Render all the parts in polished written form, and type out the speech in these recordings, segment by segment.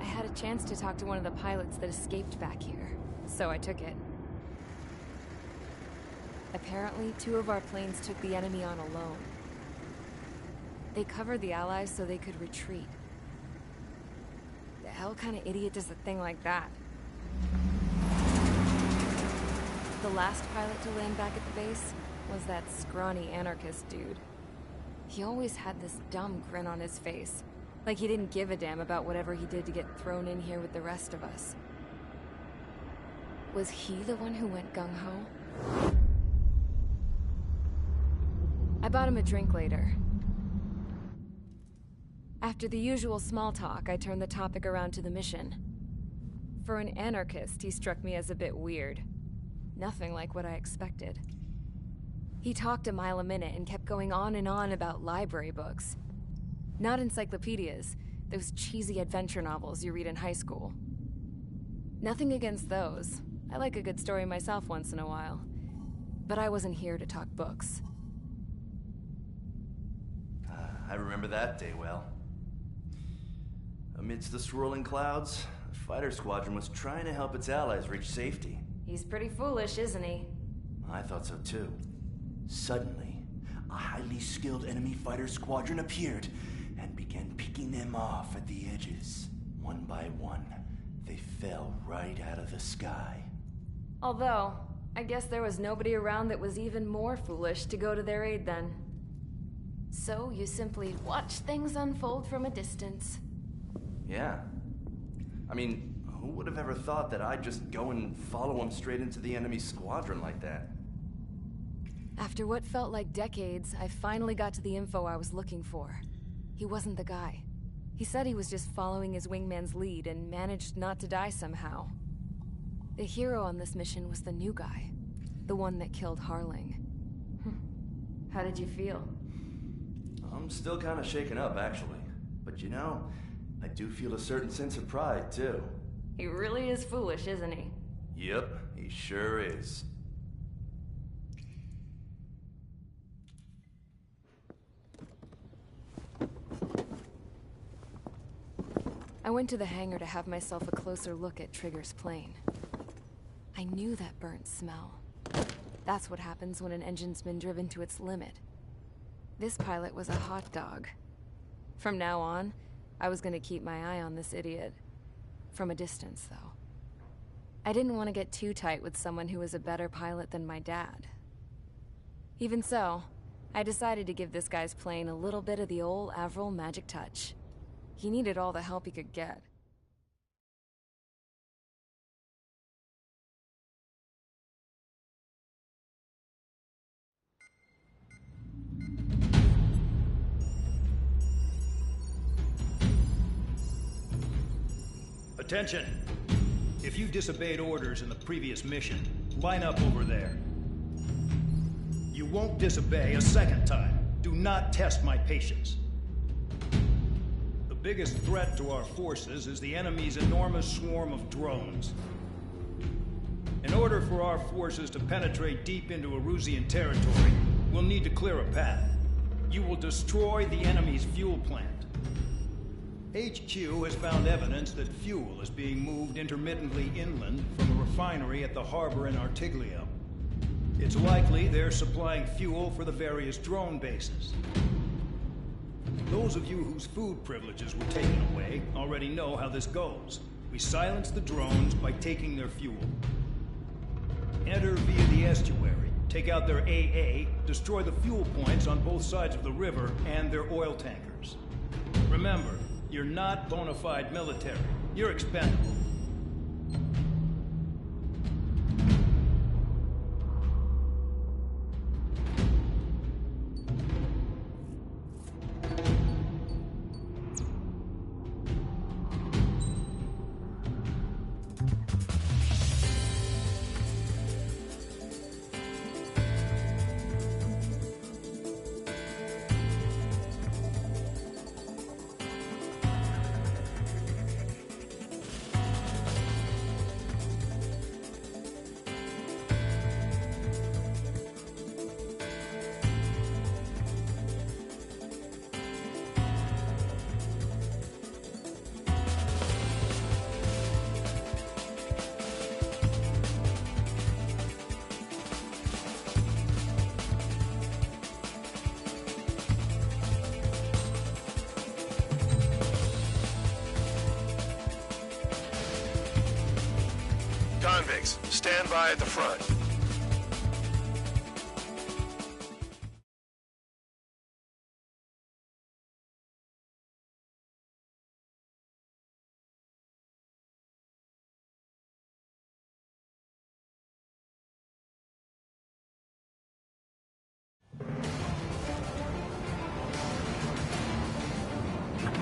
I had a chance to talk to one of the pilots that escaped back here, so I took it. Apparently, 2 of our planes took the enemy on alone. They covered the Allies so they could retreat. The hell kind of idiot does a thing like that? The last pilot to land back at the base was that scrawny anarchist dude. He always had this dumb grin on his face, like he didn't give a damn about whatever he did to get thrown in here with the rest of us. Was he the one who went gung-ho? I bought him a drink later. After the usual small talk, I turned the topic around to the mission. For an anarchist, he struck me as a bit weird. Nothing like what I expected. He talked a mile a minute and kept going on and on about library books. Not encyclopedias, those cheesy adventure novels you read in high school. Nothing against those. I like a good story myself once in a while. But I wasn't here to talk books. I remember that day well. Amidst the swirling clouds, the fighter squadron was trying to help its allies reach safety. He's pretty foolish, isn't he? I thought so too. Suddenly, a highly skilled enemy fighter squadron appeared and began picking them off at the edges. One by one, they fell right out of the sky. Although, I guess there was nobody around that was even more foolish to go to their aid then. So you simply watch things unfold from a distance. Yeah. I mean, who would have ever thought that I'd just go and follow him straight into the enemy squadron like that? After what felt like decades, I finally got to the info I was looking for. He wasn't the guy. He said he was just following his wingman's lead and managed not to die somehow. The hero on this mission was the new guy. The one that killed Harling. How did you feel? I'm still kind of shaken up, actually. But you know, I do feel a certain sense of pride, too. He really is foolish, isn't he? Yep, he sure is. I went to the hangar to have myself a closer look at Trigger's plane. I knew that burnt smell. That's what happens when an engine's been driven to its limit. This pilot was a hot dog. From now on, I was gonna keep my eye on this idiot. From a distance, though. I didn't want to get too tight with someone who was a better pilot than my dad. Even so, I decided to give this guy's plane a little bit of the old Avril magic touch. He needed all the help he could get. Attention! If you disobeyed orders in the previous mission, line up over there. You won't disobey a second time. Do not test my patience. The biggest threat to our forces is the enemy's enormous swarm of drones. In order for our forces to penetrate deep into Erusian territory, we'll need to clear a path. You will destroy the enemy's fuel plant. HQ has found evidence that fuel is being moved intermittently inland from a refinery at the harbor in Artiglio. It's likely they're supplying fuel for the various drone bases. Those of you whose food privileges were taken away already know how this goes. We silence the drones by taking their fuel. Enter via the estuary, take out their AA, destroy the fuel points on both sides of the river and their oil tankers. Remember, you're not bona fide military. You're expendable. Convicts, stand by at the front.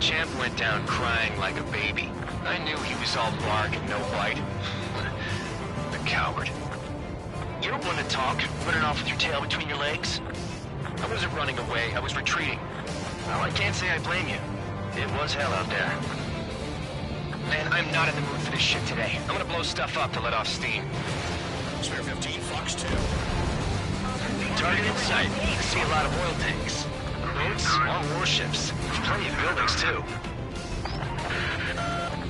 Champ went down crying like a baby. I knew he was all bark and no bite. The coward. You don't want to talk, running off with your tail between your legs? I wasn't running away, I was retreating. Well, I can't say I blame you. It was hell out there. Man, I'm not in the mood for this shit today. I'm gonna blow stuff up to let off steam. Spare 15, Fox 2. Target in sight. I see a lot of oil tanks. Boats, all warships. Plenty of buildings, too.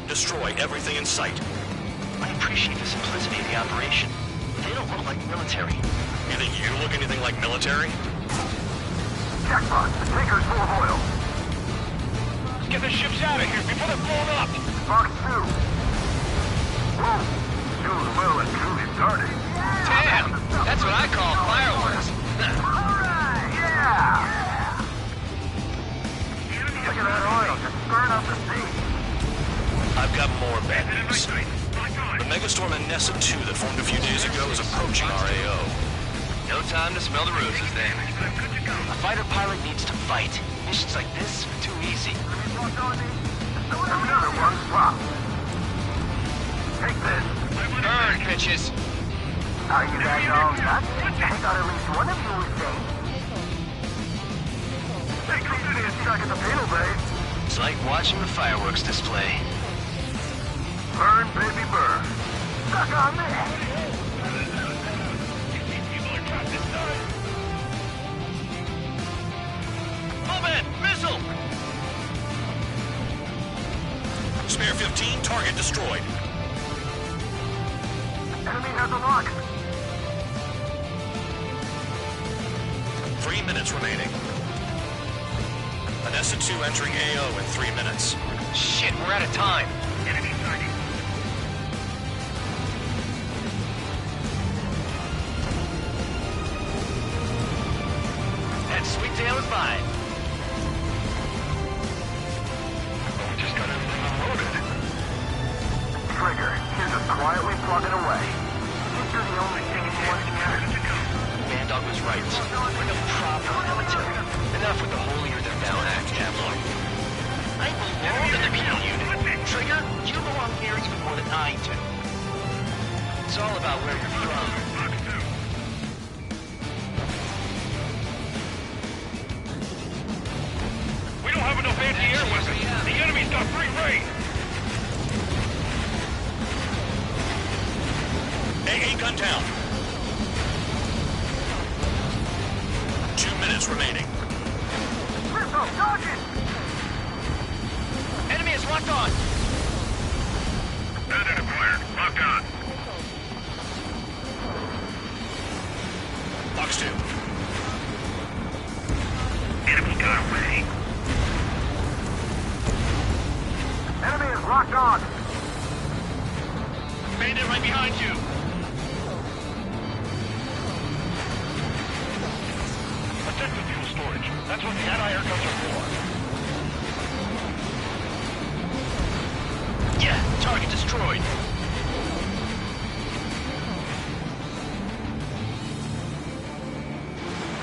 Destroy everything in sight. I appreciate the simplicity of the operation. They don't look like military. You think you look anything like military? Jackpot, the tanker's full of oil. Get the ships out of here before they're blown up! Fox 2. Whoa, fuel well and truly started. Damn! That's what I call fireworks! Alright, yeah! Look at that oil, just burn up the sea. I've got more bad news. The megastorm in Nessa 2 that formed a few days ago is approaching our AO. No time to smell the roses then. A fighter pilot needs to fight. Missions like this are too easy. Another one drop. Take this. Burn, bitches! Are you guys all nuts? I thought at least one of you was safe. Hey, come in stuck at the panel bay. It's like watching the fireworks display. Burn, baby, burn. Suck on that. Move missile! Spare 15, target destroyed. Enemy has a lock. 3 minutes remaining. Nessa 2 entering AO in 3 minutes. Shit, we're out of time. Enemy sighting. That sweet tail is mine. We just got everything unloaded. Trigger, you're just quietly plugging away. Think you're the only thing anyone can do. Bandog was right. Bring a proper military. Enough with the holier-than-thou act, Tabloid. I belong in the penal unit. Trigger, you belong here even more than I do. It's all about where you're from. We don't have enough anti-air weapons. The enemy's got free reign. AA gun down. 2 minutes remaining. Missile, dodge it! Enemy is locked on! Bandit acquired. Locked on. Fox 2. Enemy got away. Enemy is locked on. Bandit right behind you! Protective fuel storage. That's what the anti-air guns are for. Yeah, target destroyed.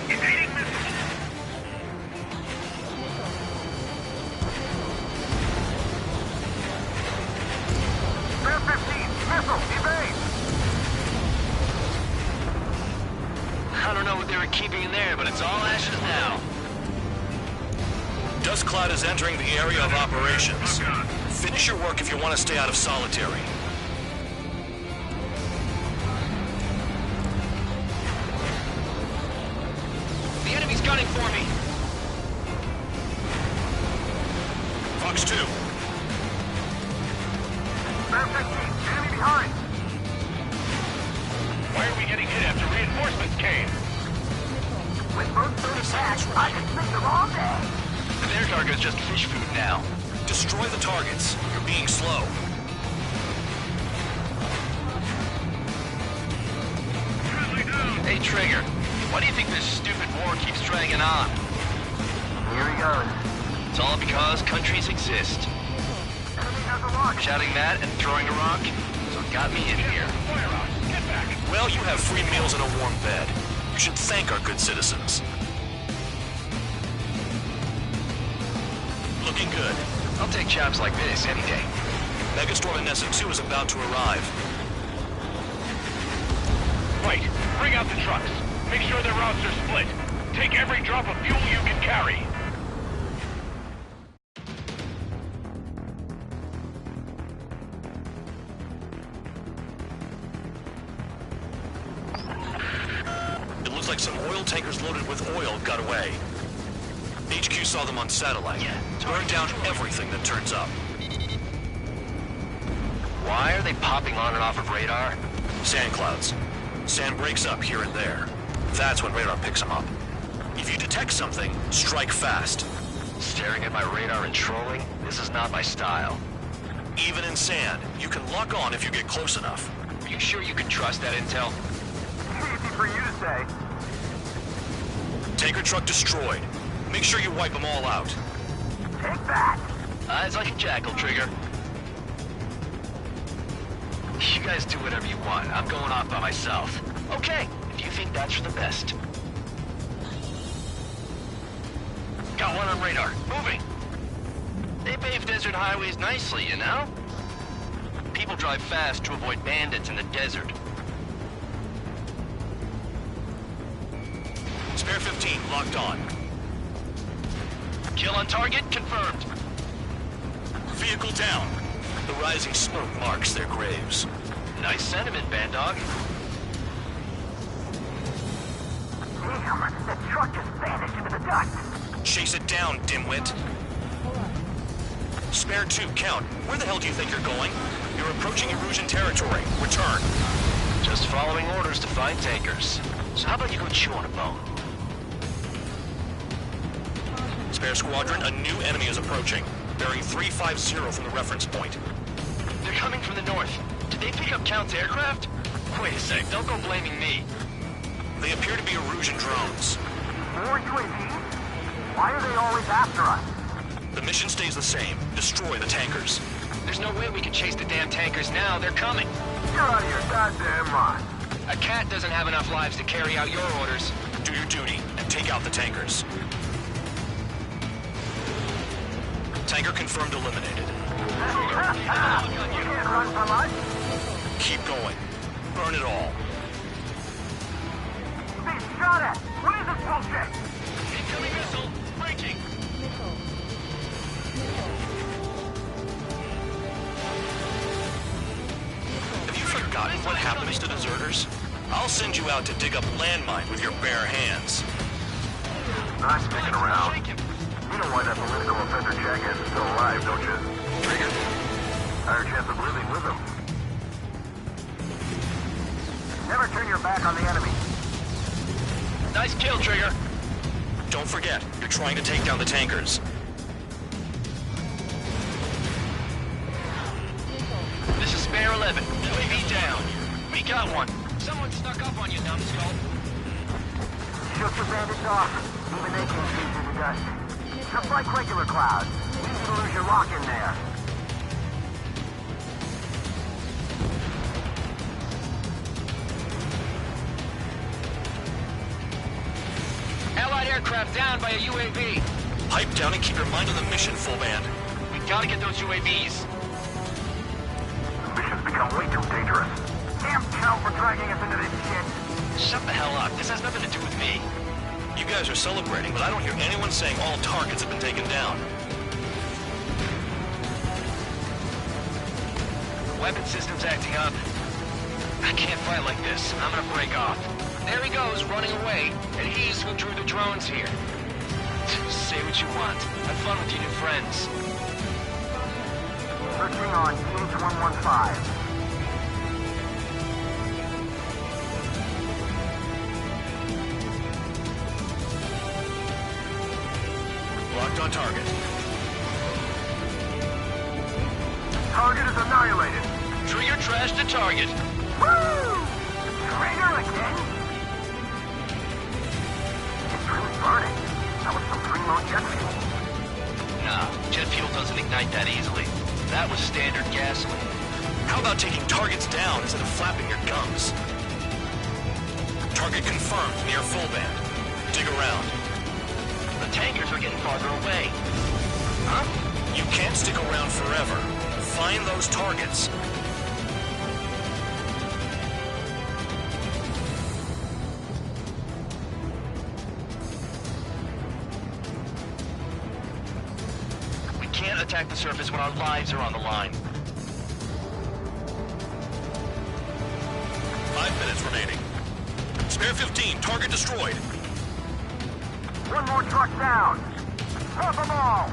Evading missile. Spare 15. Missile. Evade. I don't know what they were keeping in there, but it's all ashes now. Dust cloud is entering the area of operations. Finish your work if you want to stay out of solitary. The enemy's gunning for me. Fox 2. Spare 15. Enemy behind. Why are we getting hit after reinforcements came? With both those attacks, I can spend them all day. Their target's just fish food now. Destroy the targets. You're being slow. Trigger, why do you think this stupid war keeps dragging on? Here he goes. It's all because countries exist. Enemy has a lock. Shouting that and throwing a rock is what got me in here. Get back. Well, you have free meals and a warm bed. You should thank our good citizens. Looking good. I'll take jobs like this any day. Megastorm in Nessa 2 is about to arrive. Right. Bring out the trucks. Make sure their routes are split. Take every drop of fuel you can carry. It looks like some oil tankers loaded with oil got away. HQ saw them on satellite. Burn down everything that turns up. Why are they popping on and off of radar? Sand clouds. Sand breaks up here and there. That's when radar picks them up. If you detect something, strike fast. Staring at my radar and trolling? This is not my style. Even in sand, you can lock on if you get close enough. Are you sure you can trust that intel? Easy for you to say. Tanker truck destroyed. Make sure you wipe them all out. Take that. Eyes like a jackal, Trigger. You guys do whatever you want. I'm going off by myself. Okay, if you think that's for the best. Got one on radar. Moving. They pave desert highways nicely, you know? People drive fast to avoid bandits in the desert. Spare 15, locked on. Kill on target, confirmed. Vehicle down. The rising smoke marks their graves. Nice sentiment, Band Dog. Damn, that truck just vanished into the dust. Chase it down, dimwit. Spare 2, count. Where the hell do you think you're going? You're approaching Erusian territory. Return. Just following orders to find tankers. So how about you go chew on a bone? Spare squadron, a new enemy is approaching. Bearing 350 from the reference point. They're coming from the north. Did they pick up Count's aircraft? Wait a sec, don't go blaming me. They appear to be Erusian drones. More UAVs? Why are they always after us? The mission stays the same. Destroy the tankers. There's no way we can chase the damn tankers now. They're coming. You're out of your goddamn mind. A cat doesn't have enough lives to carry out your orders. Do your duty and take out the tankers. Tanker confirmed eliminated. You can't run from us. Keep going. Burn it all. Being shot at. What is this bullshit? Incoming missile. Breaking. Have you forgotten what happens to deserters? I'll send you out to dig up landmine with your bare hands. Not sticking around. You know why that political offender jackass is still alive, don't you? Trigger. Higher chance of living with him. Never turn your back on the enemy. Nice kill, Trigger. Don't forget, you're trying to take down the tankers. This is Spare 11. UAV down. We got one. Someone snuck up on you, numbskull. Shook the bandits off. Even they can't see through the dust. Just like regular clouds. Easy to lose your lock in there. Allied aircraft down by a UAV. Pipe down and keep your mind on the mission, full band. We gotta get those UAVs. The mission's become way too dangerous. Damn Cal for dragging us into this shit. Shut the hell up. This has nothing to do with me. You guys are celebrating, but I don't hear anyone saying all targets have been taken down. The weapon system's acting up. I can't fight like this. I'm gonna break off. There he goes, running away. And he's who drew the drones here. Say what you want. Have fun with your new friends. Searching on EH-115. Locked on target. Target is annihilated. Trigger trashed the target. Woo! Trigger again? Truly burning. That was some primo jet fuel. Nah, jet fuel doesn't ignite that easily. That was standard gasoline. How about taking targets down instead of flapping your gums? Target confirmed near full band. Dig around. The tankers are getting farther away. Huh? You can't stick around forever. Find those targets. We can't attack the surface when our lives are on the line. 5 minutes remaining. Spare 15, target destroyed. One more truck down. Pop them all.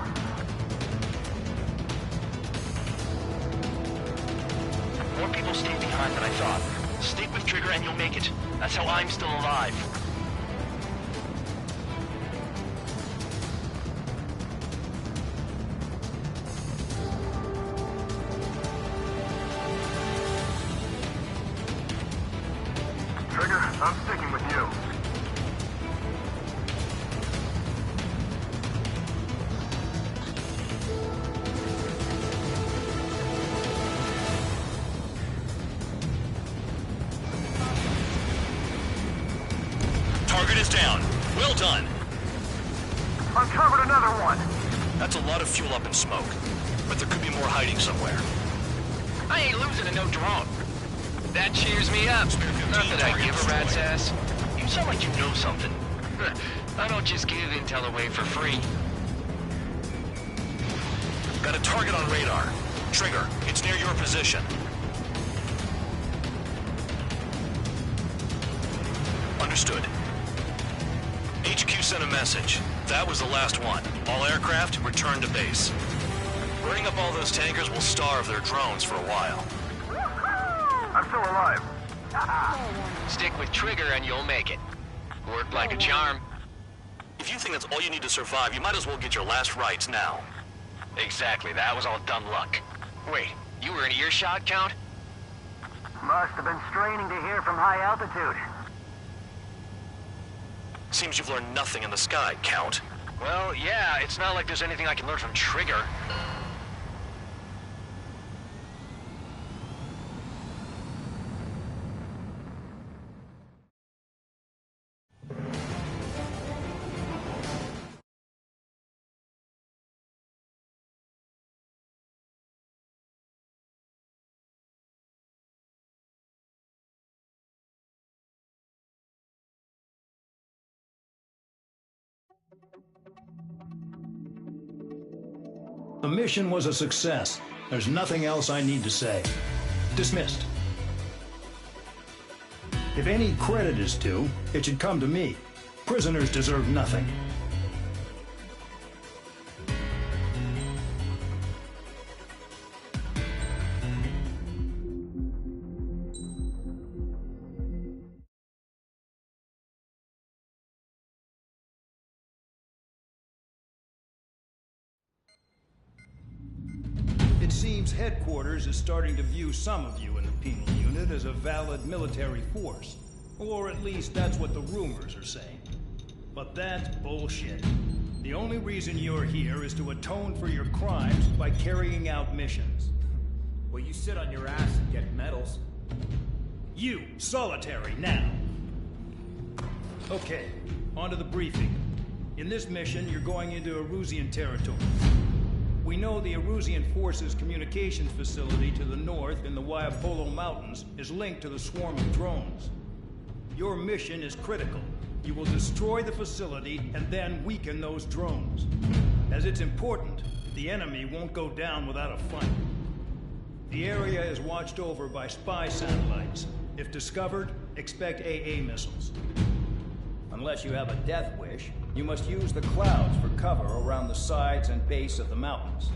More people stayed behind than I thought. Stick with Trigger and you'll make it. That's how I'm still alive. Trigger, I'm sticking with you. Target is down. Well done. Uncovered another one. That's a lot of fuel up in smoke. But there could be more hiding somewhere. I ain't losing to no drone. That cheers me up. Not that I give a rat's ass. You sound like you know something. I don't just give intel away for free. Got a target on radar. Trigger, it's near your position. Understood. HQ sent a message. That was the last one. All aircraft, return to base. Burning up all those tankers will starve their drones for a while. I'm still alive. Stick with Trigger and you'll make it. Worked like a charm. If you think that's all you need to survive, you might as well get your last rites now. Exactly, that was all dumb luck. Wait, you were in earshot, Count? Must have been straining to hear from high altitude. Seems you've learned nothing in the sky, Count. Well, yeah, it's not like there's anything I can learn from Trigger. The mission was a success. There's nothing else I need to say. Dismissed. If any credit is due, it should come to me. Prisoners deserve nothing. It seems headquarters is starting to view some of you in the penal unit as a valid military force. Or at least that's what the rumors are saying. But that's bullshit. The only reason you're here is to atone for your crimes by carrying out missions. Well, you sit on your ass and get medals. You, solitary, now. Okay, on to the briefing. In this mission, you're going into Erusian territory. We know the Erusian Forces communications facility to the north in the Waiapolo Mountains is linked to the swarm of drones. Your mission is critical. You will destroy the facility and then weaken those drones. As it's important, the enemy won't go down without a fight. The area is watched over by spy satellites. If discovered, expect AA missiles. Unless you have a death wish, you must use the clouds for cover around the sides and base of the mountains.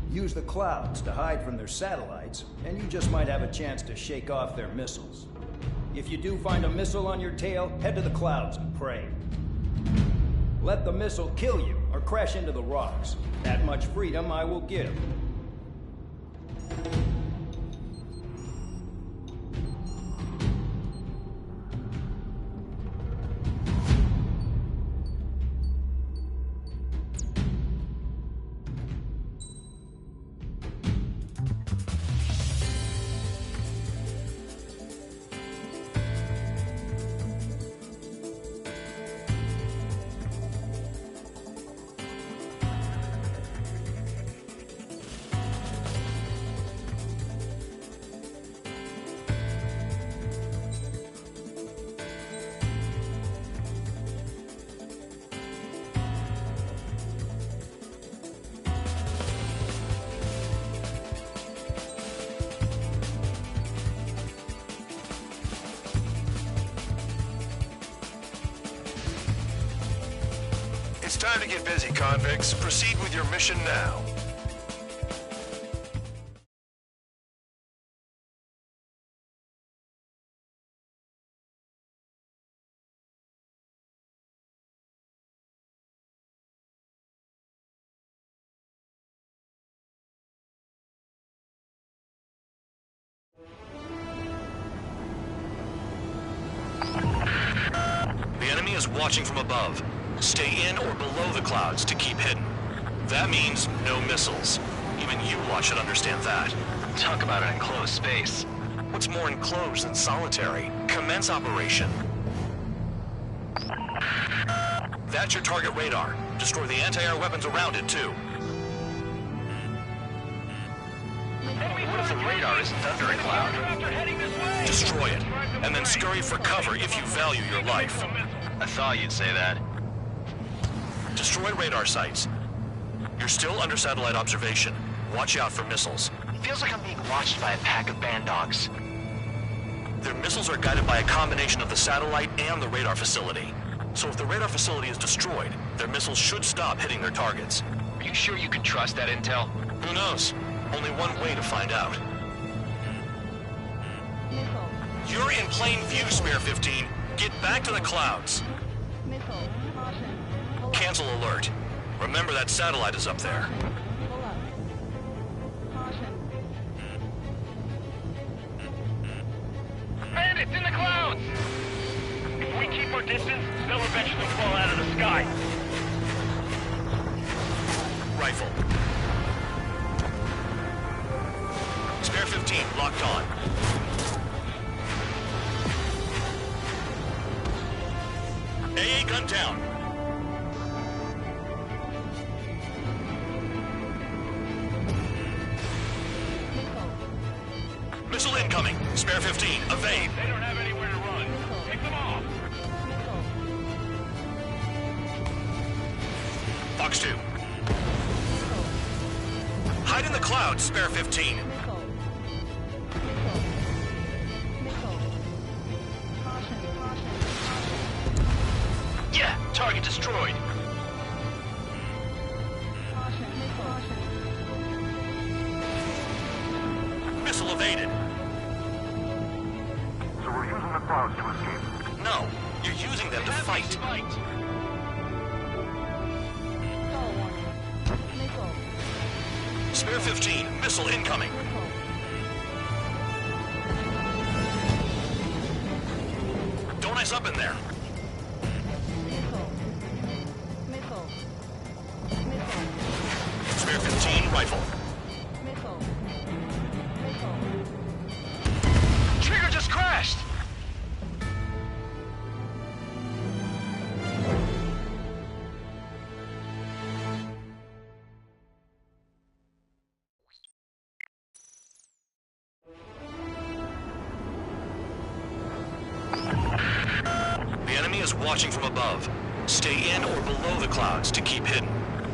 Use the clouds to hide from their satellites, and you just might have a chance to shake off their missiles. If you do find a missile on your tail, head to the clouds and pray. Let the missile kill you or crash into the rocks. That much freedom I will give. It's time to get busy, convicts. Proceed with your mission now. The enemy is watching from above. Stay in or below the clouds to keep hidden. That means no missiles. Even you lot should understand that. Talk about an enclosed space. What's more enclosed than solitary? Commence operation. That's your target radar. Destroy the anti-air weapons around it, too. What if the radar isn't under a cloud? Destroy it, and then scurry for cover if you value your life. I thought you'd say that. Destroy radar sites. You're still under satellite observation. Watch out for missiles. Feels like I'm being watched by a pack of band dogs. Their missiles are guided by a combination of the satellite and the radar facility. So if the radar facility is destroyed, their missiles should stop hitting their targets. Are you sure you can trust that intel? Who knows? Only one way to find out. You're in plain view, Spare 15. Get back to the clouds. Cancel alert. Remember that satellite is up there. Bandits in the clouds! If we keep our distance, they'll eventually fall out of the sky. Rifle. Spare 15, locked on. AA gun down. Missile incoming. Spare 15, evade. They don't have anywhere to run. Pick them off. Fox 2. Hide in the clouds, Spare 15. Yeah, target destroyed. Missile evaded. So we're using the clouds to escape. No, you're using them to fight. Spare 15, missile incoming. Don't ice up in there. Spare 15, rifle. Trigger just crashed! The enemy is watching from above. Stay in or below the clouds to keep hidden.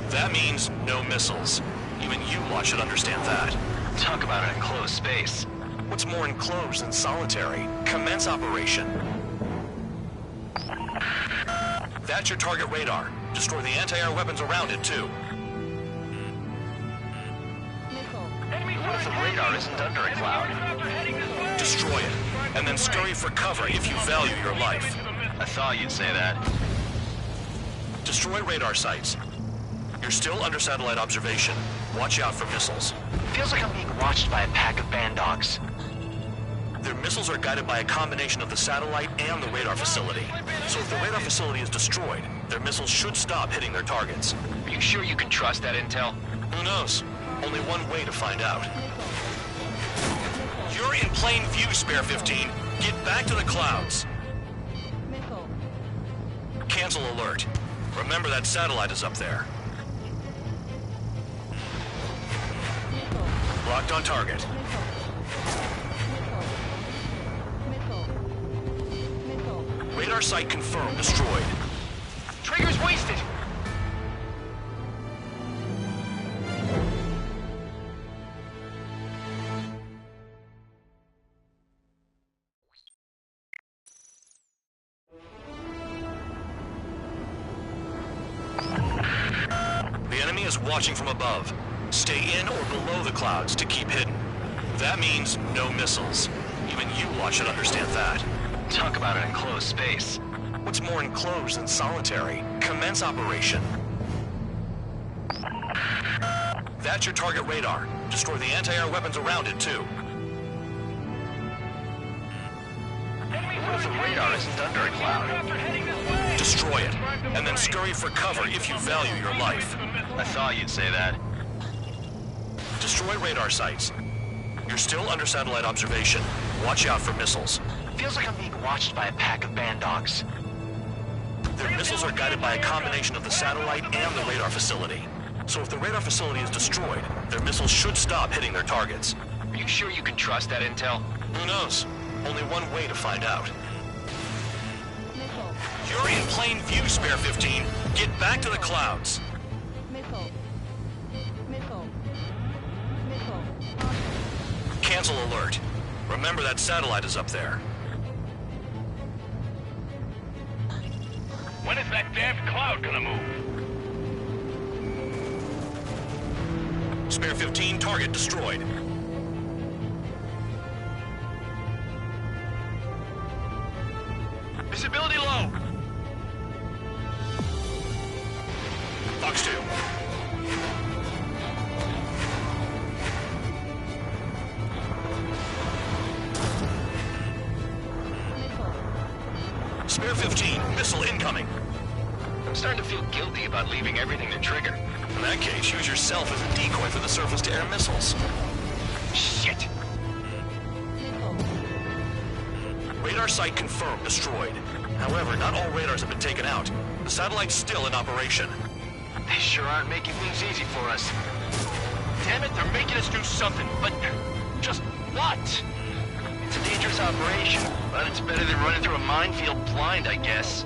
That means no missiles. Even you lot should understand that. Talk about an enclosed space. What's more enclosed than solitary? Commence operation. That's your target radar. Destroy the anti-air weapons around it, too. What if the radar isn't under a cloud? Destroy it, and then scurry for cover if you value your life. I thought you'd say that. Destroy radar sites. You're still under satellite observation. Watch out for missiles. Feels like I'm being watched by a pack of band dogs. Their missiles are guided by a combination of the satellite and the radar facility. So if the radar facility is destroyed, their missiles should stop hitting their targets. Are you sure you can trust that intel? Who knows? Only one way to find out. You're in plain view, Spare 15. Get back to the clouds. Cancel alert. Remember that satellite is up there. Locked on target. Radar site confirmed destroyed. Trigger's wasted! enemy is watching from above. Stay in or below the clouds to keep hidden. That means no missiles. Even you lot should understand that. Talk about an enclosed space. What's more enclosed than solitary? Commence operation. That's your target radar. Destroy the anti-air weapons around it, too. What if the radar isn't under a cloud? Destroy it, and then scurry for cover if you value your life. I thought you'd say that. Destroy radar sites. You're still under satellite observation. Watch out for missiles. Feels like I'm being watched by a pack of band dogs. Their missiles are guided by a combination of the satellite and the radar facility. So if the radar facility is destroyed, their missiles should stop hitting their targets. Are you sure you can trust that intel? Who knows? Only one way to find out. You're in plain view, Spare 15. Get back to the clouds. Missile. Missile. Missile. Cancel alert. Remember that satellite is up there. When is that damn cloud gonna move? Spare 15, target destroyed. Visibility low. Fox 2. Spare 15, missile incoming. I'm starting to feel guilty about leaving everything to Trigger. In that case, use yourself as a decoy for the surface-to-air missiles. Shit! Radar site confirmed destroyed. However, not all radars have been taken out. The satellite's still in operation. They sure aren't making things easy for us. Damn it, they're making us do something, but just what? It's a dangerous operation, but it's better than running through a minefield blind, I guess.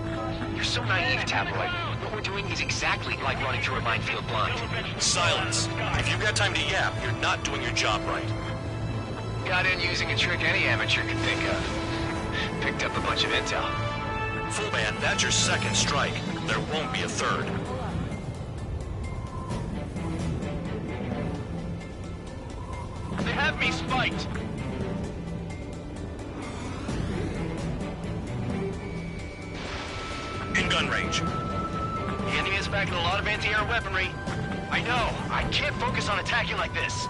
You're so naive, Tabloid. What we're doing is exactly like running through a minefield blind. Silence. If you've got time to yap, you're not doing your job right. Got in using a trick any amateur could think of. Picked up a bunch of intel. Full band, that's your second strike. There won't be a third. They have me spiked! In gun range. The enemy is packing a lot of anti-air weaponry. I know. I can't focus on attacking like this.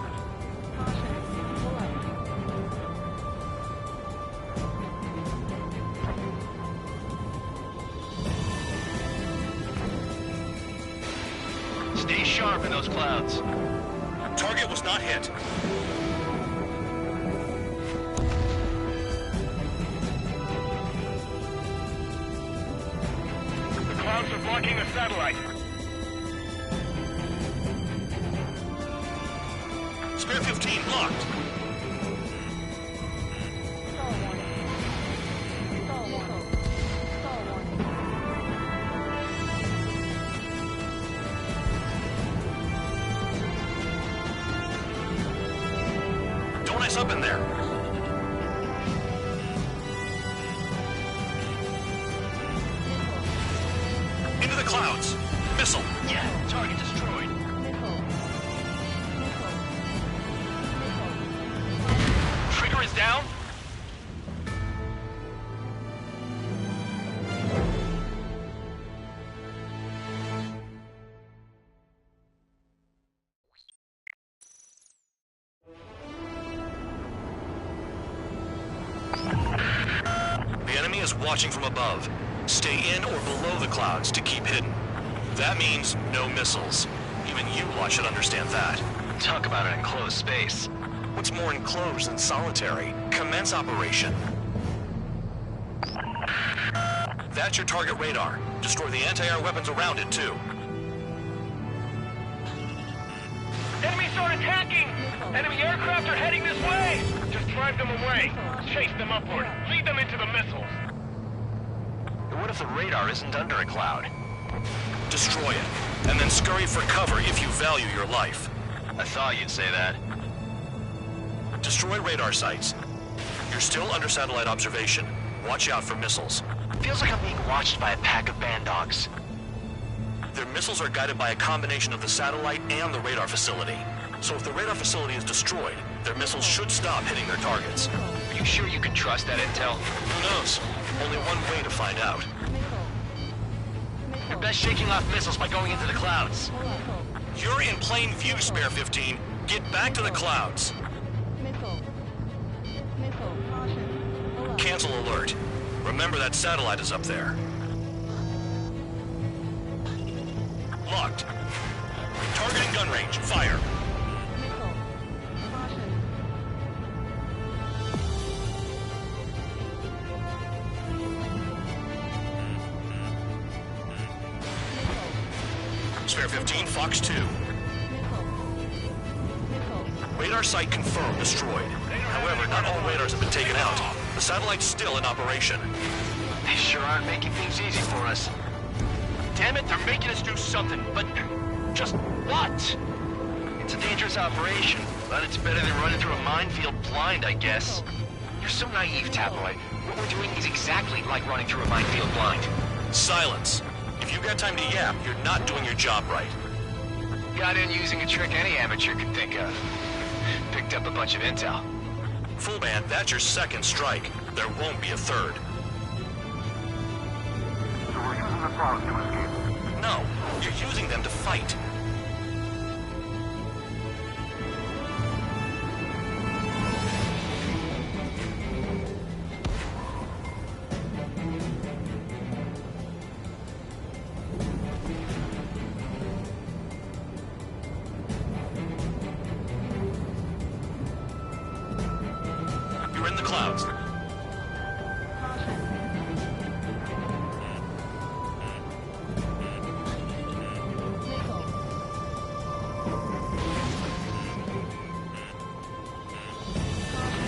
Stay sharp in those clouds. Target was not hit. The clouds are blocking the satellite. Spare 15 locked. Don't ice up in there. Into the clouds. Missile. Yeah, target destroyed. Trigger is down. The enemy is watching from above. Stay in or below the clouds to keep hidden. That means no missiles. Even you lot should understand that. Talk about an enclosed space. What's more enclosed than solitary? Commence operation. That's your target radar. Destroy the anti-air weapons around it, too. Enemies are attacking! Enemy aircraft are heading this way! Just drive them away. Chase them upward. Lead them into the missiles. What if the radar isn't under a cloud? Destroy it, and then scurry for cover if you value your life. I thought you'd say that. Destroy radar sites. You're still under satellite observation. Watch out for missiles. Feels like I'm being watched by a pack of band dogs. Their missiles are guided by a combination of the satellite and the radar facility. So if the radar facility is destroyed, their missiles should stop hitting their targets. Are you sure you can trust that intel? Who knows? Only one way to find out. You're best shaking off missiles by going into the clouds. You're in plain view, Spare 15. Get back to the clouds. Missile. Missile. Caution. Alert. Cancel alert. Remember that satellite is up there. Locked. Targeting gun range. Fire. Missile. Caution. Missile. Spare 15, Fox 2. Missile. Missile. Radar site confirmed destroyed. However, not all radars have been taken out. The satellite's still in operation. They sure aren't making things easy for us. Damn it, they're making us do something, but just what? It's a dangerous operation, but it's better than running through a minefield blind, I guess. You're so naive, Tabloid. What we're doing is exactly like running through a minefield blind. Silence. If you've got time to yap, you're not doing your job right. Got in using a trick any amateur could think of. Picked up a bunch of intel. Full band, that's your second strike. There won't be a third. So we're using the clouds to escape. No, you're using them to fight. You're in the clouds.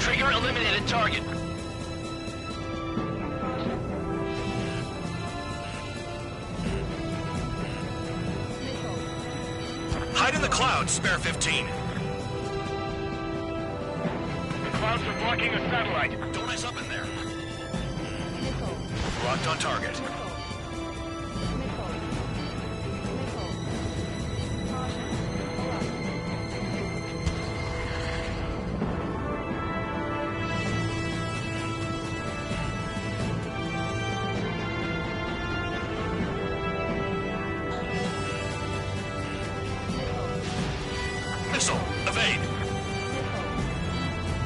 Trigger eliminated target. Hide in the clouds, Spare 15. The clouds are blocking a satellite. Don't ice up in there. Locked on target. Missile, evade.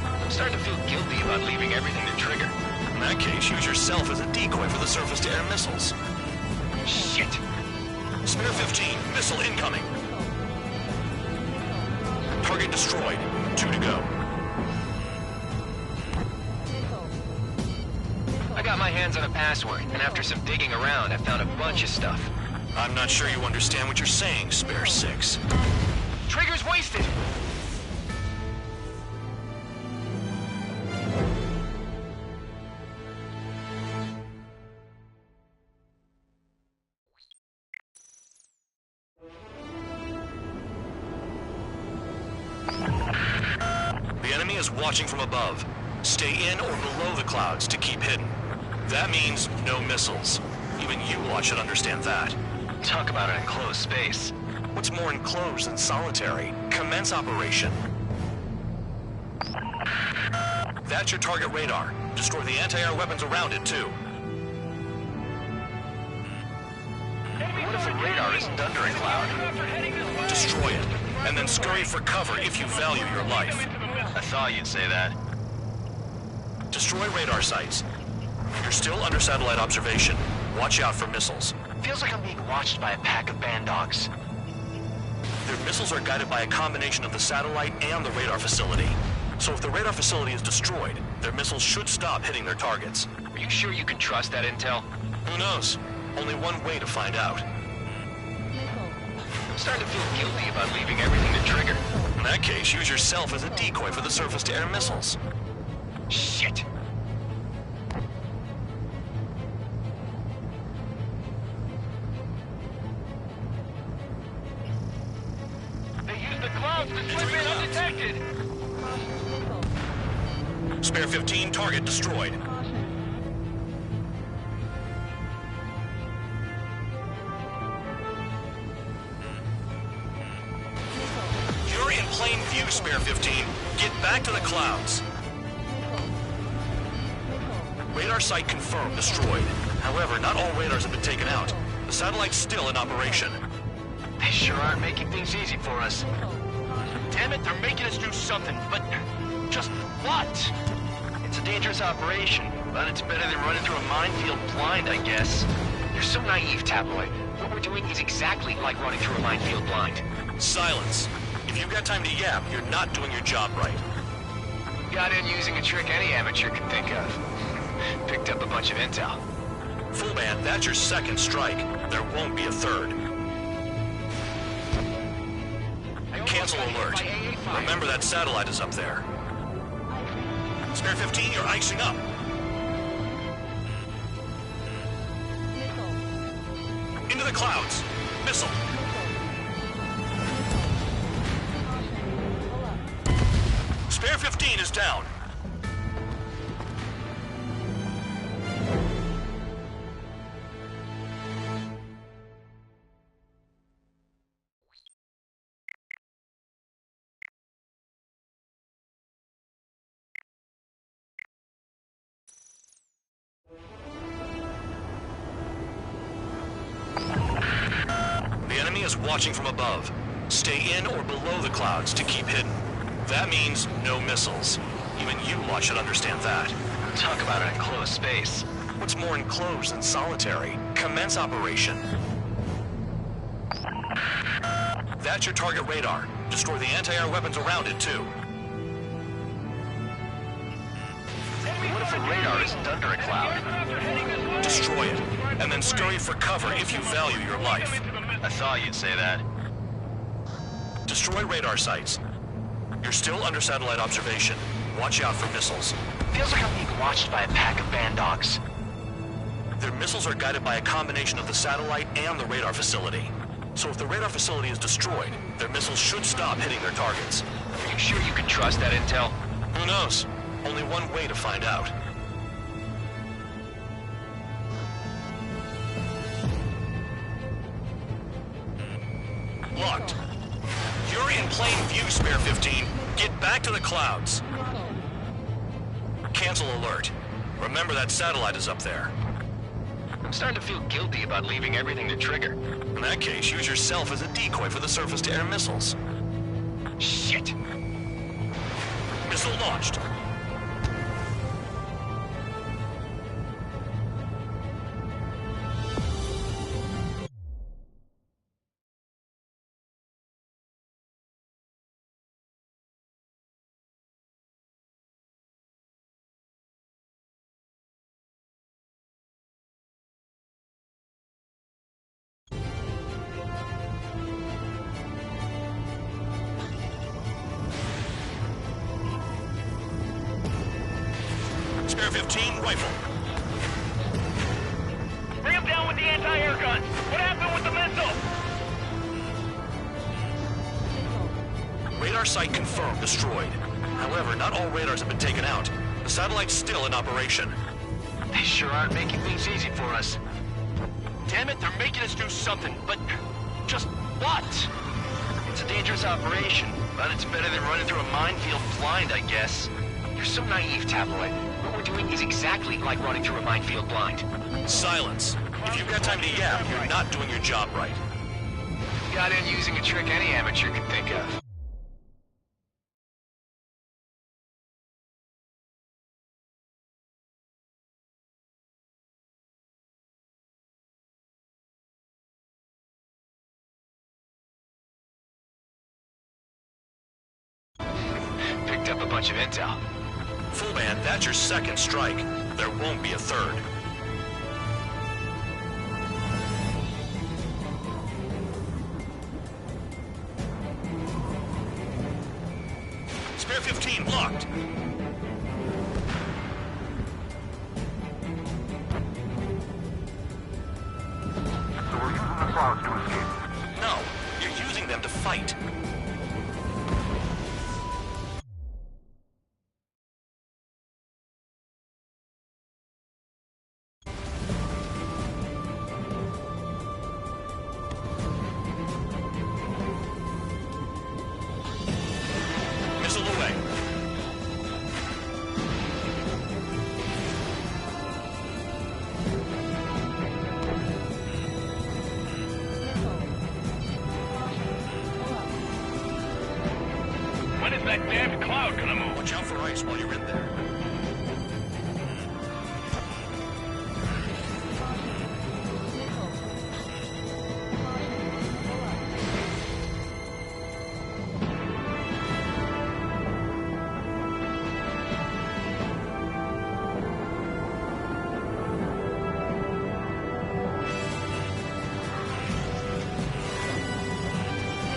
I'm starting to feel guilty about leaving everything to Trigger. In that case, use yourself as a decoy for the surface-to-air missiles. Shit. Spare 15, missile incoming. Target destroyed. 2 to go. I got my hands on a password, and after some digging around, I found a bunch of stuff. I'm not sure you understand what you're saying, Spare 6. Trigger's wasted! The enemy is watching from above. Stay in or below the clouds to keep hidden. That means no missiles. Even you lot should understand that. Talk about an enclosed space. What's more enclosed than solitary? Commence operation. That's your target radar. Destroy the anti-air weapons around it, too. What if the radar isn't under a cloud? Destroy it, and then scurry for cover if you value your life. I thought you'd say that. Destroy radar sites. You're still under satellite observation. Watch out for missiles. Feels like I'm being watched by a pack of band dogs. Their missiles are guided by a combination of the satellite and the radar facility. So if the radar facility is destroyed, their missiles should stop hitting their targets. Are you sure you can trust that intel? Who knows? Only one way to find out. I'm starting to feel guilty about leaving everything to Trigger. In that case, use yourself as a decoy for the surface-to-air missiles. Shit. They use the clouds to slip in undetected. Spare 15, target destroyed. Spare 15. Get back to the clouds. Radar site confirmed destroyed. However, not all radars have been taken out. The satellite's still in operation. They sure aren't making things easy for us. Damn it, they're making us do something, but just what? It's a dangerous operation, but it's better than running through a minefield blind, I guess. You're so naive, Tabloid. What we're doing is exactly like running through a minefield blind. Silence. If you've got time to yap, you're not doing your job right. Got in using a trick any amateur can think of. Picked up a bunch of intel. Full band, that's your second strike. There won't be a third. Cancel alert. Remember that satellite is up there. Spare 15, you're icing up. Into the clouds. Missile. Spare 15 is down. The enemy is watching from above. Stay in or below the clouds to keep hidden. That means no missiles. Even you lot should understand that. Talk about an enclosed space. What's more enclosed than solitary? Commence operation. That's your target radar. Destroy the anti-air weapons around it, too. What if the radar isn't under a cloud? Destroy it, and then scurry for cover if you value your life. I thought you'd say that. Destroy radar sites. You're still under satellite observation. Watch out for missiles. Feels like I'm being watched by a pack of band dogs. Their missiles are guided by a combination of the satellite and the radar facility. So if the radar facility is destroyed, their missiles should stop hitting their targets. Are you sure you can trust that intel? Who knows? Only one way to find out. Locked. You're in plain view, Spare 15. Get back to the clouds. Cancel alert. Remember that satellite is up there. I'm starting to feel guilty about leaving everything to Trigger. In that case, use yourself as a decoy for the surface-to-air missiles. Shit! Missile launched. Spare 15, rifle. Bring him down with the anti-air gun. What happened with the missile? Radar site confirmed destroyed. However, not all radars have been taken out. The satellite's still in operation. They sure aren't making things easy for us. Damn it, they're making us do something, but just what? It's a dangerous operation, but it's better than running through a minefield blind, I guess. You're so naive, Tabloid. What we're doing is exactly like running through a minefield blind. Silence. If you've got time to yap, you're not doing your job right. Got in using a trick any amateur can think of. Picked up a bunch of intel. Full band, that's your second strike. There won't be a third. Spare 15 locked. So we're using the clouds to escape. No, you're using them to fight. that damned cloud gonna move? Watch out for ice while you're in there. Missile. Caution.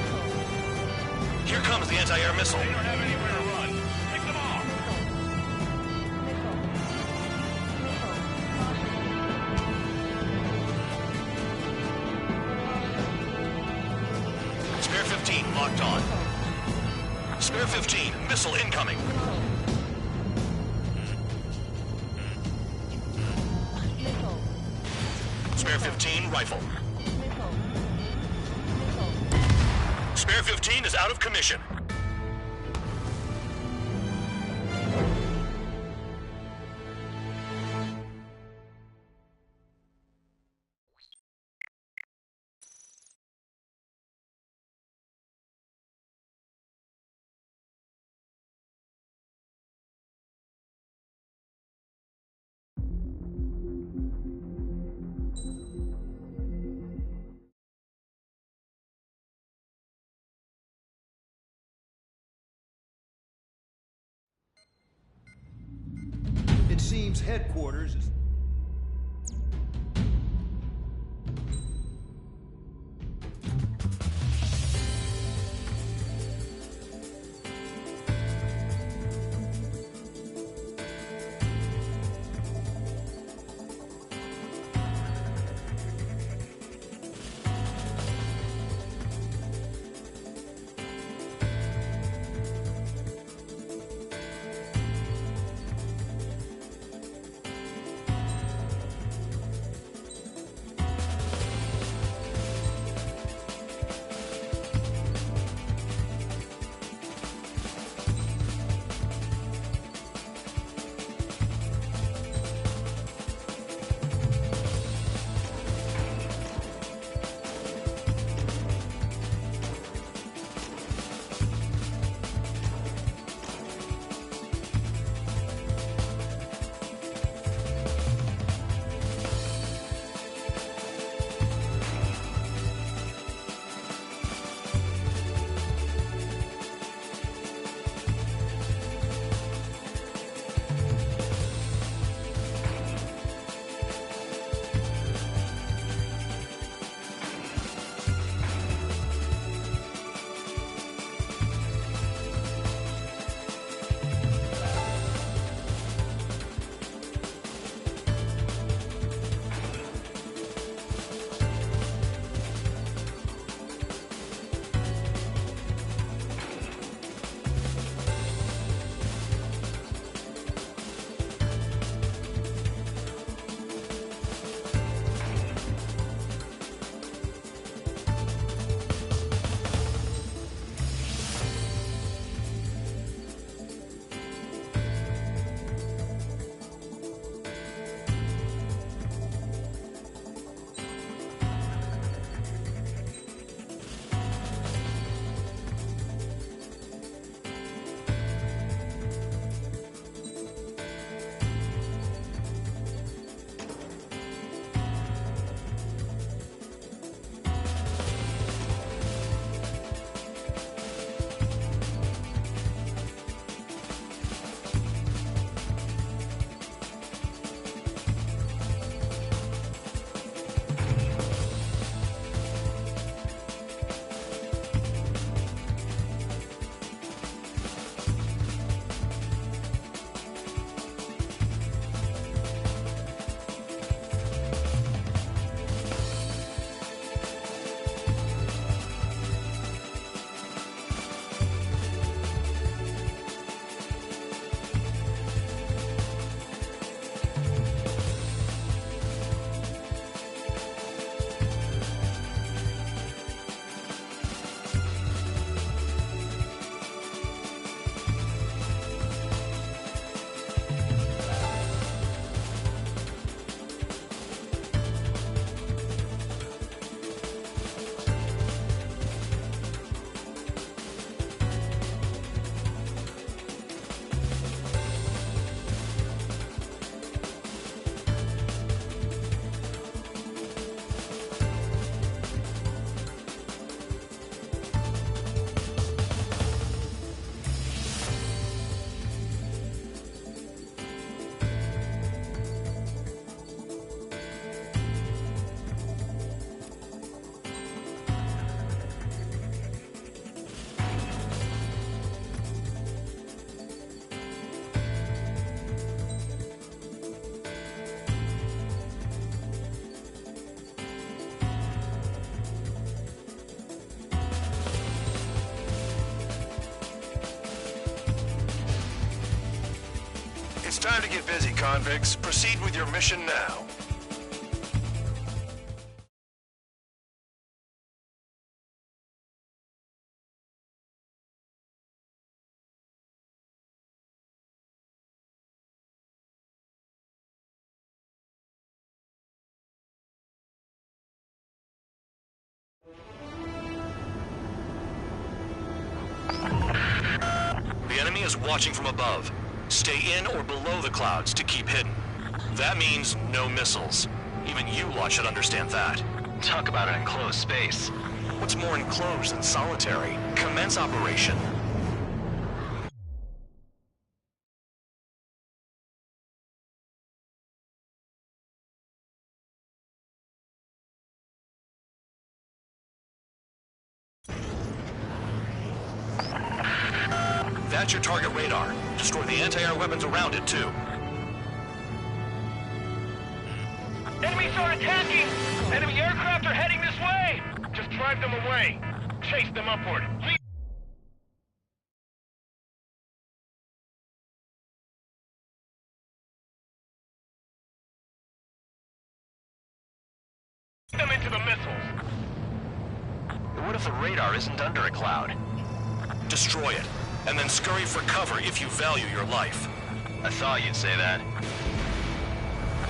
Pull up. Here comes the anti-air missile. They don't have anywhere to run. Pick them off. Missile. Caution. Spare 15 locked on. Spare 15, missile incoming. Missile. Spare 15, rifle. Missile. Missile. Spare 15 is out of commission. It seems headquarters is... It's time to get busy, convicts. Proceed with your mission now. The enemy is watching from above. Stay in or below the clouds to keep hidden. That means no missiles. Even you lot should understand that. Talk about an enclosed space. What's more enclosed than solitary? Commence operation. That's your target radar. Destroy the anti-air weapons around it, too. Enemies are attacking! Enemy aircraft are heading this way! Just drive them away. Chase them upward. Lead them into the missiles. What if the radar isn't under a cloud? Destroy it, and then scurry for cover if you value your life. I thought you'd say that.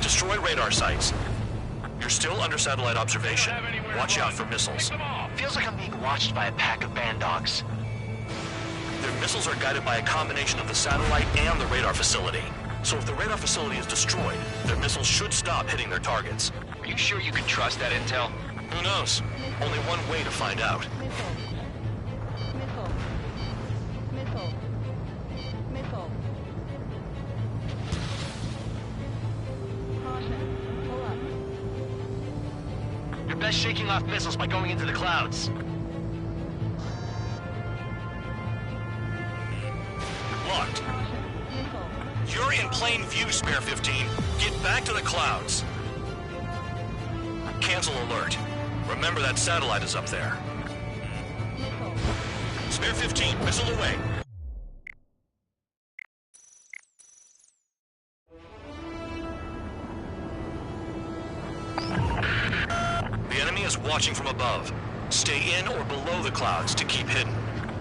Destroy radar sites. You're still under satellite observation. Watch out for missiles. Feels like I'm being watched by a pack of band dogs. Their missiles are guided by a combination of the satellite and the radar facility. So if the radar facility is destroyed, their missiles should stop hitting their targets. Are you sure you can trust that intel? Who knows? Only one way to find out. Missile. Missile. Missile. Missile. Caution. Pull up. You're best shaking off missiles by going into the clouds. Locked. Caution. Missile. You're in plain view, Spare 15. Get back to the clouds. Cancel alert. Remember that satellite is up there. Missile. Spare 15, missile away. The enemy is watching from above. Stay in or below the clouds to keep hidden.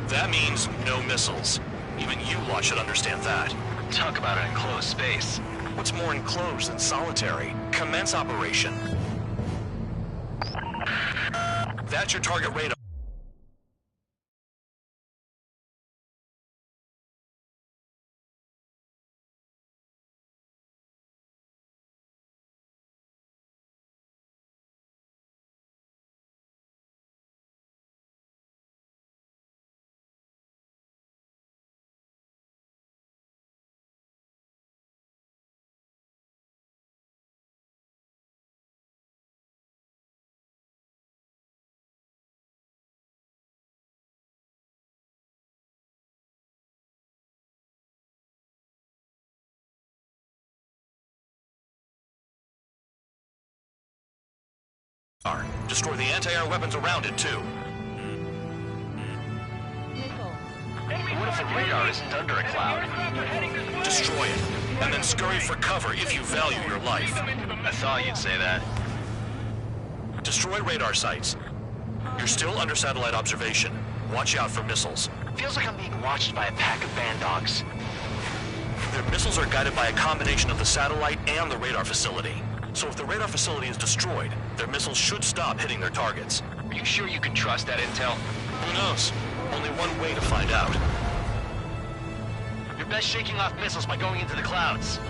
That means no missiles. Even you lot should understand that. Talk about an enclosed space. What's more enclosed than solitary? Commence operation. That's your target radar. Destroy the anti-air weapons around it, too. Missile. What if the radar isn't under a cloud? Destroy it, and then scurry for cover if you value your life. I thought you'd say that. Destroy radar sites. You're still under satellite observation. Watch out for missiles. Feels like I'm being watched by a pack of band dogs. Their missiles are guided by a combination of the satellite and the radar facility. So if the radar facility is destroyed, their missiles should stop hitting their targets. Are you sure you can trust that intel? Who knows? Only one way to find out. You're best shaking off missiles by going into the clouds.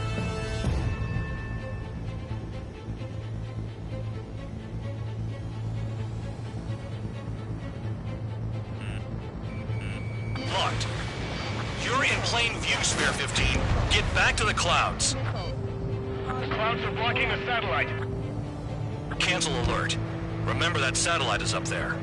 Locked. You're in plain view, Spare 15. Get back to the clouds. Missile. The clouds are blocking the satellite. Cancel alert. Remember that satellite is up there.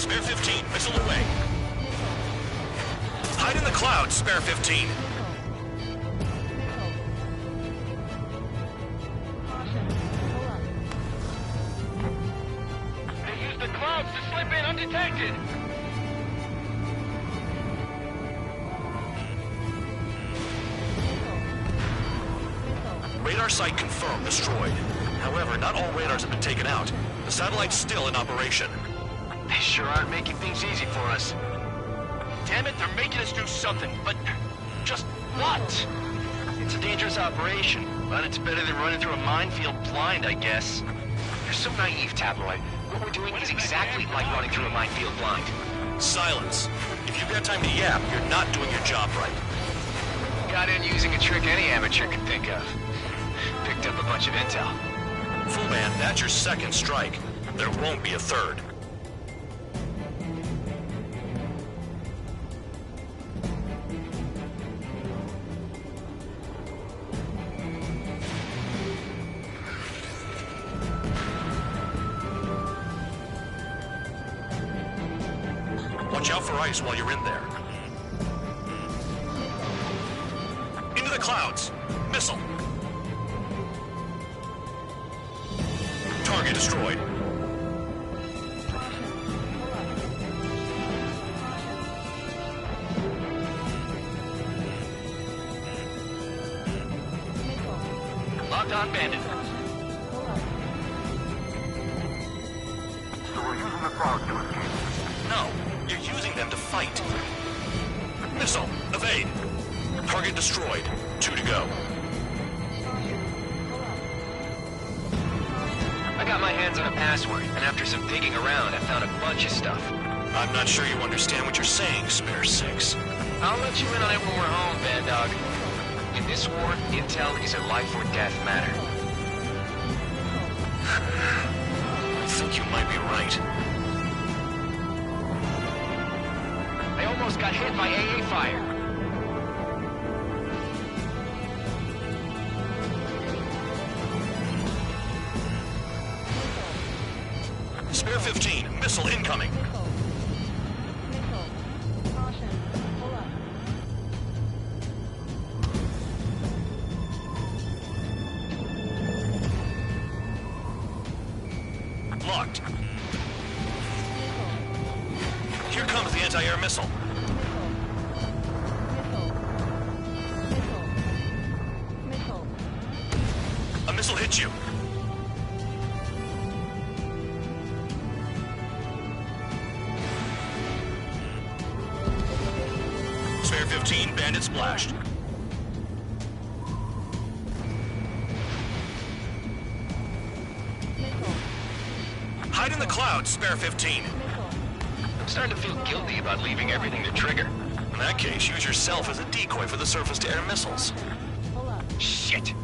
Spare 15, missile away. Hide in the clouds, Spare 15. They used the clouds to slip in undetected. Radar site confirmed, destroyed. However, not all radars have been taken out. The satellite's still in operation. They sure aren't making things easy for us. Damn it, they're making us do something, but just what? It's a dangerous operation, but it's better than running through a minefield blind, I guess. You're so naive, Tabloid. What we're doing is exactly like running through a minefield blind. Silence. If you've got time to yap, you're not doing your job right. Got in using a trick any amateur can think of. Picked up a bunch of intel. Full band, that's your second strike. There won't be a third. Watch out for ice while you're in there. Into the clouds. Missile. Target destroyed. Locked on bandit. So we're using the clouds to escape. No, you're using them to fight. Missile, evade. Target destroyed. 2 to go. I got my hands on a password, and after some digging around, I found a bunch of stuff. I'm not sure you understand what you're saying, Spare 6. I'll let you in on it when we're home, Bad Dog. In this war, intel is a life or death matter. I think you might be right. I almost got hit by AA fire. Spare 15, missile incoming. Caution. Pull up. Locked. Here comes the anti-air missile. Missile. A missile hit you. Spare 15, bandit splashed. Hide in the clouds, Spare 15. I'm starting to feel guilty about leaving everything to Trigger. In that case, use yourself as a decoy for the surface-to-air missiles. Pull up. Shit!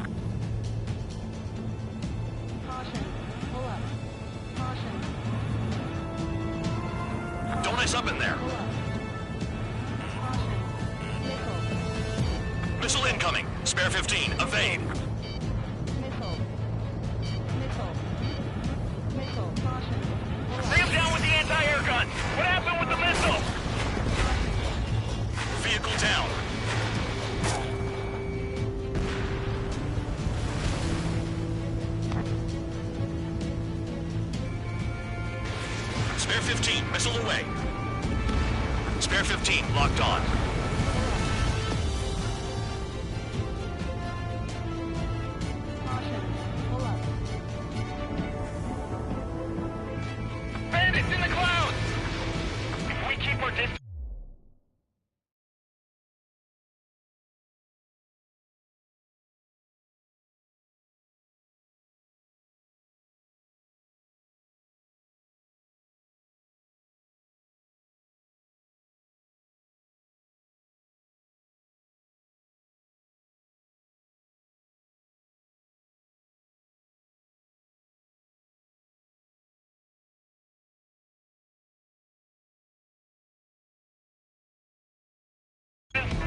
Caution. Pull up. Caution. Don't ice up in there. Pull up. Caution. Missile. Missile incoming. Spare 15, evade. Missile. Missile. Missile. Caution. Bring him down with the anti-air gun! What happened with the missile? Vehicle down. Spare 15, missile away. Spare 15, locked on. Caution. Pull up. Bandits in the clouds! If we keep our distance...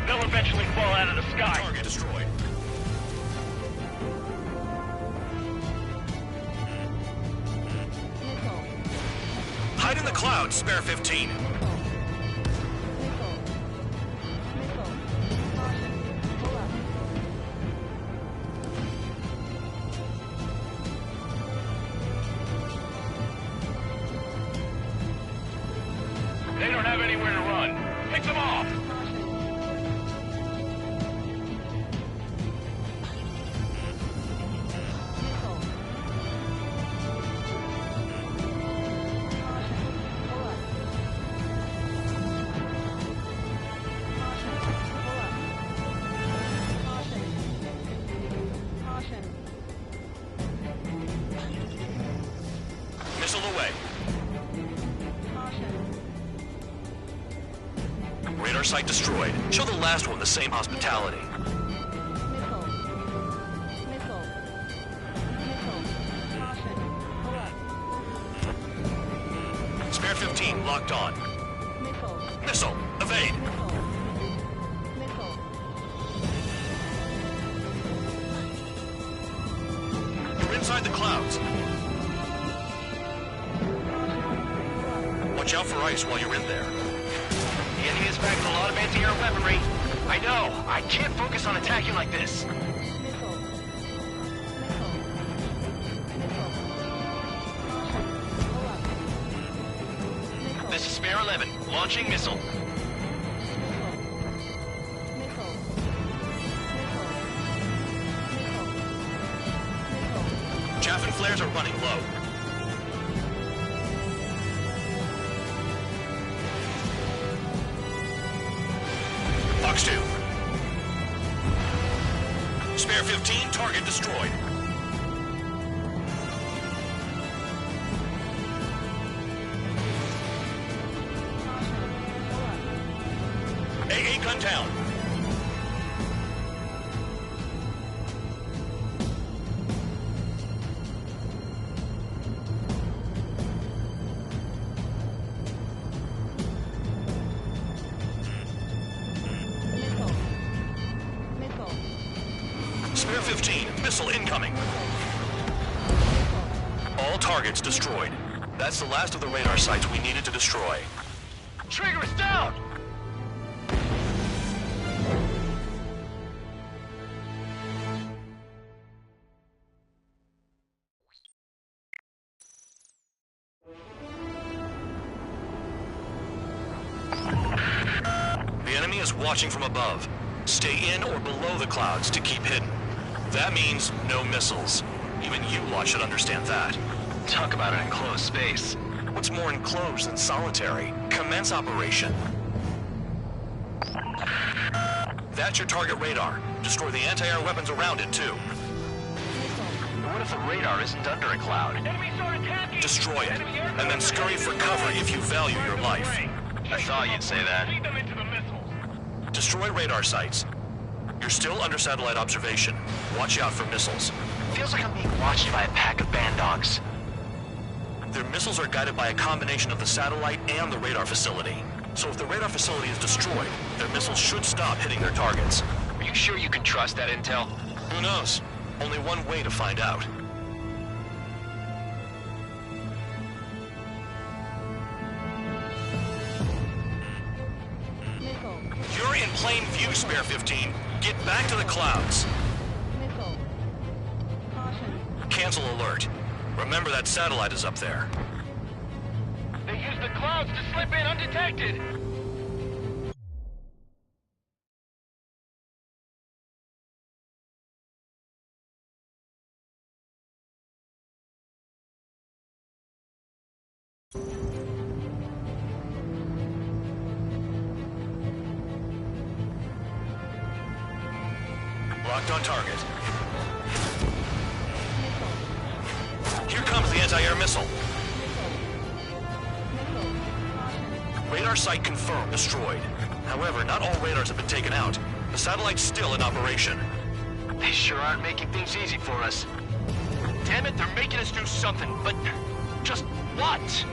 They'll eventually fall out of the sky. Target destroyed. Missile. Hide in the clouds, spare 15. Missile. Caution. Pull up. They don't have anywhere to run. Pick them off! Missile away. Radar site destroyed. Show the last one the same hospitality. Spare 15 locked on. Missile, evade. You're inside the clouds. Watch out for ice while you're in there. The enemy is back with a lot of anti-air weaponry. I know. I can't focus on attacking like this. This is Spare 11. Launching missile. Chaff and flares are running low. Fox 2. Spare 15, target destroyed. AA gun down. Spare 15, missile incoming. All targets destroyed. That's the last of the radar sites we needed to destroy. Trigger is down! The enemy is watching from above. Stay in or below the clouds to keep hidden. That means no missiles. Even you lot should understand that. Talk about an enclosed space. What's more enclosed than solitary? Commence operation. That's your target radar. Destroy the anti-air weapons around it, too. What if the radar isn't under a cloud? Destroy it, and then scurry for cover if you value your life. I thought you'd say that. Destroy radar sites. You're still under satellite observation. Watch out for missiles. Feels like I'm being watched by a pack of band dogs. Their missiles are guided by a combination of the satellite and the radar facility. So if the radar facility is destroyed, their missiles should stop hitting their targets. Are you sure you can trust that intel? Who knows? Only one way to find out. You're in plain view, Spare 15. Get back to the clouds. Cancel alert. Remember that satellite is up there. They used the clouds to slip in undetected. Locked on target. Here comes the anti-air missile. Radar site confirmed destroyed. However, not all radars have been taken out. The satellite's still in operation. They sure aren't making things easy for us. Damn it, they're making us do something, but just what?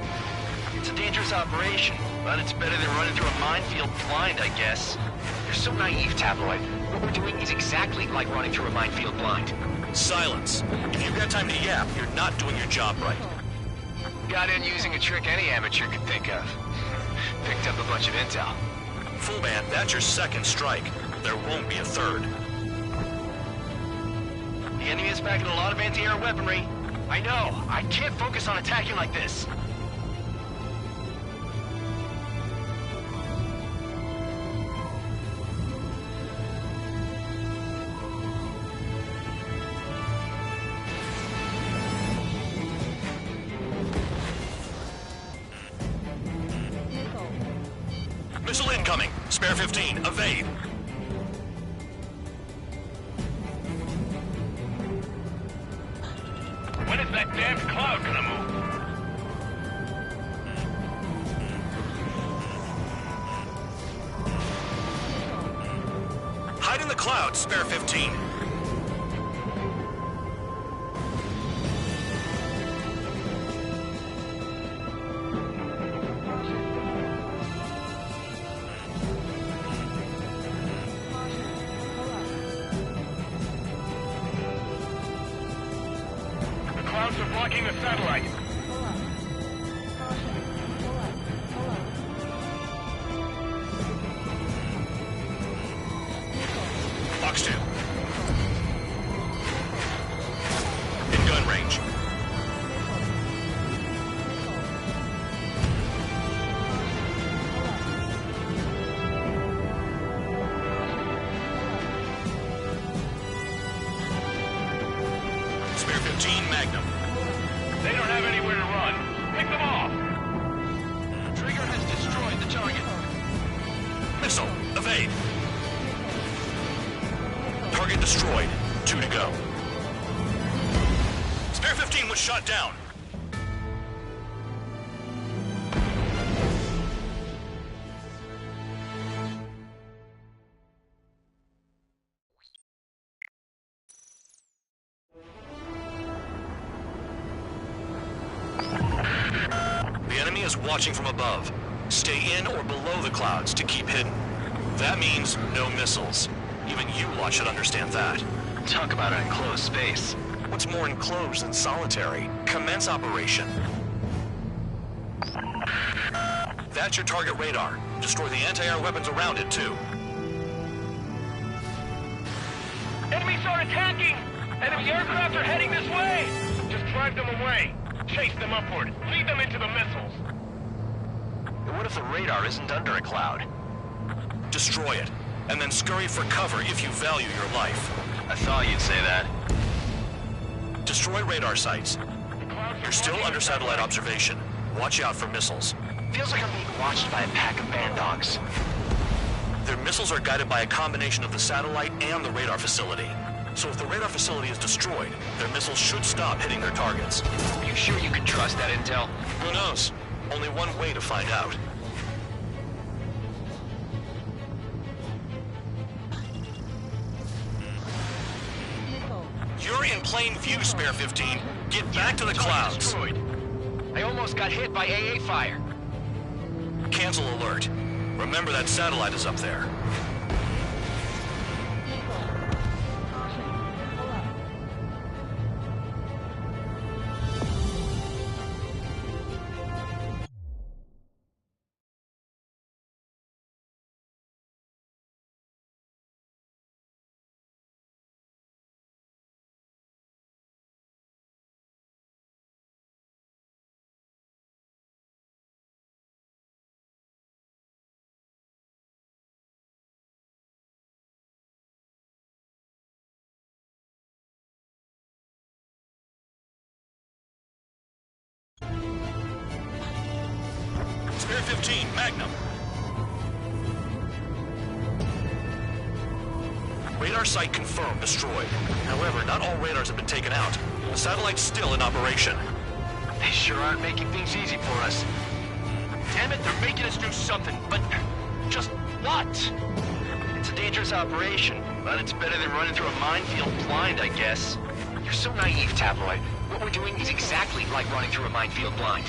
It's a dangerous operation, but it's better than running through a minefield blind, I guess. You're so naive, Tabloid. What we're doing is exactly like running through a minefield blind. Silence. If you've got time to yap, you're not doing your job right. Got in using a trick any amateur could think of. Picked up a bunch of intel. Full band, that's your second strike. There won't be a third. The enemy is packing a lot of anti-air weaponry. I know. I can't focus on attacking like this. Missile incoming. Spare 15. Evade. When is that damned cloud gonna move? Hide in the clouds, spare 15. The clouds are blocking the satellite. Box 2. In gun range. Spare 15 Magnum. They don't have anywhere to run. Pick them off. Trigger has destroyed the target. Missile. Evade. Target destroyed. 2 to go. Spare 15 was shot down. The enemy is watching from above. Stay in or below the clouds to keep hidden. That means no missiles. Even you lot should understand that. Talk about an enclosed space. What's more enclosed than solitary? Commence operation. That's your target radar. Destroy the anti-air weapons around it, too. Enemies are attacking! Enemy aircraft are heading this way! Just drive them away. Chase them upward. Lead them into the missiles. What if the radar isn't under a cloud? Destroy it, and then scurry for cover if you value your life. I thought you'd say that. Destroy radar sites. The clouds are You're still blocking under the satellite observation. Watch out for missiles. Feels like I'm being watched by a pack of band dogs. Their missiles are guided by a combination of the satellite and the radar facility. So if the radar facility is destroyed, their missiles should stop hitting their targets. Are you sure you can trust that intel? Who knows? Only one way to find out. You're in plain view, Spare 15. Get back to the Target clouds. destroyed. I almost got hit by AA fire. Cancel alert. Remember that satellite is up there. Spare 15, Magnum. Radar site confirmed destroyed. However, not all radars have been taken out. The satellite's still in operation. They sure aren't making things easy for us. Damn it, they're making us do something, but just what? It's a dangerous operation, but it's better than running through a minefield blind, I guess. You're so naive, Tabloid. What we're doing is exactly like running through a minefield blind.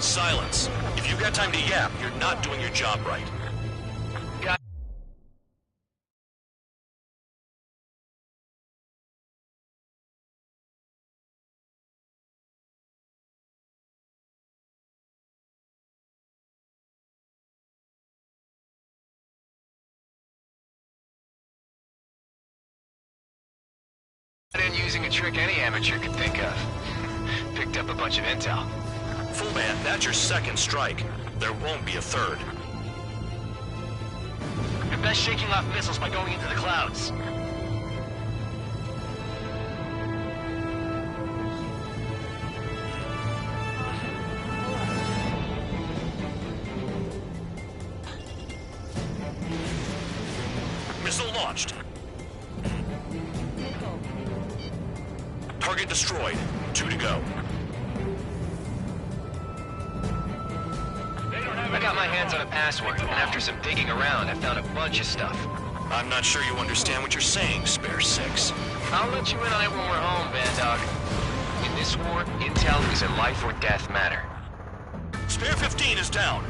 Silence. If you've got time to yap, you're not doing your job right. And using a trick any amateur could think of. Picked up a bunch of intel. Full man, that's your second strike. There won't be a third. You're best shaking off missiles by going into the clouds. Missile launched. Missile. Target destroyed. 2 to go. I got my hands on a password, and after some digging around, I found a bunch of stuff. I'm not sure you understand what you're saying, Spare 6. I'll let you in on it when we're home, Bad Dog. In this war, intel is a life or death matter. Spare 15 is down.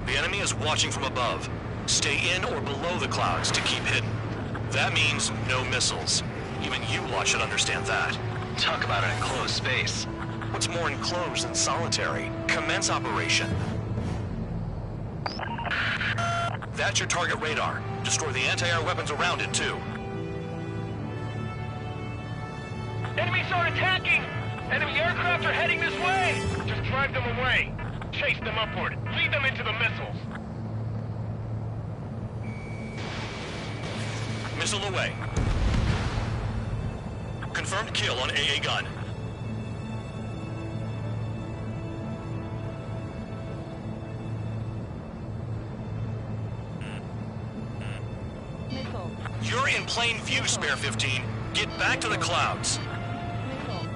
The enemy is watching from above. Stay in or below the clouds to keep hidden. That means no missiles. Even you lot should understand that. Talk about an enclosed space. What's more enclosed than solitary? Commence operation. That's your target radar. Destroy the anti-air weapons around it, too. Enemies are attacking! Enemy aircraft are heading this way! Just drive them away. Chase them upward. Lead them into the missiles. Missile away. Confirmed kill on AA gun. Missile. You're in plain view, Spare 15. Get back to the clouds. Missile.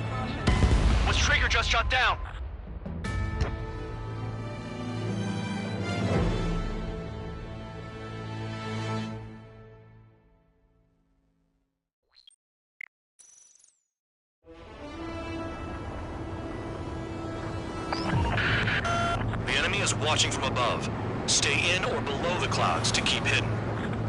Caution. Was Trigger just shot down? The enemy is watching from above. Stay in or below the clouds to keep hidden.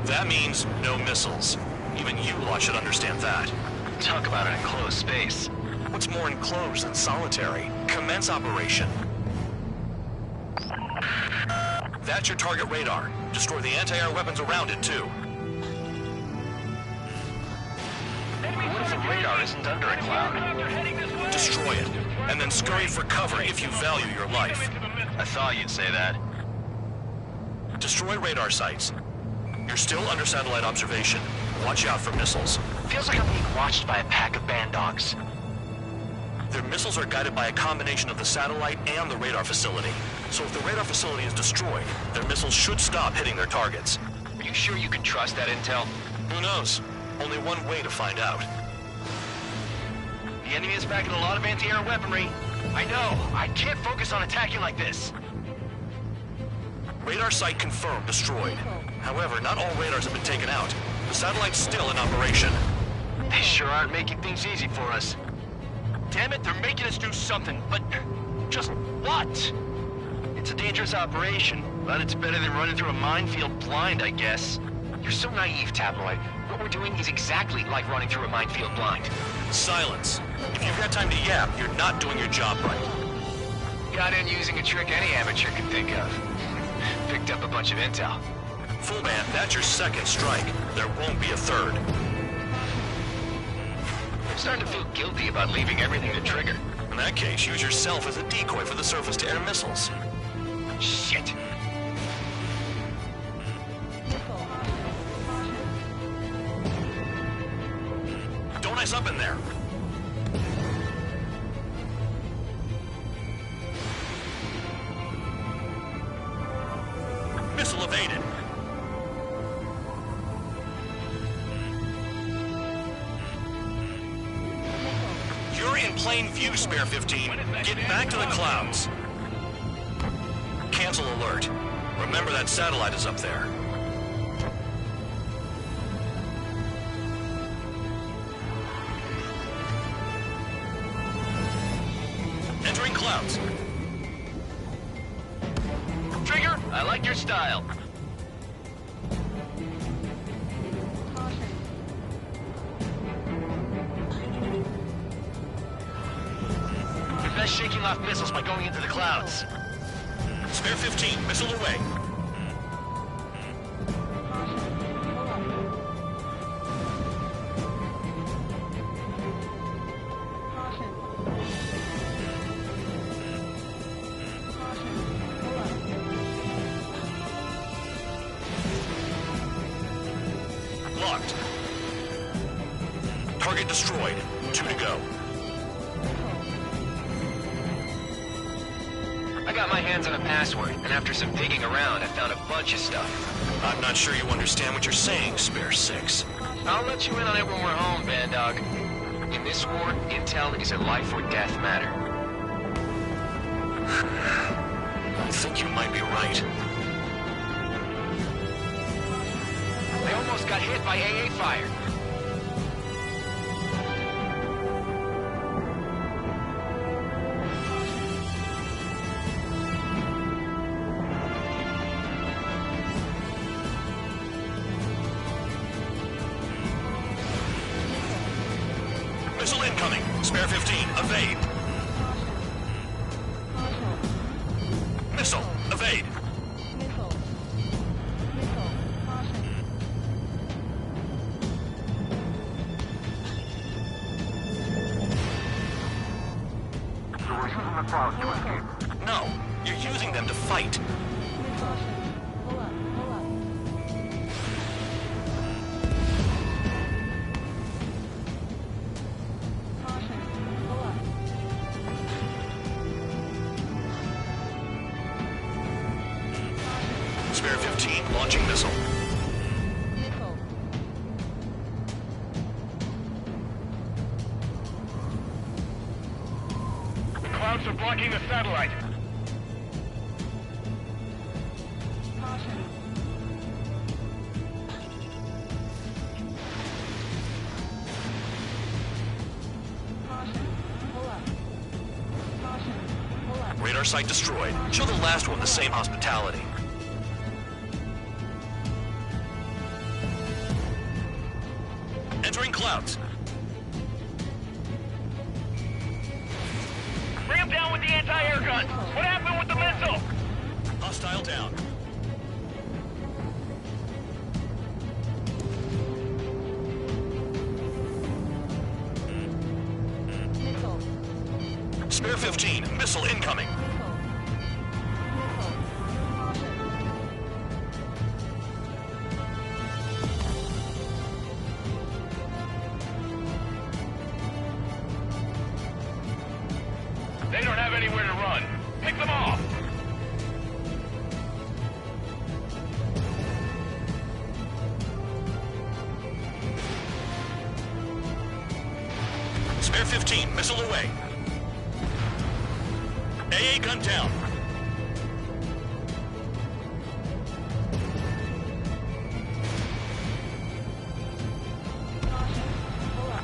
That means no missiles. Even you lot should understand that. Talk about an enclosed space. What's more enclosed than solitary? Commence operation. That's your target radar. Destroy the anti-air weapons around it, too. What if the radar isn't under a cloud? Destroy it, and then scurry for cover if you value your life. I thought you'd say that. Destroy radar sites. You're still under satellite observation. Watch out for missiles. Feels like I'm being watched by a pack of band dogs. Their missiles are guided by a combination of the satellite and the radar facility. So if the radar facility is destroyed, their missiles should stop hitting their targets. Are you sure you can trust that intel? Who knows? Only one way to find out. The enemy is packing a lot of anti-air weaponry. I know. I can't focus on attacking like this. Radar site confirmed destroyed. However, not all radars have been taken out. The satellite's still in operation. They sure aren't making things easy for us. Damn it, they're making us do something, but just what? It's a dangerous operation, but it's better than running through a minefield blind, I guess. You're so naive, Tabloid. What we're doing is exactly like running through a minefield blind. Silence. If you've got time to yap, you're not doing your job right. Got in using a trick any amateur can think of. Picked up a bunch of intel. Full man, that's your second strike. There won't be a third. I'm starting to feel guilty about leaving everything to Trigger. In that case, use yourself as a decoy for the surface-to-air missiles. Shit. Missile. Don't ice up in there. Missile evaded. You're in plain view, Spare 15. Get back to the clouds. Cancel alert. Remember that satellite is up there. Entering clouds. Trigger, I like your style. Caution. shaking off missiles by going into the clouds. Spare 15, missile away. Locked. Target destroyed. 2 to go. I got my hands on a password, and after some digging around, I found a bunch of stuff. I'm not sure you understand what you're saying, Spare 6. I'll let you in on it when we're home, Bandog. In this war, intel is a life or death matter. I think you might be right. They almost got hit by AA fire. Missile incoming. Spare 15, evade. Missile, evade. Missile. Missile. Caution. So we're using the clouds to escape. No, you're using them to fight. Missile. Pull up. Pull up. Caution. Pull up. Spare 15, launching missile. Missile. The clouds are blocking the satellite. Caution. Caution. Pull up. Caution. Pull up. Radar site destroyed. Show the last one the same hospitality. Entering clouds. Bring him down with the anti-air gun. What happened with the missile? Hostile down. Missile. Spare 15, missile incoming. Missile. Missile. Caution. They don't have anywhere to run. Pick them off. Spare 15, missile away. AA gun down.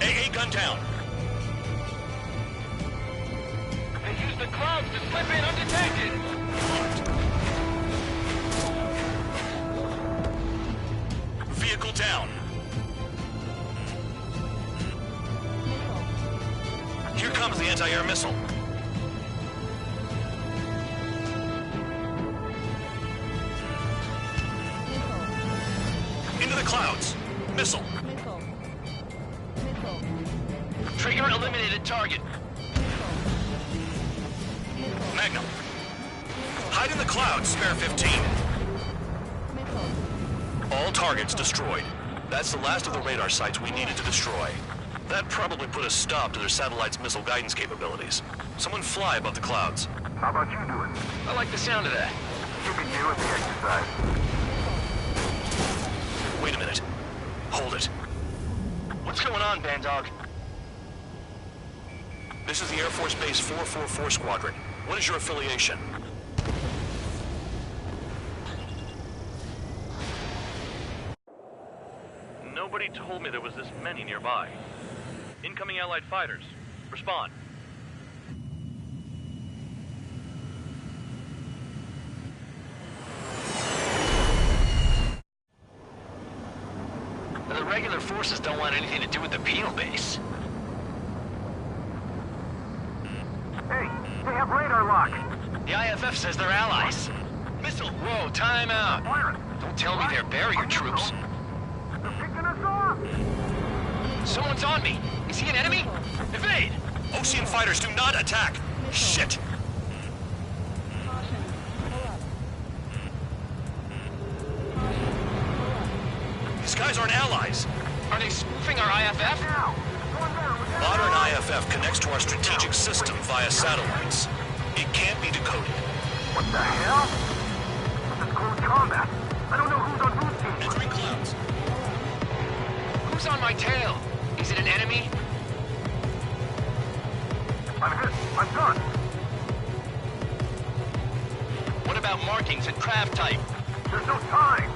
AA gun down. They use the clouds to slip in undetected. Vehicle down. Here comes the anti-air missile. Into the clouds. Missile. Missile. Missile. Trigger eliminated target. Magnum. Hide in the clouds, Spare 15. Missile. All targets destroyed. That's the last of the radar sites we needed to destroy. That probably put a stop to their satellite's missile guidance capabilities. Someone fly above the clouds. How about you doing? I like the sound of that. You can do with the exercise. Wait a minute. Hold it. What's going on, Bandog? This is the Air Force Base 444 Squadron. What is your affiliation? Nobody told me there was this many nearby. Incoming Allied fighters. Respond. The regular forces don't want anything to do with the penal base. Hey, They have radar lock. The IFF says they're allies. Missile! Whoa, time out. Firing. Don't tell me they're barrier troops. They're picking us off. Someone's on me. Is he an enemy? Evade! Ocean fighters do not attack! Shit! Caution. Pull up. These guys aren't allies! Are they spoofing our IFF? Now. Going down. We're down. Modern IFF connects to our strategic system via satellites. It can't be decoded. What the hell? This is close combat. I don't know who's on whose team. Entering clouds. Who's on my tail? Is it an enemy? I'm hit. I'm done. What about markings and craft type? There's no time.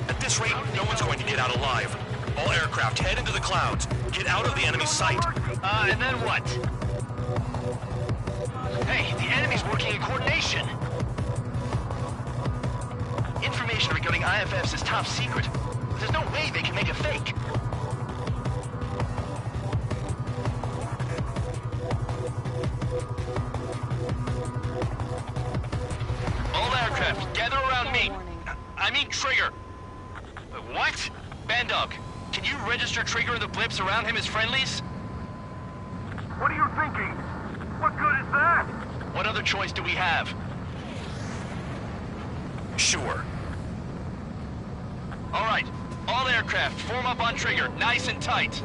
At this rate, no one's going to get out alive. All aircraft head into the clouds. Get out of the enemy's sight. And then what? Hey, the enemy's working in coordination. Information regarding IFFs is top secret. There's no way they can make a fake. All aircraft, gather around me. I mean Trigger. What? Bandog, can you register Trigger and the blips around him as friendlies? What are you thinking? What good is that? What other choice do we have? Sure. All right, all aircraft, form up on Trigger, nice and tight.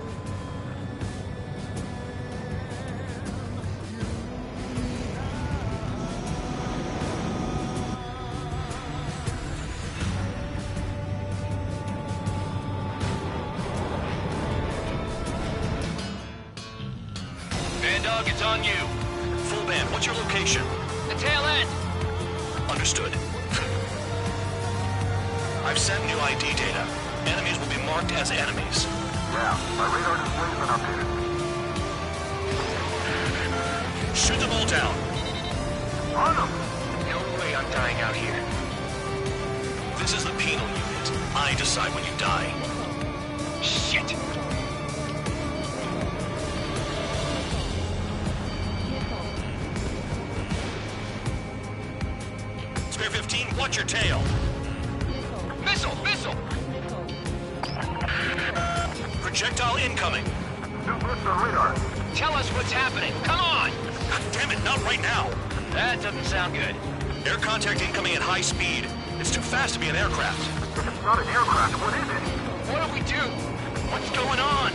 Bandog, it's on you. Full band, what's your location? The tail end. Understood. I've sent new ID data. Enemies will be marked as enemies. Yeah, my radar display's been updated. Shoot them all down. On them! No way I'm dying out here. This is the penal unit. I decide when you die. Shit! Spare 15, watch your tail. Missile! Missile! Projectile incoming. New blips on radar. Tell us what's happening. Come on! God damn it, not right now. That doesn't sound good. Air contact incoming at high speed. It's too fast to be an aircraft. If it's not an aircraft, what is it? What do we do? What's going on?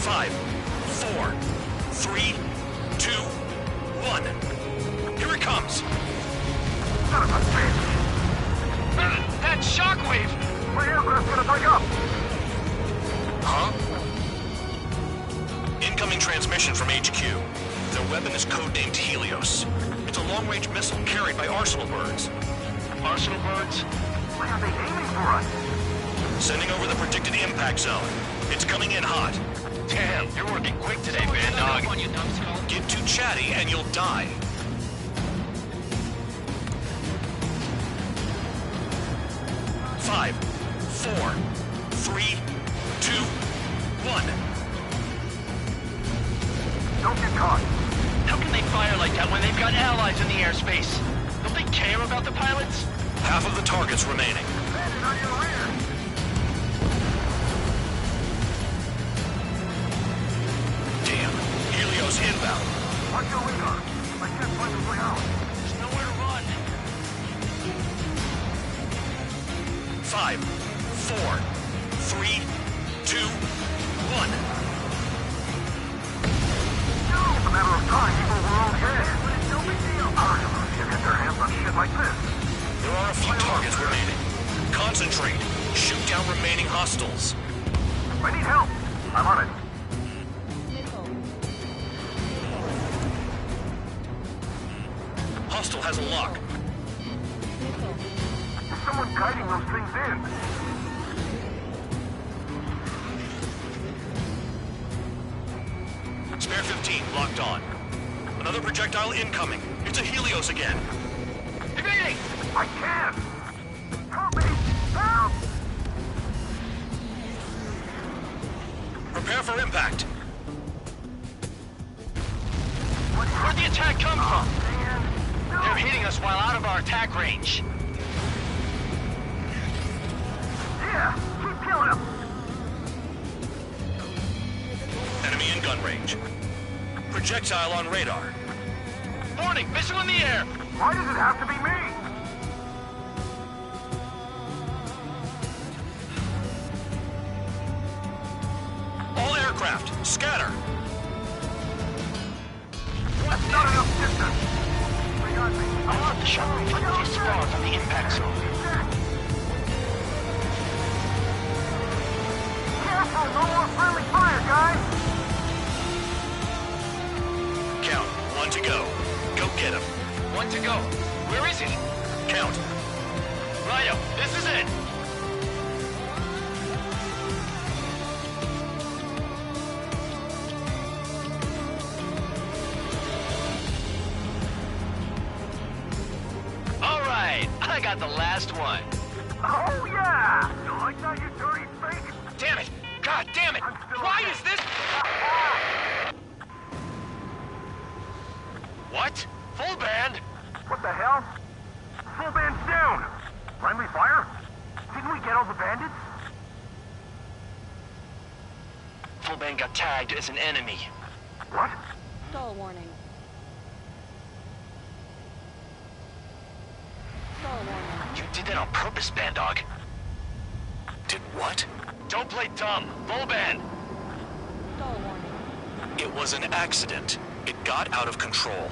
Five, four, three, two, one. Here it comes. Son of a bitch! That shockwave! My aircraft's gonna break up! Huh? Incoming transmission from HQ. Their weapon is codenamed Helios. It's a long-range missile carried by Arsenal birds. Arsenal birds? Why are they aiming for us? Sending over the predicted impact zone. It's coming in hot. Damn, you're working quick today, Bandog. Get too chatty and you'll die. Five, four, three, two, one. Don't get caught. How can they fire like that when they've got allies in the airspace? Don't they care about the pilots? Half of the targets remaining. Landed on your rear! Damn. Helios inbound. Watch your radar. I can't find a way out. There's nowhere to run. Five, four, three, two, one. It's a matter of time before we're all dead. But it's no big deal. Arsenal should get their hands on shit like this. There are a few targets remaining. Concentrate. Shoot down remaining hostiles. I need help. I'm on it. Hostile has a lock. Is someone guiding those things in? Spare 15 locked on. Another projectile incoming. It's a Helios again. Evading! I can't! Help me! Help! attack range. Yeah, keep killing him. Enemy in gun range. Projectile on radar. Warning, missile in the air. Why does it have to be me? All aircraft, scatter. That's not enough distance. They got me. I thought the shockwave field was far from the impact zone. Careful, no more friendly fire, guys. Count, 1 to go. Go get him. 1 to go. Where is he? Count. Rhino, this is it. All right, I got the last one. Oh, yeah. You like that, you dirty fake? Damn it! God damn it! I'm still Why okay. is this? What? Full band? What the hell? Full band's down. Friendly fire? Didn't we get all the bandits? Full band got tagged as an enemy. What? Stall warning. Stall warning. You did that on purpose, Bandog. Did what? Don't play dumb. Full band. Stall warning. It was an accident. It got out of control.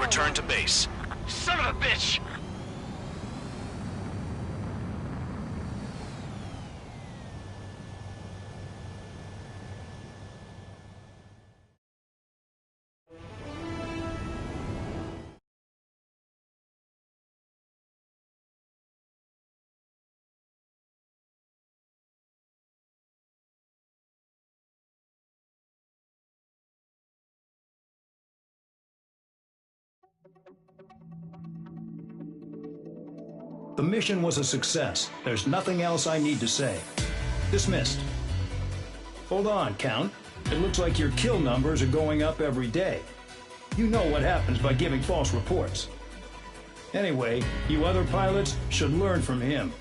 Return to base. Son of a bitch! The mission was a success. There's nothing else I need to say. Dismissed. Hold on, Count. It looks like your kill numbers are going up every day. You know what happens by giving false reports. Anyway, you other pilots should learn from him.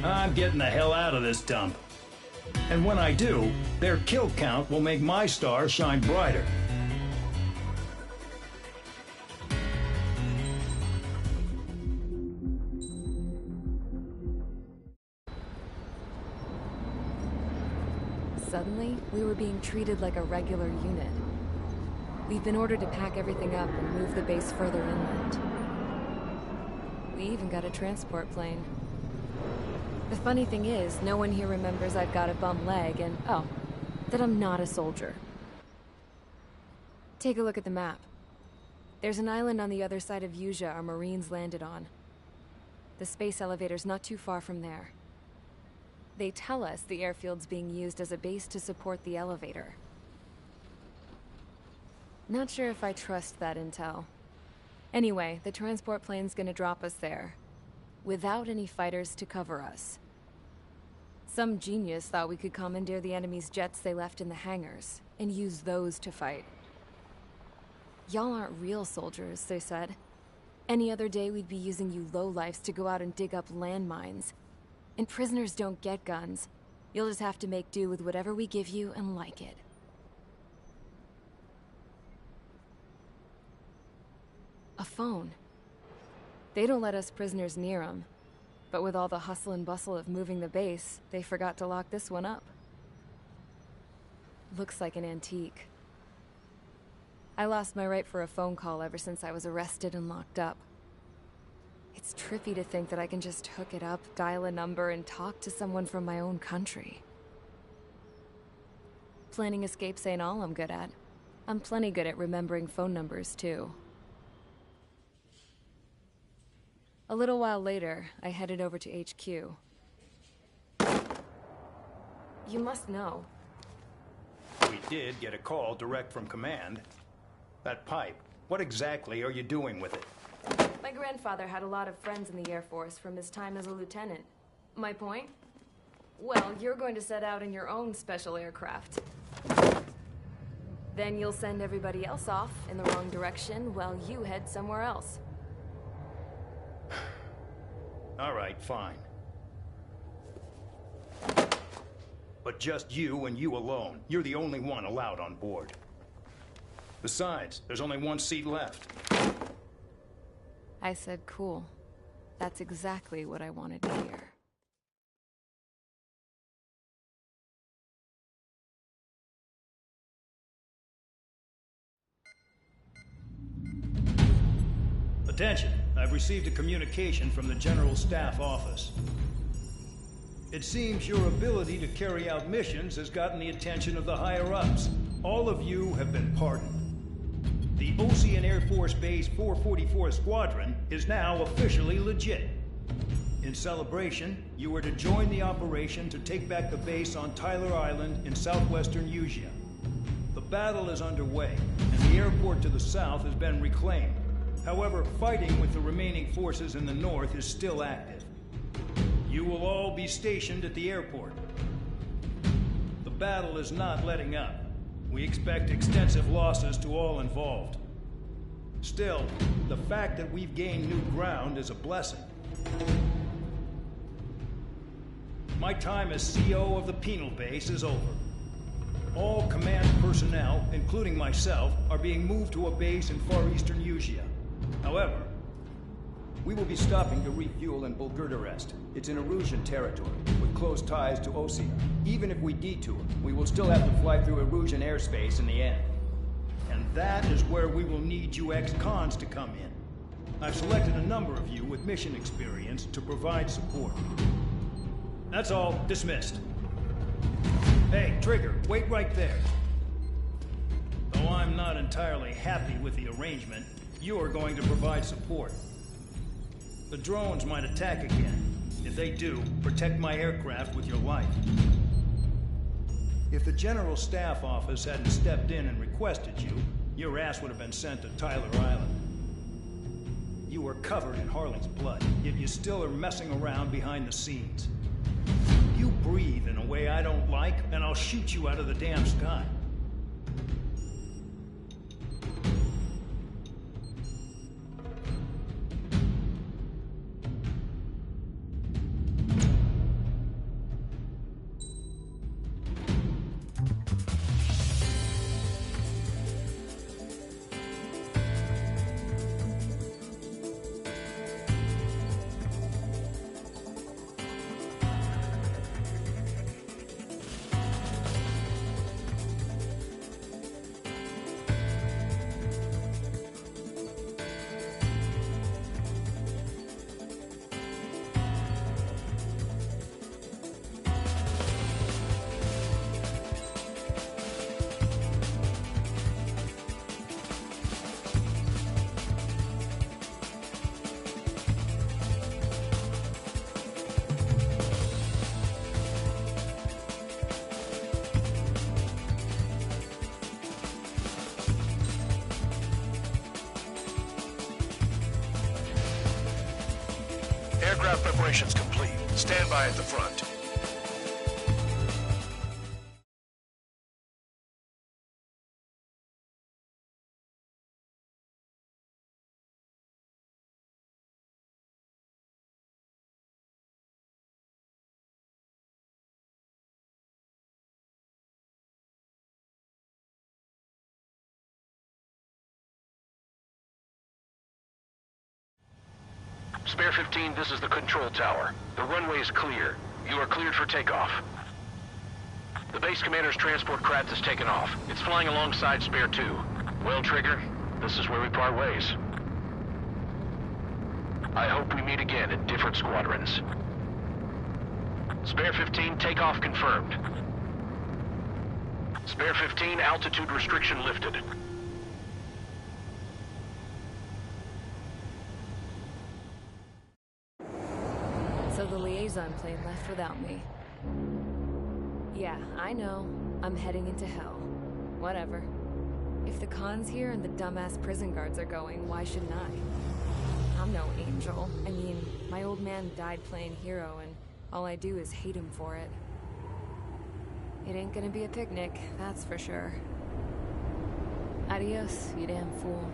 I'm getting the hell out of this dump. And when I do, their kill count will make my star shine brighter. Suddenly, we were being treated like a regular unit. We've been ordered to pack everything up and move the base further inland. We even got a transport plane. The funny thing is, no one here remembers I've got a bum leg and, oh, that I'm not a soldier. Take a look at the map. There's an island on the other side of Yuja our Marines landed on. The space elevator's not too far from there. They tell us the airfield's being used as a base to support the elevator. Not sure if I trust that intel. Anyway, the transport plane's gonna drop us there, without any fighters to cover us. Some genius thought we could commandeer the enemy's jets they left in the hangars, and use those to fight. Y'all aren't real soldiers, they said. Any other day we'd be using you lowlifes to go out and dig up landmines. And prisoners don't get guns. You'll just have to make do with whatever we give you and like it. A phone. They don't let us prisoners near them. But with all the hustle and bustle of moving the base, they forgot to lock this one up. Looks like an antique. I lost my right for a phone call ever since I was arrested and locked up. It's trippy to think that I can just hook it up, dial a number, and talk to someone from my own country. Planning escapes ain't all I'm good at. I'm plenty good at remembering phone numbers, too. A little while later, I headed over to HQ. You must know. We did get a call direct from command. That pipe, what exactly are you doing with it? My grandfather had a lot of friends in the Air Force from his time as a lieutenant. My point? Well, you're going to set out in your own special aircraft. Then you'll send everybody else off in the wrong direction while you head somewhere else. All right, fine. But just you and you alone. You're the only one allowed on board. Besides, there's only one seat left. I said cool. That's exactly what I wanted to hear. Attention, I've received a communication from the General Staff Office. It seems your ability to carry out missions has gotten the attention of the higher-ups. All of you have been pardoned. The Ocean Air Force Base 444 Squadron is now officially legit. In celebration, you are to join the operation to take back the base on Tyler Island in southwestern Usea. The battle is underway, and the airport to the south has been reclaimed. However, fighting with the remaining forces in the north is still active. You will all be stationed at the airport. The battle is not letting up. We expect extensive losses to all involved. Still, the fact that we've gained new ground is a blessing. My time as CO of the penal base is over. All command personnel, including myself, are being moved to a base in far eastern Usea. However, we will be stopping to refuel in Bulgurdarest. It's in Erusian territory, with close ties to Osea. Even if we detour, we will still have to fly through Erusian airspace in the end. And that is where we will need you ex-cons to come in. I've selected a number of you with mission experience to provide support. That's all. Dismissed. Hey, Trigger, wait right there. Though I'm not entirely happy with the arrangement, you are going to provide support. The drones might attack again. If they do, protect my aircraft with your life. If the General Staff Office hadn't stepped in and requested you, your ass would have been sent to Tyler Island. You are covered in Harley's blood, yet you still are messing around behind the scenes. You breathe in a way I don't like, and I'll shoot you out of the damn sky. Aircraft preparations complete. Stand by at the front. Spare 15, this is the control tower. The runway is clear. You are cleared for takeoff. The base commander's transport craft has taken off. It's flying alongside Spare 2. Well, Trigger, this is where we part ways. I hope we meet again in different squadrons. Spare 15, takeoff confirmed. Spare 15, altitude restriction lifted. So the liaison plane left without me. Yeah, I know. I'm heading into hell. Whatever. If the con's here and the dumbass prison guards are going, why shouldn't I? I'm no angel. I mean, my old man died playing hero, and all I do is hate him for it. It ain't gonna be a picnic, that's for sure. Adios, you damn fool.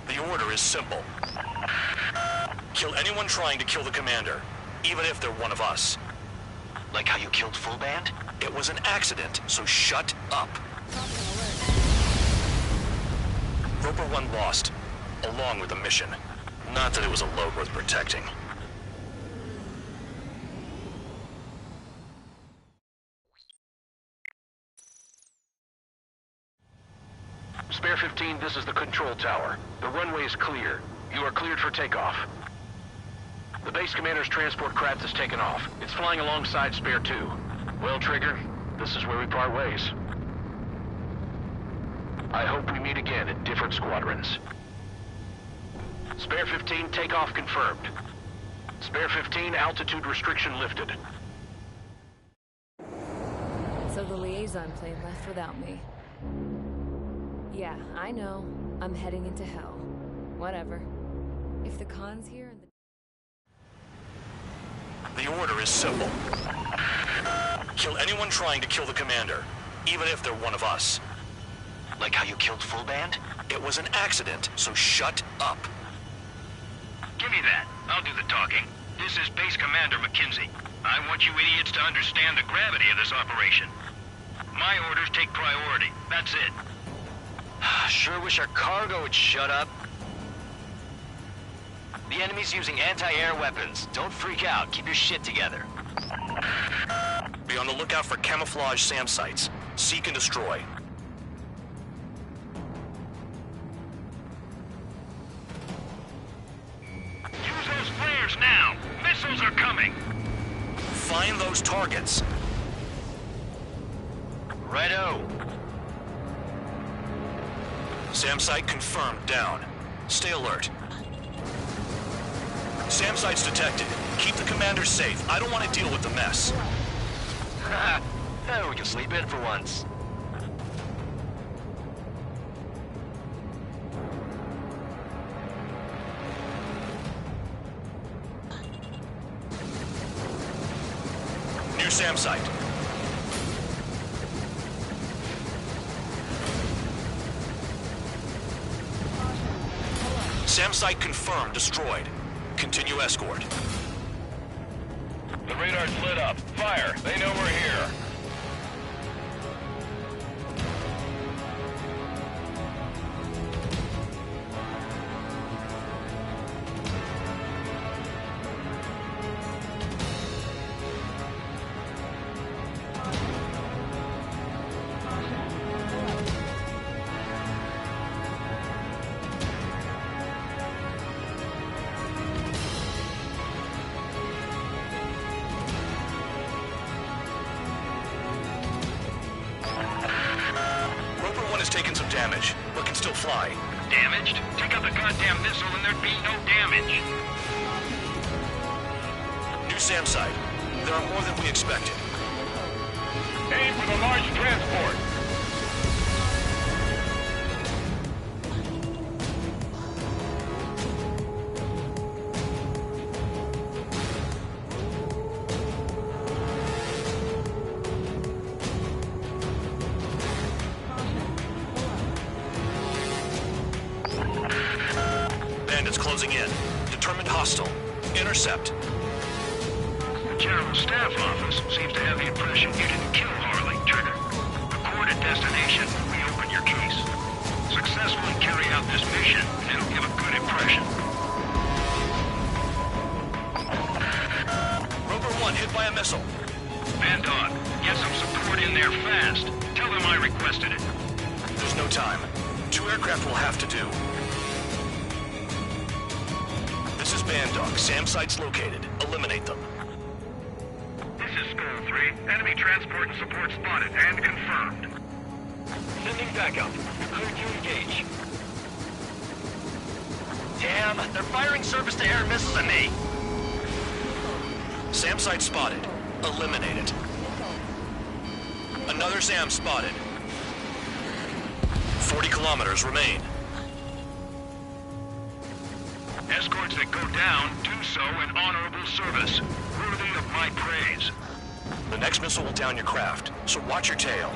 The order is simple. Kill anyone trying to kill the commander, even if they're one of us. Like how you killed Full Band? It was an accident, so shut up. Roper 1 lost, along with the mission. Not that it was a load worth protecting. Spare 15, this is the control tower. The runway is clear. You are cleared for takeoff. The base commander's transport craft has taken off. It's flying alongside Spare 2. Well, Trigger, this is where we part ways. I hope we meet again in different squadrons. Spare 15, takeoff confirmed. Spare 15, altitude restriction lifted. So the liaison plane left without me. Yeah, I know. I'm heading into hell. Whatever. If the Khan's here and The order is simple. Kill anyone trying to kill the commander, even if they're one of us. Like how you killed Full Band? It was an accident, so shut up. Give me that. I'll do the talking. This is Base Commander McKenzie. I want you idiots to understand the gravity of this operation. My orders take priority. That's it. Sure wish our cargo would shut up. The enemy's using anti-air weapons. Don't freak out. Keep your shit together. Be on the lookout for camouflage SAM sites. Seek and destroy. Use those flares now. Missiles are coming. Find those targets. Righto. SAM site confirmed down. Stay alert. SAM site's detected. Keep the commander safe. I don't want to deal with the mess. We can sleep in for once. New SAM site. SAM site confirmed destroyed. Continue escort. The radar's lit up. Fire. They know we're here. Has taken some damage, but can still fly. Damaged? Take out the goddamn missile and there'd be no damage. New SAM site. There are more than we expected. Aim for the large transport. Bandits closing in. Determined hostile. Intercept. The General Staff Office seems to have the impression you didn't kill Harley, Trigger. Report at destination. Reopen your case. Successfully carry out this mission, and it'll give a good impression. Roper 1 hit by a missile. Bandog, get some support in there fast. Tell them I requested it. There's no time. 2 aircraft will have to do. This is Bandog. SAM site's located. Eliminate them. This is Skull 3. Enemy transport and support spotted and confirmed. Sending backup. You're cleared to engage. Damn, they're firing surface-to-air missiles at me. SAM site spotted. Eliminate it. Another SAM spotted. 40 kilometers remain. Escorts that go down do so in honorable service, worthy of my praise. The next missile will down your craft, so watch your tail.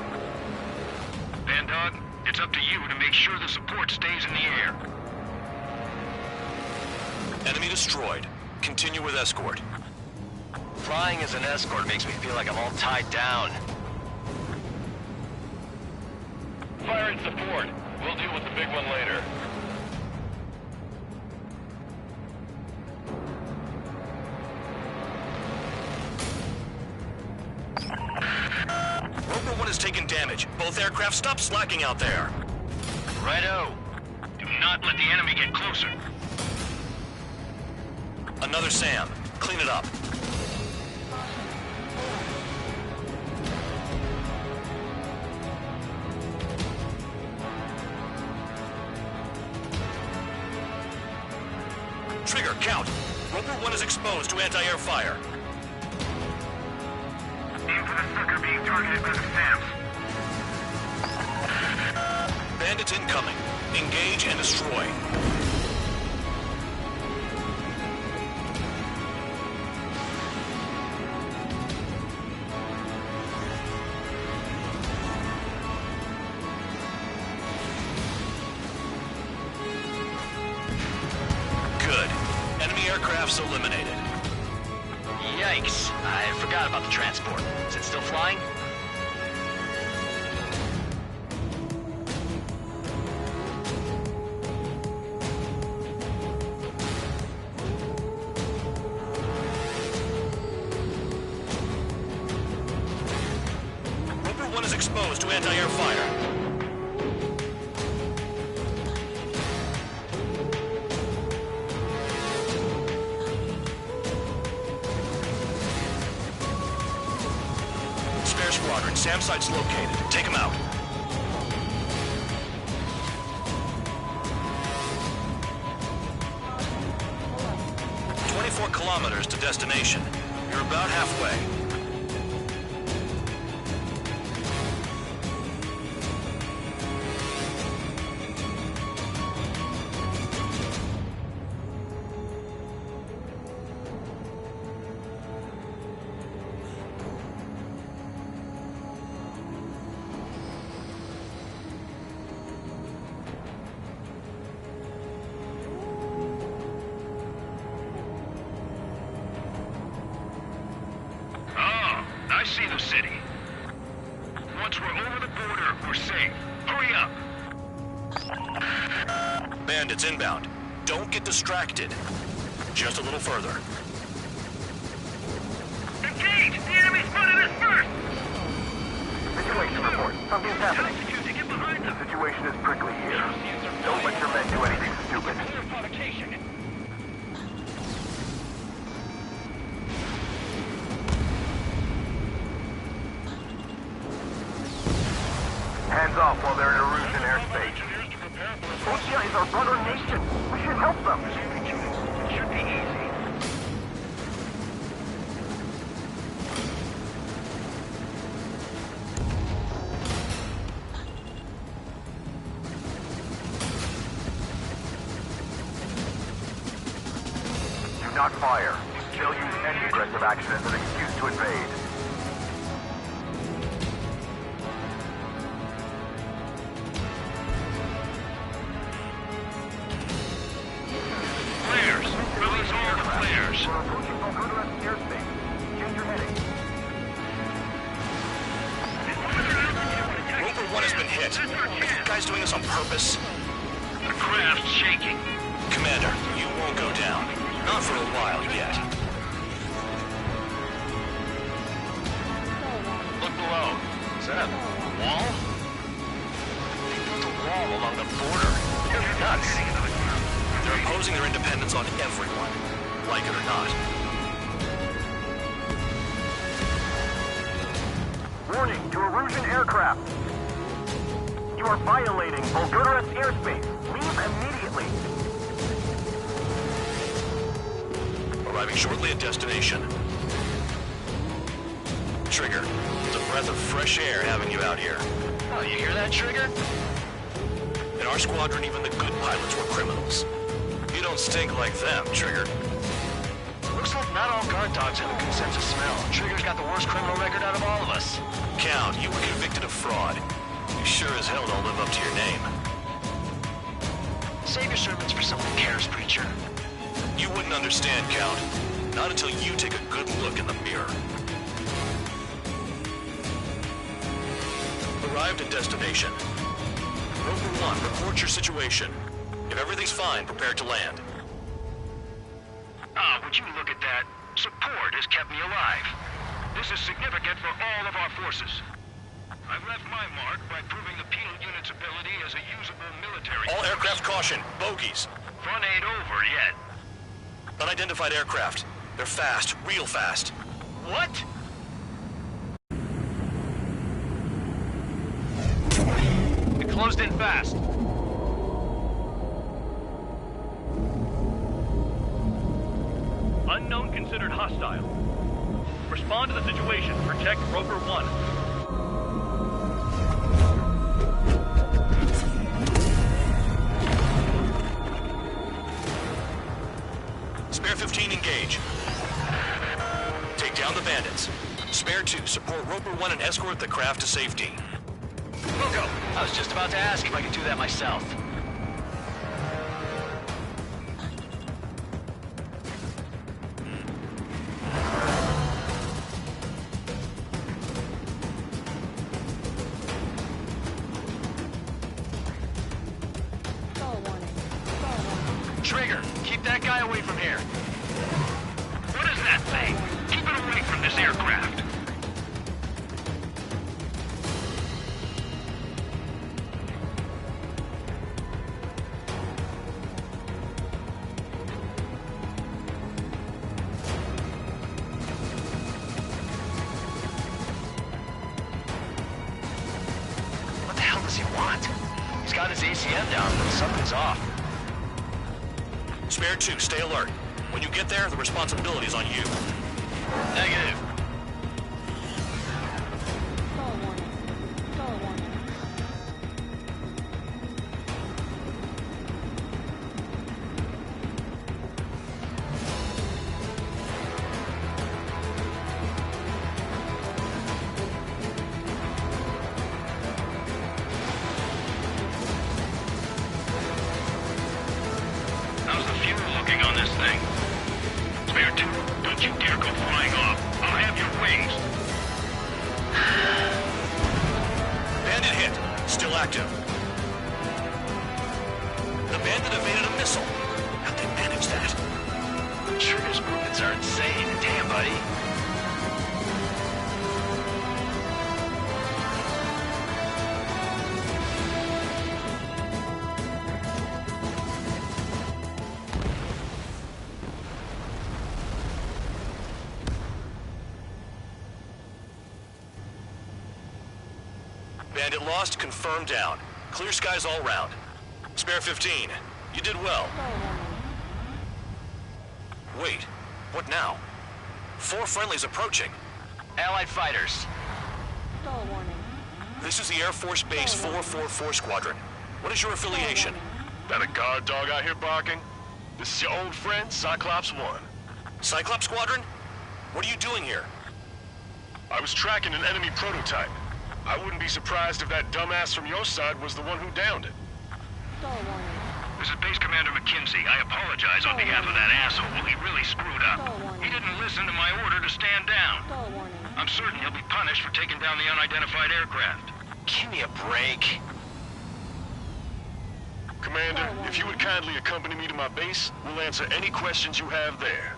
Bandog, it's up to you to make sure the support stays in the air. Enemy destroyed. Continue with escort. Flying as an escort makes me feel like I'm all tied down. Fire and support. We'll deal with the big one later. Rover 1 has taken damage. Both aircraft, stop slacking out there. Righto. Do not let the enemy get closer. Another SAM. Clean it up. Trigger, count. Rover 1 is exposed to anti-air fire. Aim for the sucker being targeted by the SAMs. Bandits incoming. Engage and destroy. Good. Enemy aircraft's eliminated. Yikes. I forgot about the transport. Is it still flying? Rover 1 is exposed to anti-air fire. Spare squadron, SAM site's located. Take him out. Kilometers to destination. You're about halfway. I see the city. Once we're over the border, we're safe. Hurry up! Bandits inbound. Don't get distracted. Just a little further. Engage! The enemy spotted us first! Situation report. Something's happening. Altitude, get behind them! The situation is prickly here. Don't let your men do anything stupid. Hands off while they're in Erusian airspace. Those guys are brother nation. We should help them. It should be easy. Do not fire. They'll use any aggressive action as an excuse to invade. Are you guys doing this on purpose? The craft's shaking. Commander, you won't go down. Not for a while yet. Look below. Is that a wall? They built a wall along the border. They're nuts. They're imposing their independence on everyone, like it or not. Warning to Erusian aircraft. You are violating Bulgaria's airspace. Leave immediately. Arriving shortly at destination. Trigger, it's a breath of fresh air having you out here. Oh, you hear that, Trigger? In our squadron, even the good pilots were criminals. You don't stink like them, Trigger. Looks Looks like not all guard dogs have a good sense of smell. Trigger's got the worst criminal record out of all of us. Count, you were convicted of fraud. You sure as hell don't live up to your name. Save your sermons for someone who cares, preacher. You wouldn't understand, Count. Not until you take a good look in the mirror. Arrived at destination. Rover 1, report your situation. If everything's fine, prepare to land. Ah, would you look at that? Support has kept me alive. This is significant for all of our forces. I've left my mark by proving the penal unit's ability as a usable military... All aircraft caution, bogies. Fun ain't over yet. Unidentified aircraft. They're fast, real fast. What? It closed in fast. Unknown considered hostile. Respond to the situation. Protect Rover 1. Spare 15, engage. Take down the bandits. Spare 2, support Rover 1 and escort the craft to safety. We'll go. I was just about to ask if I could do that myself. Stall warning. Stall warning. Trigger, keep that guy away from here. What is that thing? Keep it away from this aircraft. What the hell does he want? He's got his ACM down, but something's off. Spare 2, stay alert. When you get there, the responsibility's on you. Negative. Stall warning. Stall warning. How's the fuel looking on this thing? Spare 2, don't you dare go flying off. I'll have your wings. Bandit hit. Still active. The bandit evaded a missile. How'd they manage that? Trigger's movements are insane. Damn, buddy. Bandit lost, confirmed down. Clear skies all round. Spare 15. You did well. Stall warning. Wait, what now? 4 friendlies approaching. Allied fighters. Stall warning. This is the Air Force Base 444 Squadron. What is your affiliation? That a guard dog out here barking? This is your old friend, Cyclops 1. Cyclops Squadron? What are you doing here? I was tracking an enemy prototype. I wouldn't be surprised if that dumbass from your side was the one who downed it. Stall warning. This is Base Commander McKinsey. I apologize on behalf of that asshole. He really screwed up. He didn't listen to my order to stand down. Stall warning. I'm certain he'll be punished for taking down the unidentified aircraft. Give me a break. Commander, if you would kindly accompany me to my base, we'll answer any questions you have there.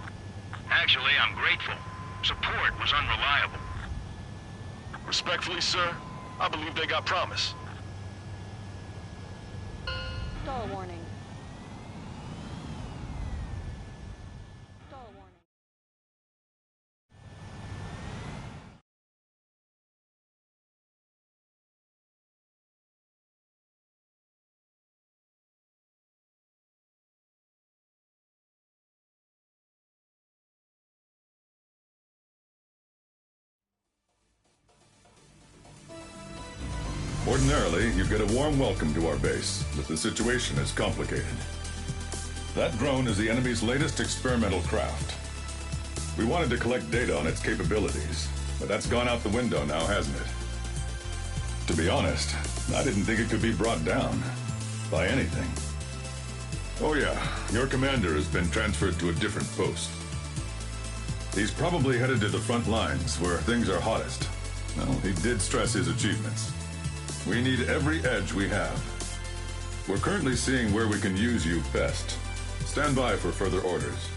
Actually, I'm grateful. Support was unreliable. Respectfully, sir, I believe they got promise. Stall warning. Stall warning. Ordinarily, you get a warm welcome to our base, but the situation is complicated. That drone is the enemy's latest experimental craft. We wanted to collect data on its capabilities, but that's gone out the window now, hasn't it? To be honest, I didn't think it could be brought down by anything. Oh yeah, your commander has been transferred to a different post. He's probably headed to the front lines where things are hottest. Well, he did stress his achievements. We need every edge we have. We're currently seeing where we can use you best. Stand by for further orders.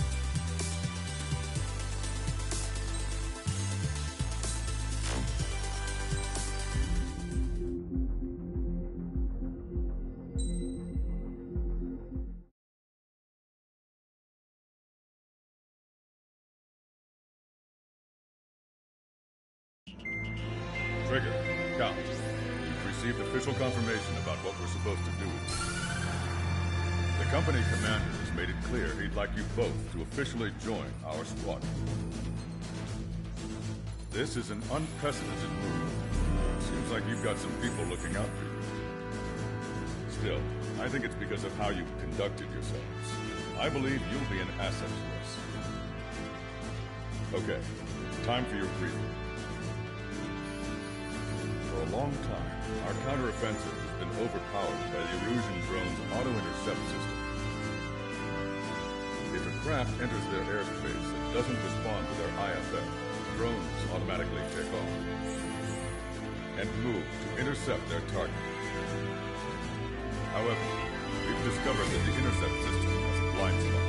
Trigger, Cal, we've received official confirmation about what we're supposed to do. The company commander has made it clear he'd like you both to officially join our squadron. This is an unprecedented move. Seems like you've got some people looking out for you. Still, I think it's because of how you've conducted yourselves. I believe you'll be an asset to us. Okay, time for your briefing. For a long time, our counteroffensive has been overpowered by the Erusian drone's auto-intercept system. If a craft enters their airspace and doesn't respond to their IFF, drones automatically take off and move to intercept their target. However, we've discovered that the intercept system has a blind spot.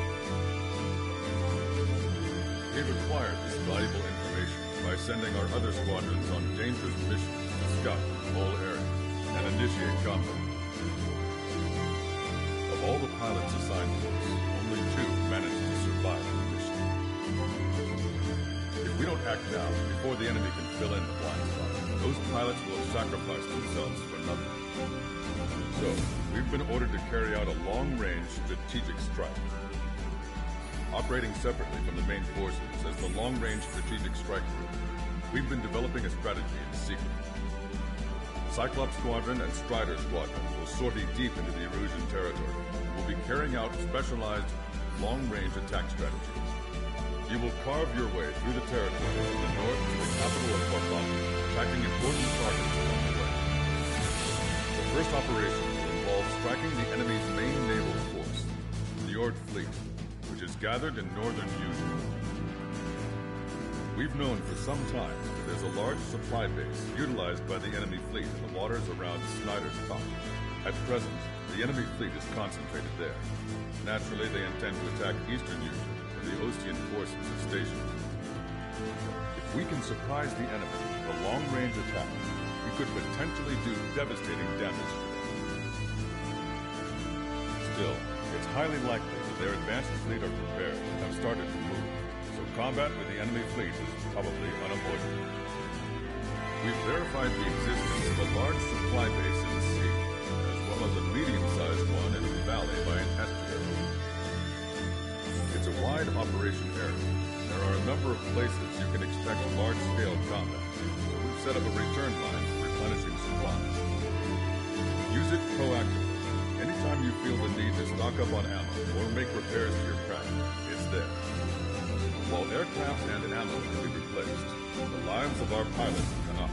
We've acquired this valuable information by sending our other squadrons on dangerous missions to scout the whole area and initiate combat. Of all the pilots assigned to us, only 2 managed to survive the mission. If we don't act now, before the enemy can fill in the blind spot, those pilots will have sacrificed themselves for nothing. So, we've been ordered to carry out a long-range strategic strike. Operating separately from the main forces as the Long-Range Strategic Strike Group, we've been developing a strategy in secret. Cyclops Squadron and Strider Squadron will sortie deep into the Erusian territory and will be carrying out specialized long-range attack strategies. You will carve your way through the territory from the north to the capital of Barbados, attacking important targets along the way. The first operation will involve striking the enemy's main naval force, the Ord Fleet, which is gathered in northern Union. We've known for some time that there's a large supply base utilized by the enemy fleet in the waters around Snyder's Top. At present, the enemy fleet is concentrated there. Naturally, they intend to attack eastern Union, where the Ostian forces are stationed. If we can surprise the enemy with a long-range attack, we could potentially do devastating damage to them. Still, it's highly likely that their advanced fleet are prepared and have started to move, so combat with the enemy fleet is probably unavoidable. We've verified the existence of a large supply base in the sea, as well as a medium-sized one in the valley by an estuary. It's a wide operation area. There are a number of places you can expect large-scale combat, so we've set up a return line for replenishing supplies. Use it proactively. Anytime you feel the need to stock up on ammo or make repairs to your craft, it's there. While aircraft and ammo can be replaced, the lives of our pilots cannot.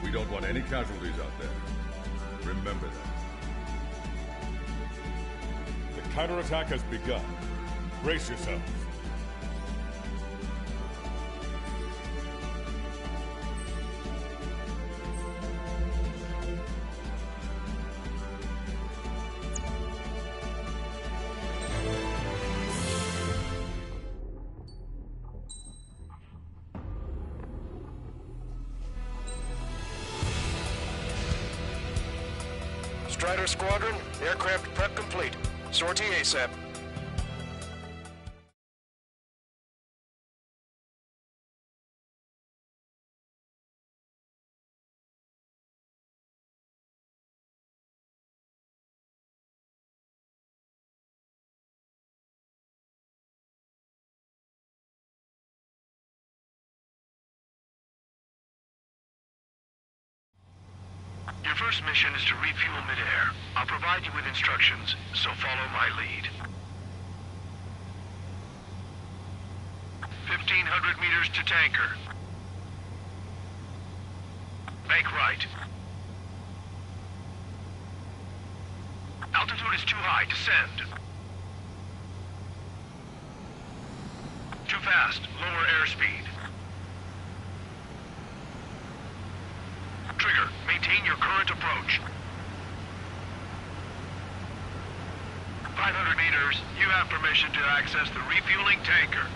We don't want any casualties out there. Remember that. The counterattack has begun. Brace yourselves. Strider Squadron, aircraft prep complete. Sortie ASAP. Your first mission is to refuel midair. I'll provide you with instructions, so follow my lead. 1,500 meters to tanker. Bank right. Altitude is too high. Descend. Too fast. Lower airspeed. Trigger, maintain your current approach. 500 meters. You have permission to access the refueling tanker.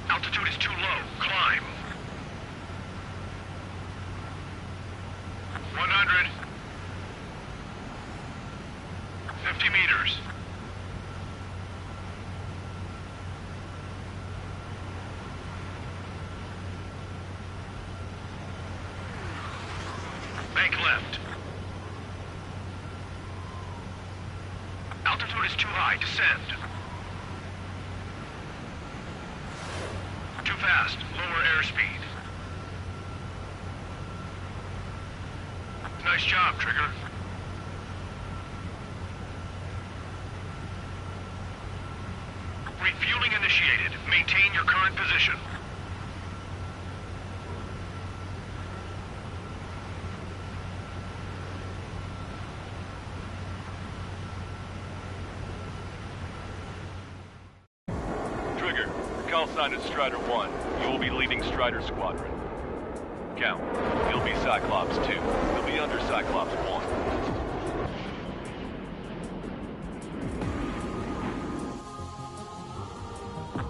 Altitude is too low. Climb. 100. 50 meters. Bank left. Altitude is too high. Descend. Too fast. Lower airspeed. Nice job, Trigger. Refueling initiated. Maintain your current position. Trigger, your call sign is Strider 1. You will be leading Strider Squadron. Count. You'll be Cyclops 2. You'll be under Cyclops 1.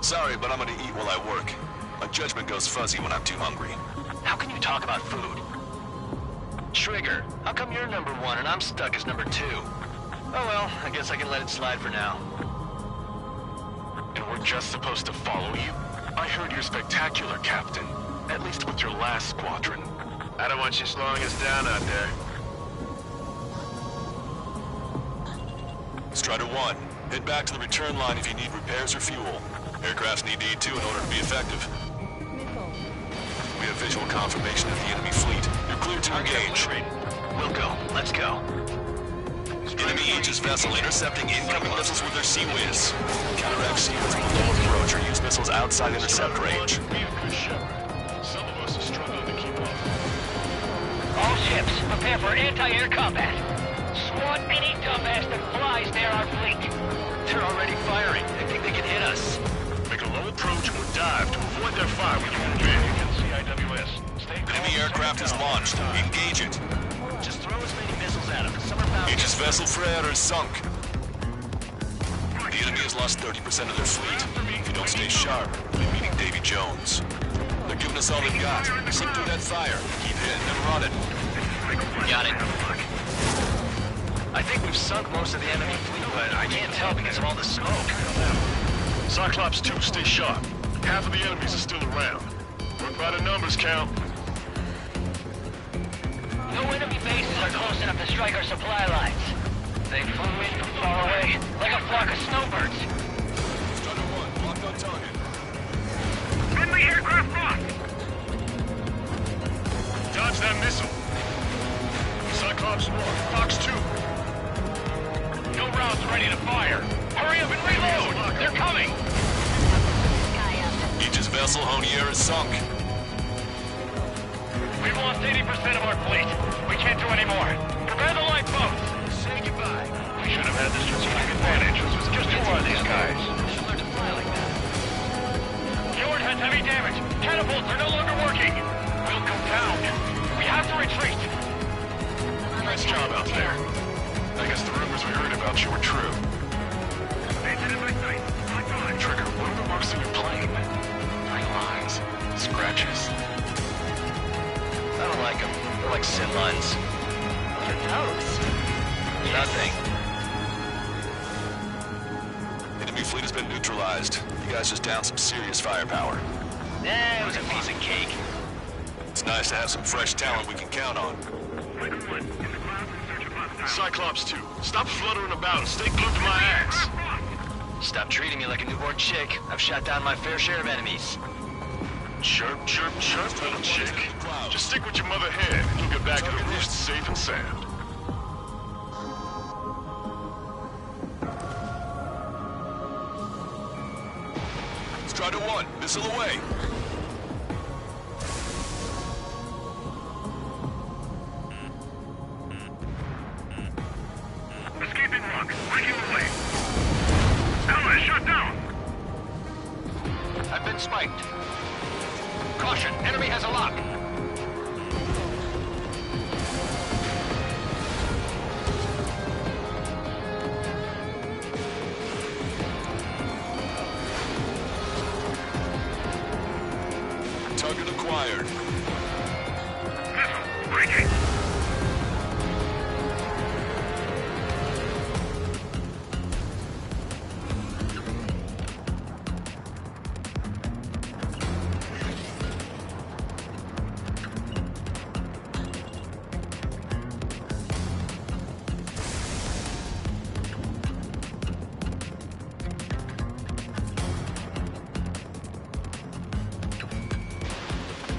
Sorry, but I'm gonna eat while I work. My judgment goes fuzzy when I'm too hungry. How can you talk about food? Trigger, how come you're number 1 and I'm stuck as number 2? Oh well, I guess I can let it slide for now. And we're just supposed to follow you? I heard you're spectacular, Captain. At least with your last squadron. I don't want you slowing us down out there. Strider 1, head back to the return line if you need repairs or fuel. Aircrafts need to eat too in order to be effective. We have visual confirmation of the enemy fleet. You're clear to engage. We'll go. Let's go. Enemy Aegis vessel intercepting incoming missiles with their Sea Whiz. Counteract Sea Whiz with low approach or use missiles outside intercept range. Some of us are struggling to keep up. All ships, prepare for anti-air combat. Swat any dumbass that flies near our fleet. They're already firing. They think they can hit us. Make a low approach or dive to avoid their fire when you move in. CIWS. Stay calm. Enemy aircraft is launched. Engage it. Just throw as many missiles at them. Some are bound. Aegis vessel Frere is sunk. The enemy has lost 30% of their fleet. If you don't stay sharp, you'll be meeting Davy Jones. They're giving us all they've got. Slip through that fire. Keep hitting and running. Got it. I think we've sunk most of the enemy fleet, but I can't tell because of all the smoke. Cyclops 2, stay sharp. Half of the enemies are still around. Work by the numbers, Count. No enemy bases are close enough to strike our supply lines. They flew in from far away, like a flock of snowbirds. Strider 1, locked on target. Friendly aircraft lost! Dodge that missile. Cyclops 1, Fox 2. No rounds ready to fire. Hurry up and reload! They're coming! Aegis vessel Honier is sunk. We've lost 80% of our fleet. We can't do any more. Prepare the lifeboats! Say goodbye. We should have had the strategic advantage. Just who are these guys? Fjord has heavy damage. Catapults are no longer working. We'll go down. We have to retreat. Nice job out there. I guess the rumors we heard about you were true. Trigger, what are the marks on your plane? Like lines, scratches. I don't like them. They're like sin lines. Your nose. Nothing. Enemy fleet has been neutralized. You guys just downed some serious firepower. It was a piece of cake. It's nice to have some fresh talent we can count on. Cyclops 2, stop fluttering about and stay glued to my ass. Stop treating me like a newborn chick. I've shot down my fair share of enemies. Chirp, chirp, chirp, little chick. Just stick with your mother hen and you'll get back to the roost safe and sound. Missile away. Escaping lock. Breaking away. Ally shut down. I've been spiked. Caution, enemy has a lock. Target acquired. Missile. Breaking.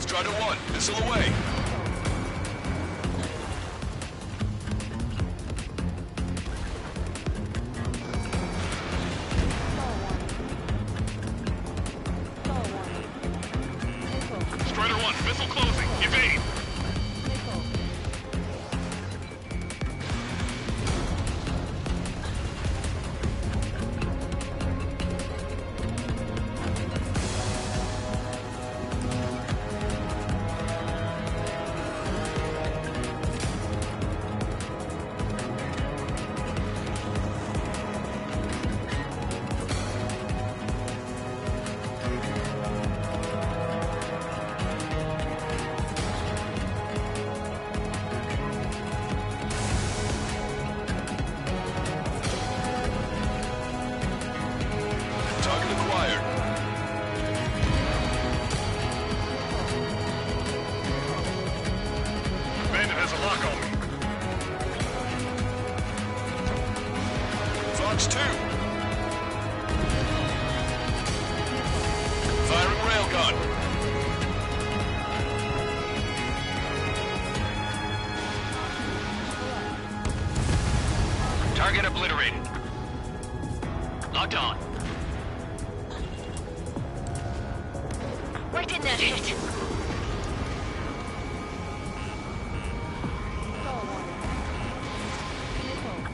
Strider 1, missile away. Strider 1, missile closing. Evade. Target acquired. Bandit has a lock on me. Fox 2. Firing railgun. Target obliterated. Locked on. Why didn't that hit?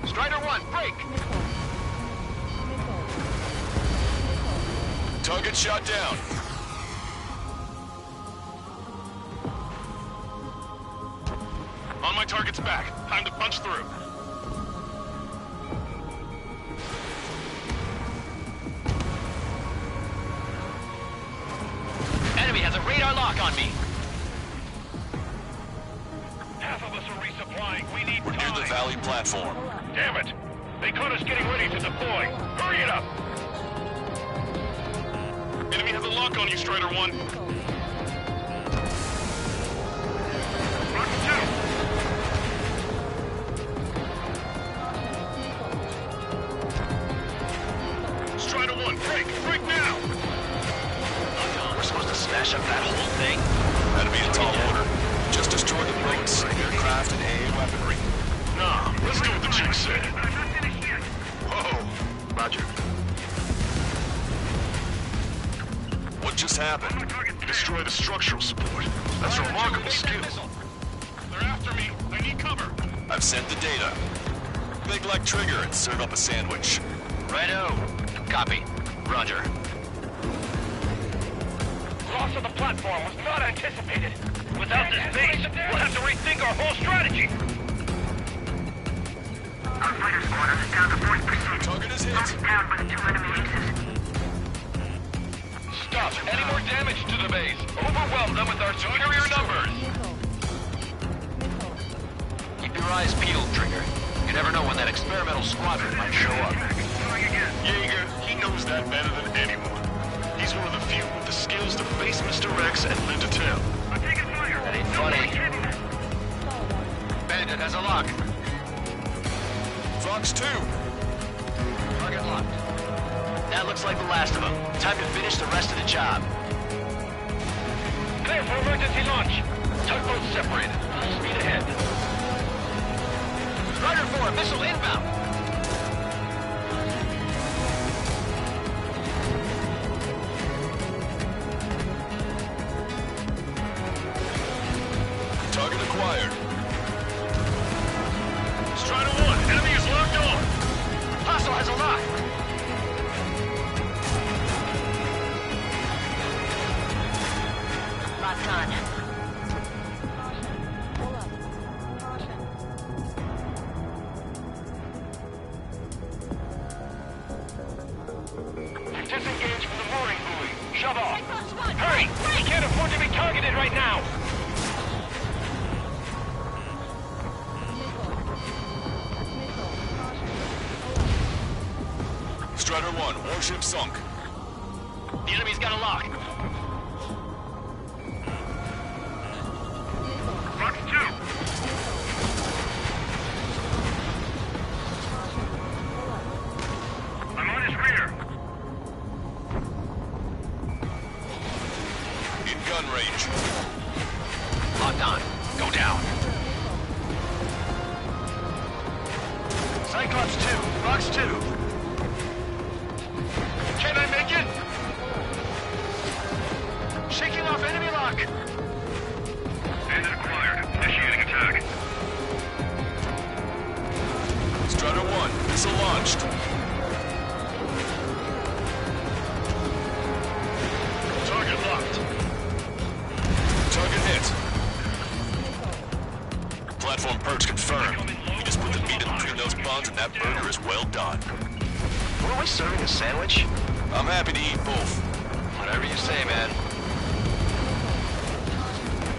Strider 1, break! Target shot down. On my target's back. Time to punch through. Enemy has a radar lock on me. Half of us are resupplying. We need We're near the valley platform. Damn it! They caught us getting ready to deploy. Hurry it up! Enemy has a lock on you, Strider 1. Rock 2! Strider 1, break! Break now! We're supposed to smash up that whole thing? That'd be a tall order. Just destroy the boats, aircraft, and AA weaponry. Nah, let's do what the chick said. Whoa! Roger. What just happened? Destroy the structural support. That's remarkable skill. They're after me. I need cover. I've sent the data. Make like Trigger and serve up a sandwich. Righto. Copy. Roger. Loss of the platform was not anticipated. Without this base, we'll have to rethink our whole strategy. Our fighter squadron is down to 40%. Target is hit. Down by the 2 enemy aces. Stop. Any more damage to the base. Overwhelm them with our superior numbers. Keep your eyes peeled, Trigger. You never know when that experimental squadron might show up. Jaeger, he knows that better than anyone. He's one of the few with the skills to face Mr. Rex and live to tell. I'm taking fire. That ain't funny. Bandit has a lock. Fox 2. Target locked. That looks like the last of them. Time to finish the rest of the job. Clear for emergency launch. Tugboats separated. Speed ahead. Strider 4, missile inbound. Strider 1, enemy is locked on! Hostile has a lock! Locked on. Hold up. Caution. Disengage from the mooring buoy. Shove off. Cyclops 1! Hurry! We can't afford to be targeted right now! Missile. Missile. Caution. Hold up. Strider 1, warship sunk. The enemy's got a lock. Fox 2! I'm on his rear. In gun range. Locked on. Go down. Cyclops 2, Fox 2. Can I make it? Shaking off enemy lock. Bandit acquired. Initiating attack. Strider 1, missile launched. Target locked. Target hit. Platform perch confirmed. You just put the meat in between those buns and that burger is well done. Were we serving a sandwich? I'm happy to eat both. Whatever you say, man.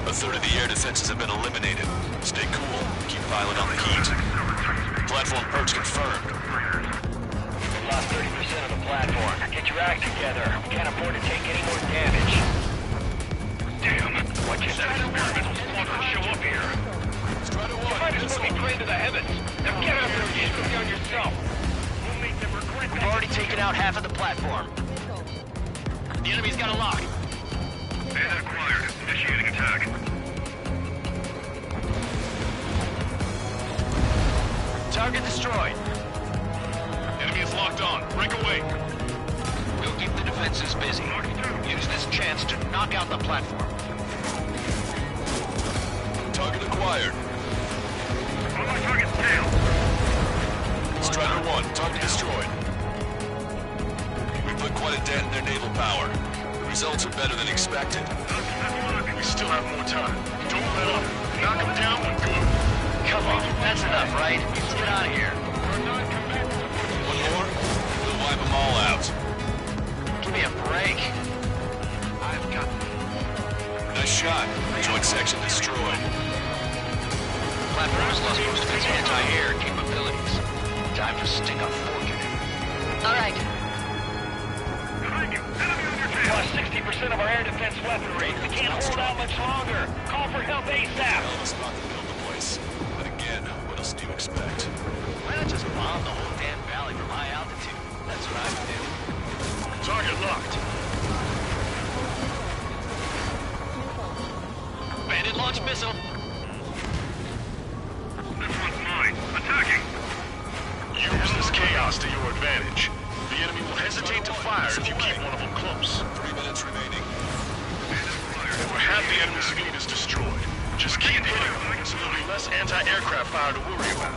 A third of the air defenses have been eliminated. Stay cool. Keep piling on the heat. Platform perch confirmed. We lost 30% of the platform. Get your act together. We can't afford to take any more damage. Damn. Why can't that experimental squadron show up here? Strider 1, Might as well missile. be trained to the heavens. Now get out there and shoot them down yourself. We'll make them regret We've that. already taken out half of the platform. Missile. The enemy's got a lock. Bandit acquired. Initiating attack. Target destroyed. Enemy is locked on. Break away. We'll keep the defenses busy. Use this chance to knock out the platform. Target acquired. On my target's tail. Strider 1, target destroyed. We put quite a dent in their naval power. The results are better than expected. We still have more time. Don't let up. Knock them down when good. Come on, that's enough, right? Let's get out of here. One more, we'll wipe them all out. Give me a break. I've got Nice shot. Joint section destroyed. Platform has lost most of its anti-air capabilities. Time to stick a fork in it. All right. behind you. Enemy on your tail. Lost 60% of our air defense weaponry. We can't hold out much longer. Call for help ASAP. Hell of a spot to build the place. But again, what else do you expect? Why not just bomb the whole damn valley from high altitude? That's what I would do. Target locked. Bandit launch missile. This one's mine. Attacking. Use this chaos to your advantage. The enemy will hesitate to fire if you keep one of them close. 3 minutes remaining. Over half the enemy's fleet is destroyed. Just keep hitting them, so there'll be less anti-aircraft fire to worry about.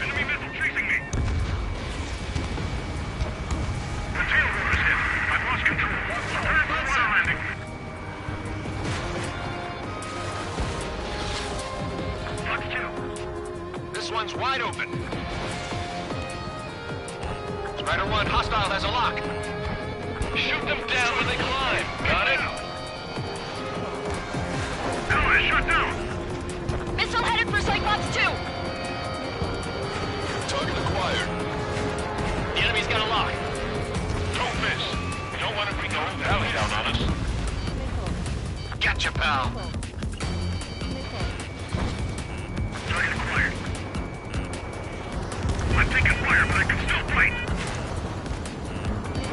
Enemy missile chasing me. The tail rotor's hit. I've lost control. Prepare for water landing. Fox 2. This one's wide open. Strider 1, hostile has a lock. Shoot them down when they climb. Got it? Ally, shut down. Missile headed for Cyclops 2! Target acquired. The enemy's got a lock. Don't miss. You don't want to bring the whole valley down on us. Gotcha, pal. Target acquired. I'm taking fire, but I can still fight.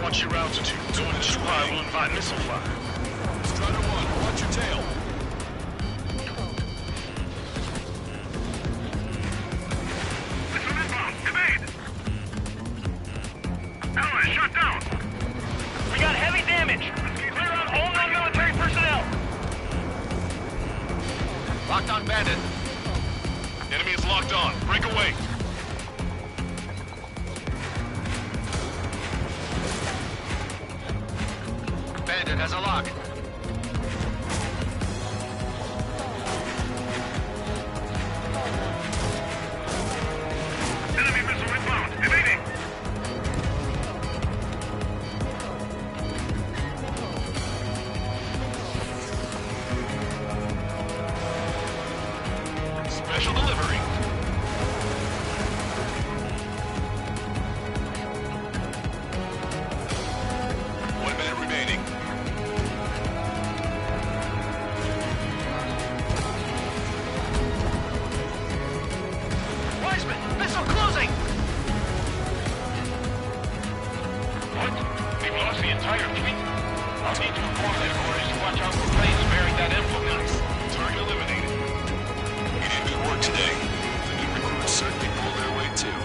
Watch your altitude. Doing this fire will invite missile fire. Strider 1, watch your tail. Missile inbound. Evade. Ally, shut down. We got heavy damage. Clear out all non-military personnel. Locked on bandit. Enemy is locked on. Break away. it. It has a lock. Enemy missile inbound. Evading. Special delivery. One minute remaining. Wiseman, missile closing! What? We've lost the entire fleet? I'll need to inform headquarters to watch out for planes bearing that emblem. Nice. Target eliminated. You did good work today. The new recruits certainly pulled their weight too.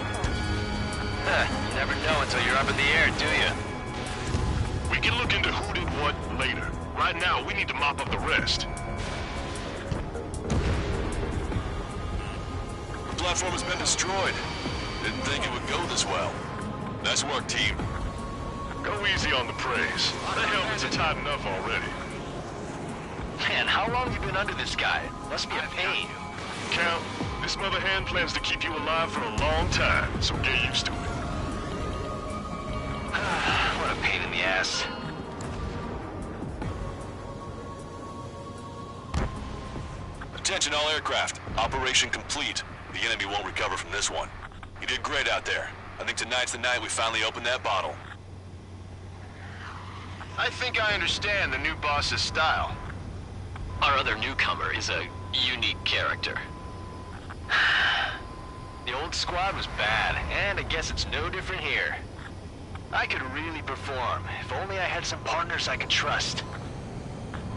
You never know until you're up in the air, do you? We can look into who did what later. Right now, we need to mop up the rest. The platform has been destroyed. Didn't think it would go this well. Nice work, team. Go easy on the praise. The helmets are tight enough already. Man, how long have you been under this guy? Must be a pain. Count, this mother hen plans to keep you alive for a long time, so get used to it. What a pain in the ass. Attention all aircraft. Operation complete. The enemy won't recover from this one. You did great out there. I think tonight's the night we finally open that bottle. I think I understand the new boss's style. Our other newcomer is a unique character. The old squad was bad, and I guess it's no different here. I could really perform, if only I had some partners I could trust.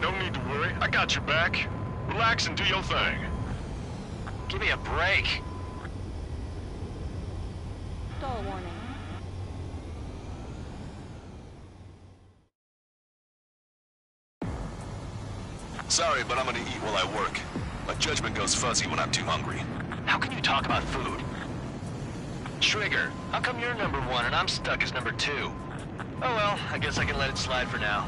No need to worry, I got your back. Relax and do your thing. Give me a break. Stall warning. Sorry, but I'm gonna eat while I work. My judgment goes fuzzy when I'm too hungry. How can you talk about food? Trigger, how come you're number one and I'm stuck as number two? Oh well, I guess I can let it slide for now.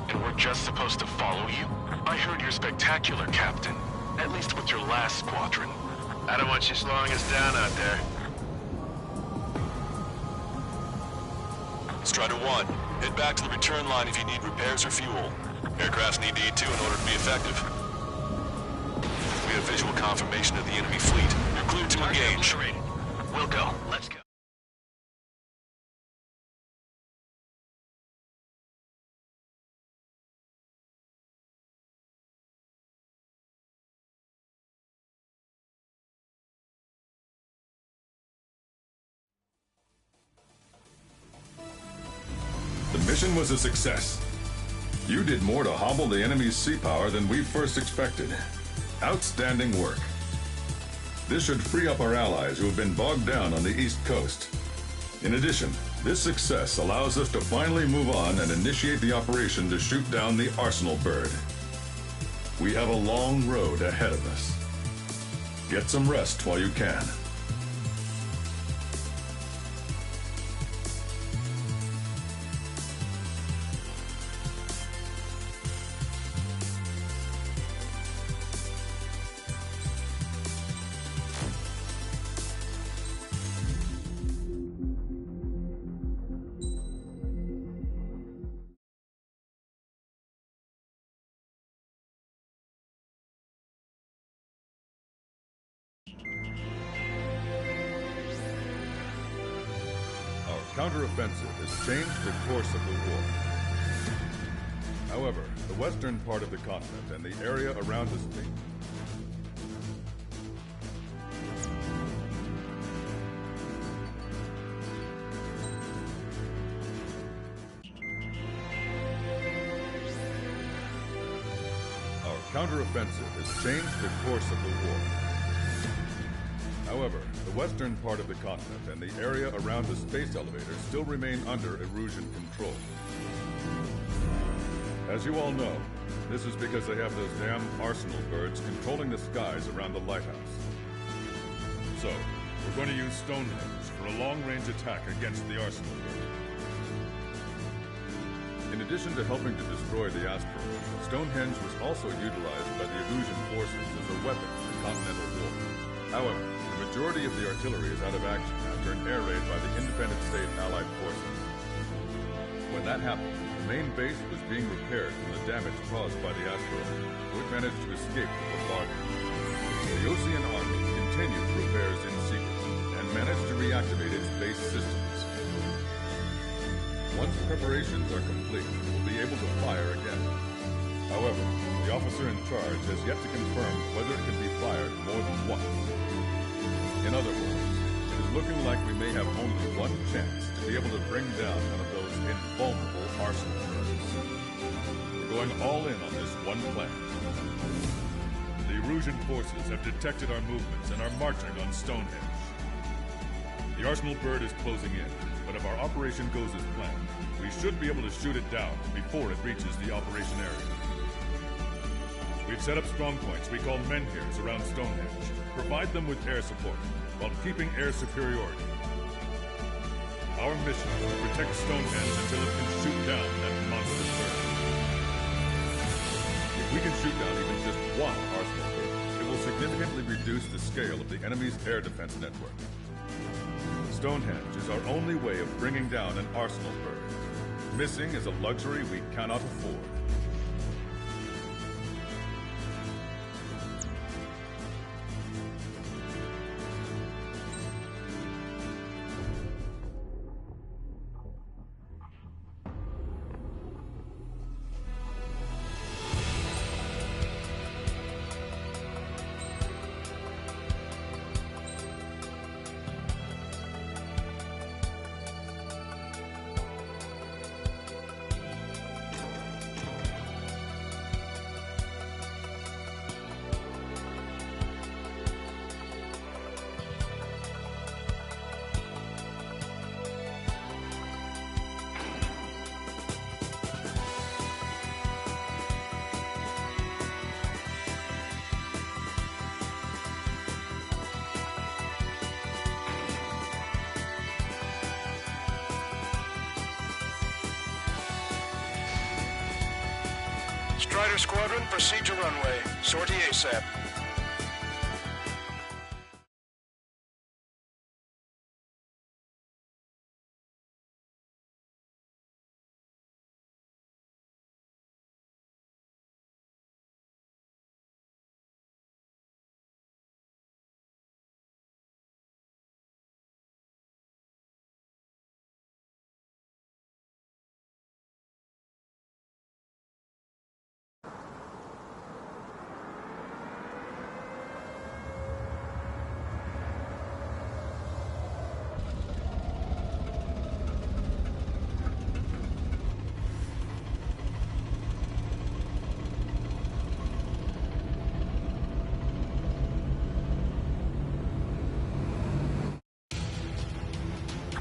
And we're just supposed to follow you? I heard you're spectacular, Captain. At least with your last squadron. I don't want you slowing us down out there. Strider 1, head back to the return line if you need repairs or fuel. Aircrafts need to eat too in order to be effective. We have visual confirmation of the enemy fleet. You're cleared to engage. We'll go. Let's go. The mission was a success. You did more to hobble the enemy's sea power than we first expected. Outstanding work. This should free up our allies who have been bogged down on the East Coast. In addition, this success allows us to finally move on and initiate the operation to shoot down the Arsenal bird. We have a long road ahead of us. Get some rest while you can. Counteroffensive has changed the course of the war. However, the western part of the continent and the area around the state counteroffensive has changed the course of the war. However, the western part of the continent and the area around the space elevator still remain under erosion control. As you all know, this is because they have those damn Arsenal birds controlling the skies around the lighthouse. So, we're going to use Stonehenge for a long-range attack against the Arsenal bird. In addition to helping to destroy the asteroid, Stonehenge was also utilized by the Illusion forces as a weapon in the Continental War. However, the majority of the artillery is out of action after an air raid by the Independent State Allied forces. When that happened, the main base was being repaired from the damage caused by the asteroid, so it managed to escape the bombardment. The Yosian Army continued repairs in secret and managed to reactivate its base systems. Once preparations are complete, we'll be able to fire again. However, the officer in charge has yet to confirm whether it can be fired more than once. In other words, it is looking like we may have only one chance to be able to bring down one of those invulnerable arsenal birds. We're going all in on this one plan. The Erusian forces have detected our movements and are marching on Stonehenge. The arsenal bird is closing in, but if our operation goes as planned, we should be able to shoot it down before it reaches the operation area. We've set up strong points we call menhirs around Stonehenge. Provide them with air support, while keeping air superiority. Our mission is to protect Stonehenge until it can shoot down that monster bird. If we can shoot down even just one arsenal bird, it will significantly reduce the scale of the enemy's air defense network. Stonehenge is our only way of bringing down an arsenal bird. Missing is a luxury we cannot afford. Strider Squadron, proceed to runway. Sortie ASAP.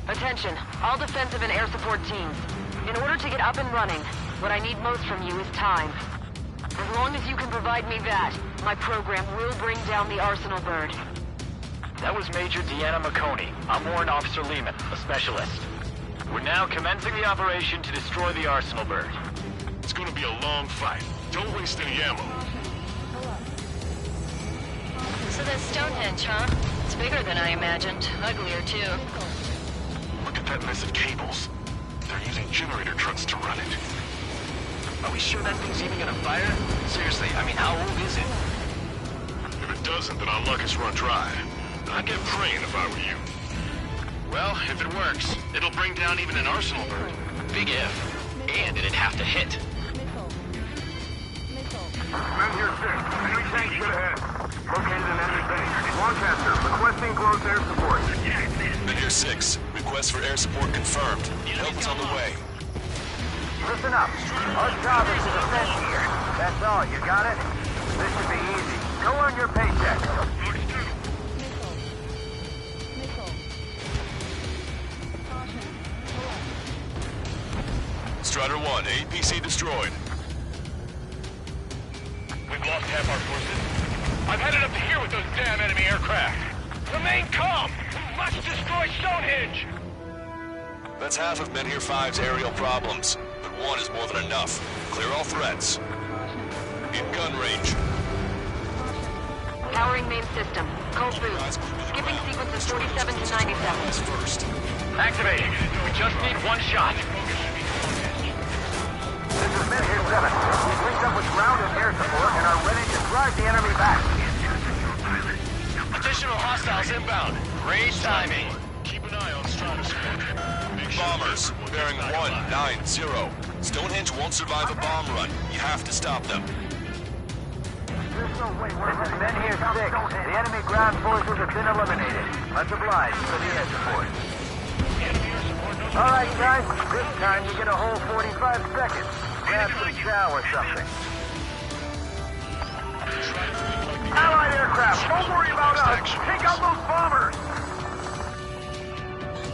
Attention, all defensive and air support teams. In order to get up and running, what I need most from you is time. As long as you can provide me that, my program will bring down the Arsenal bird. That was Major Deanna McConey. I'm Warrant Officer Lehman, a specialist. We're now commencing the operation to destroy the Arsenal bird. It's gonna be a long fight. Don't waste any ammo. So that's Stonehenge, huh? It's bigger than I imagined. Uglier, too. Look at that mess of cables. They're using generator trucks to run it. Are we sure that thing's even gonna fire? Seriously, I mean, how old is it? If it doesn't, then our luck is run dry. I'd get praying if I were you. Well, if it works, it'll bring down even an Arsenal bird. Big if. And it'd have to hit. Men here 6. Enemy tank shit ahead. Located an enemy base. Lancaster, requesting close air support. Men here 6. Request for air support confirmed. Help is on the way. Listen up. Our job is to defend here. That's all. You got it? This should be easy. Go earn your paycheck. Strider 1, APC destroyed. We've lost half our forces. I'm headed up to here with those damn enemy aircraft. Remain calm. We must destroy Stonehenge. That's half of Men Here 5's aerial problems. The 1 is more than enough. Clear all threats. In gun range. Powering main system. Cold boot. Skipping sequences 47 to 97. First. Activating. We just need one shot. This is Mid here 7. We've linked up with ground and air support and are ready to drive the enemy back. Additional hostiles inbound. Great timing. Keep an eye on Strider Squadron. Bombers, bearing 190. Stonehenge won't survive a bomb run. You have to stop them. This is Men here 6. The enemy ground forces have been eliminated. Much obliged for the air support. Alright guys, this time you get a whole 45 seconds. Grab some chow or something. Allied aircraft, don't worry about us. Take out those bombers!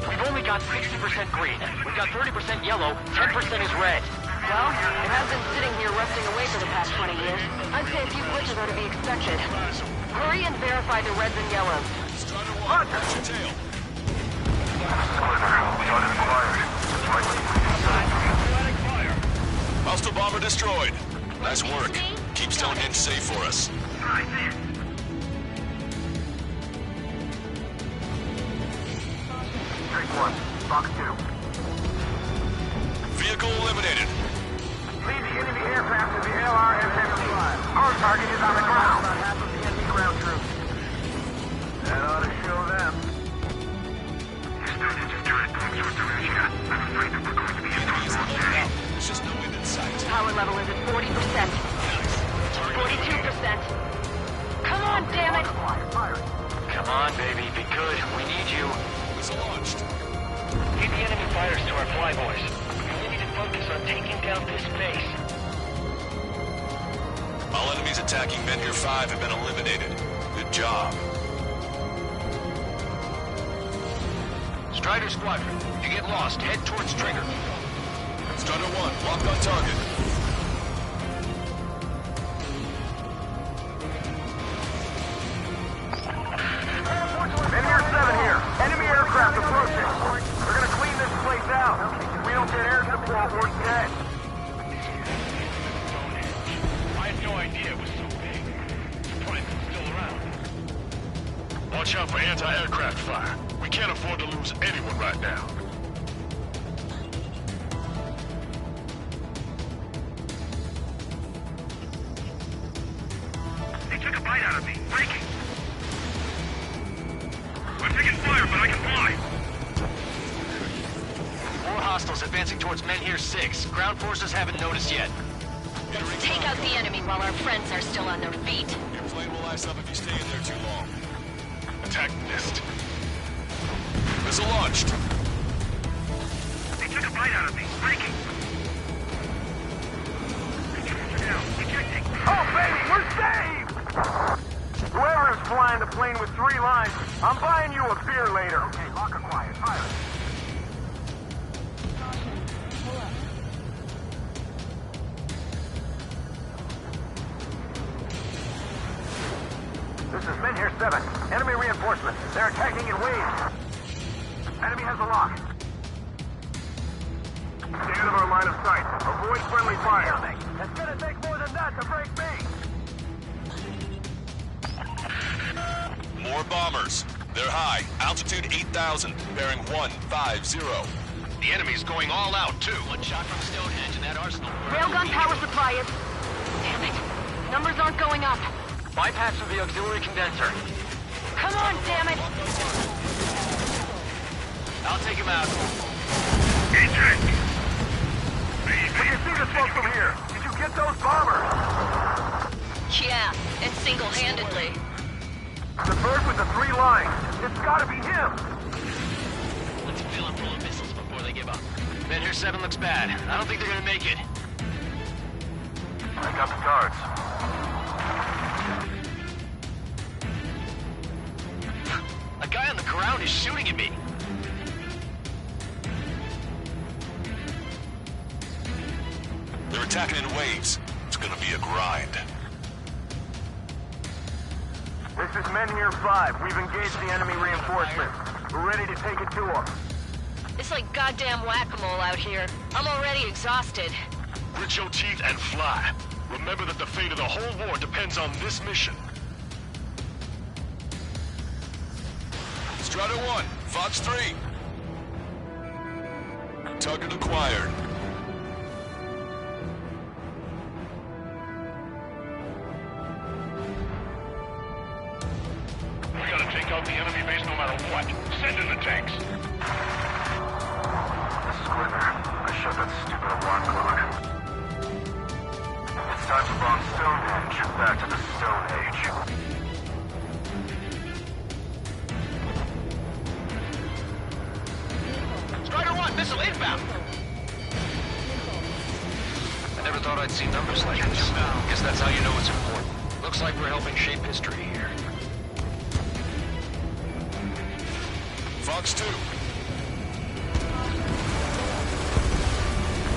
We've only got 60% green. We've got 30% yellow, 10% is red. Well, it has been sitting here rusting away for the past 20 years. I'd say a few glitches are to be expected. Hurry and verify the reds and yellows. Strider 1, watch your tail. Hostile bomber destroyed. Nice work. Keep Stonehenge safe for us. Take 1, Fox 2. Vehicle eliminated. Lead the enemy aircraft to the LRS-75. Our target is on the ground. About half of the enemy ground troops. That ought to show them. There's just no wind in sight. Power level is at 40%. 42%. Come on, damn it! Come on, baby. Be good. We need you. Missile launched. Lead the enemy fighters to our flyboys. We need to focus on taking down this base. All enemies attacking Menhir 5 have been eliminated. Good job. Strider Squadron, if you get lost, head towards Trigger. Strider 1, locked on target. Menhir 7 here. Enemy aircraft approaching. We're gonna clean this place out. If we don't get air support, we're dead. I had no idea it was so big. Surprised it's still around. Watch out for anti-aircraft fire. We can't afford to lose anyone right now. They took a bite out of me. Breaking. I'm taking fire, but I can fly. More hostiles advancing towards Menhir 6. Ground forces haven't noticed yet. Let's take out the enemy while our friends are still on their feet. Your plane will ice up if you stay in there too long. Attack missed. Missile launched. They took a bite out of me. Breaking. Oh, baby, we're saved! Whoever is flying the plane with 3 lines, I'm buying you a beer later. Okay, lock and quiet. Fire. This is Menhir 7. Enemy reinforcements. They're attacking in waves. Enemy has a lock. Stay out of our line of sight. Avoid friendly fire. It's gonna take more than that to break me. More bombers. They're high. Altitude 8,000. Bearing 150. The enemy's going all out, too. One shot from Stonehenge and that arsenal. Railgun power supply is... Damn it. Numbers aren't going up. Bypass through the auxiliary condenser. Come on, damn it! I'll take him out. We can see the smoke from here. Did you get those bombers? Yeah, and single-handedly. The bird with the 3 lines. It's gotta be him. Let's fill them full of missiles before they give up. Menhir 7 looks bad. I don't think they're gonna make it. I got the guards. A guy on the ground is shooting at me. They're attacking in waves. It's gonna be a grind. This is Menhir 5. We've engaged the enemy reinforcements. We're ready to take it to them. It's like goddamn whack-a-mole out here. I'm already exhausted. Grit your teeth and fly. Remember that the fate of the whole war depends on this mission. Strider 1, Fox 3. Target acquired. We gotta take out the enemy base no matter what. Send in the tanks. This is Glimmer. I shut that stupid alarm clock. It's time to bomb Stonehenge. Back to the Stone Age. Strider 1, missile inbound! I never thought I'd see numbers like this. Guess that's how you know it's important. Looks like we're helping shape history here. Fox 2.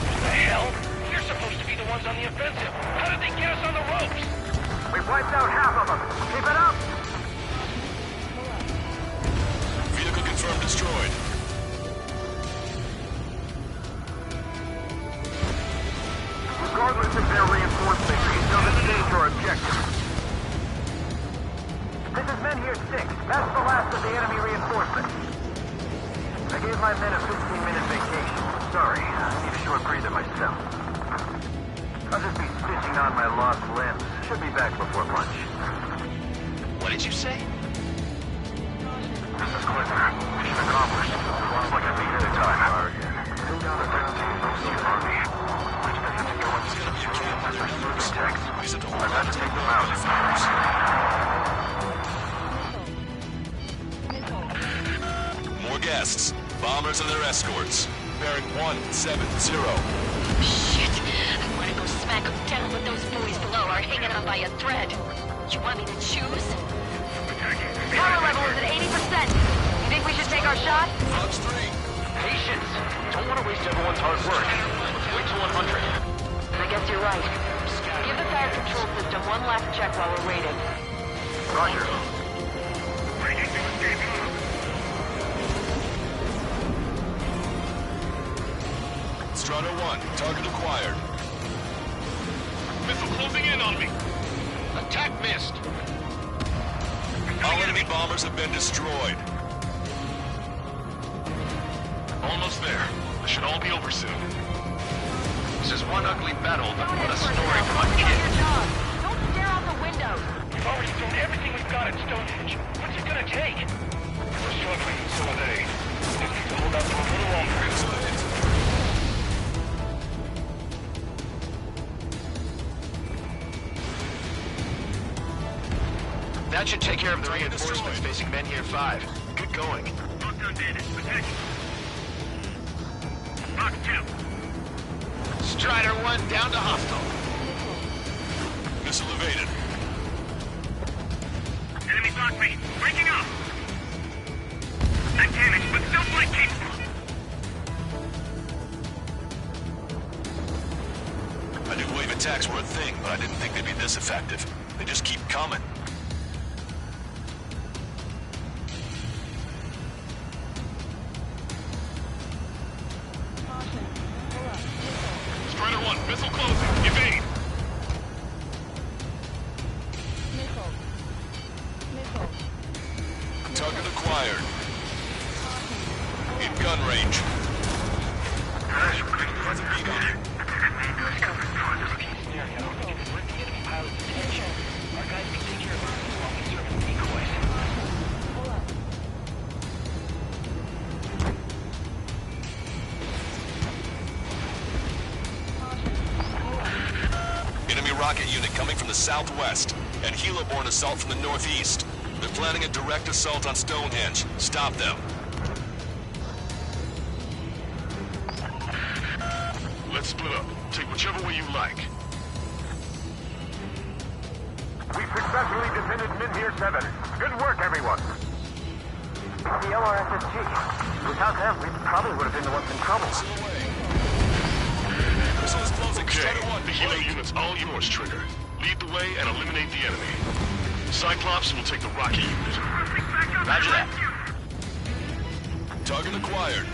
What the hell? You're supposed to be the ones on the offensive. How did they get us on the ropes? We've wiped out half of them. Keep it up! Vehicle confirmed destroyed. Regardless of their reinforcements, we still escaped our objective. This is Men Here 6. That's the last of the enemy reinforcements. I gave my men a 15-minute vacation. Sorry, I need a short breather myself. I'll just be stitching on my lost limbs. Should be back before lunch. What did you say? This is Glimmer. Mission accomplished. Looks like I beat the time. Go down to 13, Lucy Army. I've had to take them out. More guests. Bombers and their escorts. Bearing 170. Shit. I want to go smack them down, but those boys below are hanging on by a thread. You want me to choose? Power level is at 80%. You think we should take our shot? Fox 3. Patience. Don't want to waste everyone's hard work. Let's wait till 100. I guess you're right. Give the fire control system one last check while we're waiting. Roger. Strider 1, target acquired. Missile closing in on me. Attack missed. All enemy bombers have been destroyed. Almost there. This should all be over soon. This is one ugly battle, but what a story for my Focus on kid. your job. Don't stare out the windows. We've already thrown everything we've got at Stonehenge. What's it gonna take? We're struggling, so are they. Just need to hold out for a little longer. That should take care of the reinforcements facing Men Here 5. Good going. Lockdown did it. Attention. Fox 2. Strider 1 down to hostile. Missile evaded. Enemy block me. Breaking up. Not damaged, but still flight capable. I knew wave attacks were a thing, but I didn't think they'd be this effective. They just keep coming. Strider 1, missile closing. Evade. Target acquired. In gun range. Has a beat on it. Our guys can take care of it as long as they're serving decoys. Enemy rocket unit coming from the southwest, and helo-borne assault from the northeast. They're planning a direct assault on Stonehenge. Stop them. Let's split up. Take whichever way you like. We've successfully defended Men Here 7. Good work, everyone. The LRSSG. Without them, we probably would have been the ones in trouble. Missile is closing. Okay, Strider 1, the helo unit's all yours, Trigger. Lead the way and eliminate the enemy. Cyclops will take the rocket unit. Roger that. Target acquired.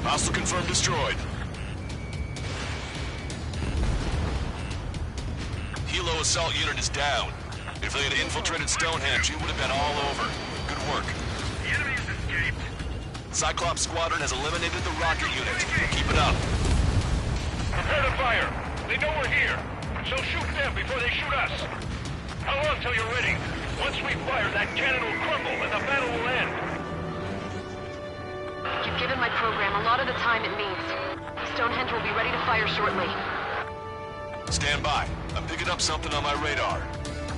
Hostile confirmed destroyed. Helo assault unit is down. If they had infiltrated Stonehenge, it would have been all over. Good work. The enemy has escaped. Cyclops Squadron has eliminated the rocket unit. Keep it up. Prepare to fire. They know we're here, so shoot them before they shoot us. How long till you're ready? Once we fire, that cannon will crumble and the battle will end. You've given my program a lot of the time it needs. Stonehenge will be ready to fire shortly. Stand by. I'm picking up something on my radar.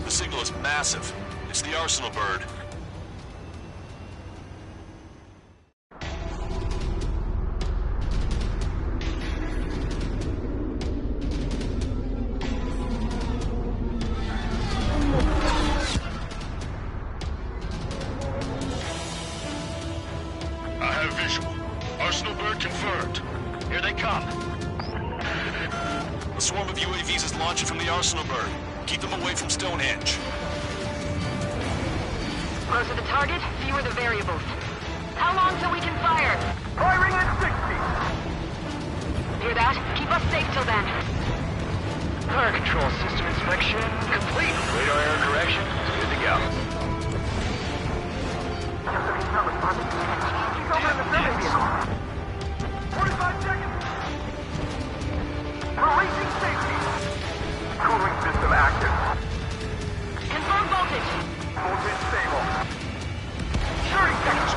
The signal is massive. It's the Arsenal bird. I have visual. Arsenal bird confirmed. Here they come. A swarm of UAVs is launching from the Arsenal bird. Keep them away from Stonehenge. Closer the target, fewer the variables. How long till we can fire? Firing at 60! Hear that? Keep us safe till then. Fire control system inspection complete. Radar error correction good to go. He's not responding. He's over in the semi vehicle. 45 seconds! Releasing safety! Cooling system active. Confirm voltage. Voltage stable. 30 seconds.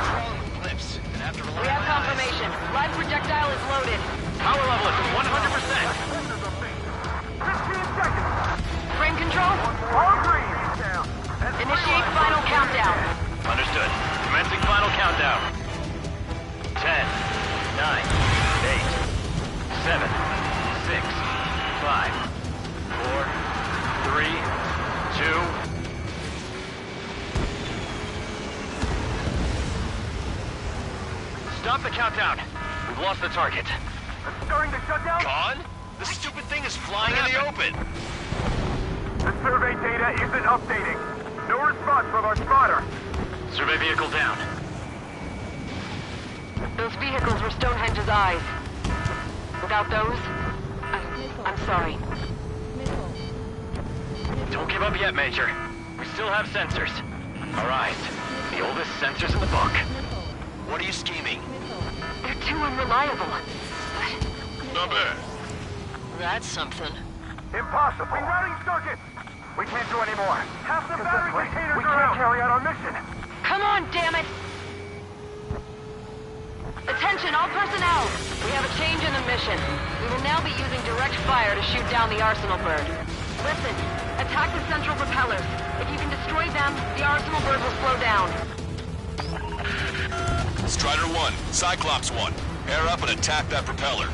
We have confirmation. Live projectile is loaded. Power level is 100%. 15 seconds. Frame control? All green. Down. Initiate final countdown. Understood. Commencing final countdown. 10, 9, 8, 7, 6, 5, 4, 3, 2... Stop the countdown. We've lost the target. I'm starting to shut down. Gone? The stupid thing is flying in the open. The survey data isn't updating. No response from our spotter. Survey vehicle down. Those vehicles were Stonehenge's eyes. Without those, I'm sorry. Don't give up yet, Major. We still have sensors. Our eyes. The oldest sensors in the book. What are you scheming? They're too unreliable. Not bad. That's something. Impossible. Rerouting circuits. We can't do any more. Half the battery containers we can't carry out our mission. Come on, damn it! Attention, all personnel! We have a change in the mission. We will now be using direct fire to shoot down the Arsenal bird. Listen, attack the central propellers. If you can destroy them, the Arsenal bird will slow down. Strider 1, Cyclops 1. Air up and attack that propeller.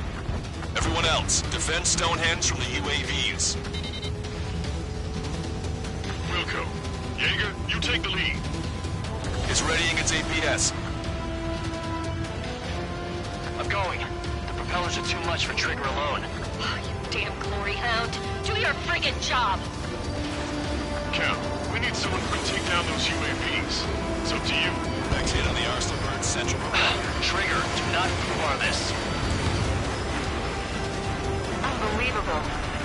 Everyone else, defend Stonehenge from the UAVs. Wilco. Jaeger, you take the lead. It's readying its APS. I'm going. The propellers are too much for Trigger alone. Oh, you damn glory hound. Do your friggin' job! Cal, we need someone who can take down those UAVs. It's up to you. Next hit on the Arsenal bird central propeller. Trigger, do not far this. Unbelievable.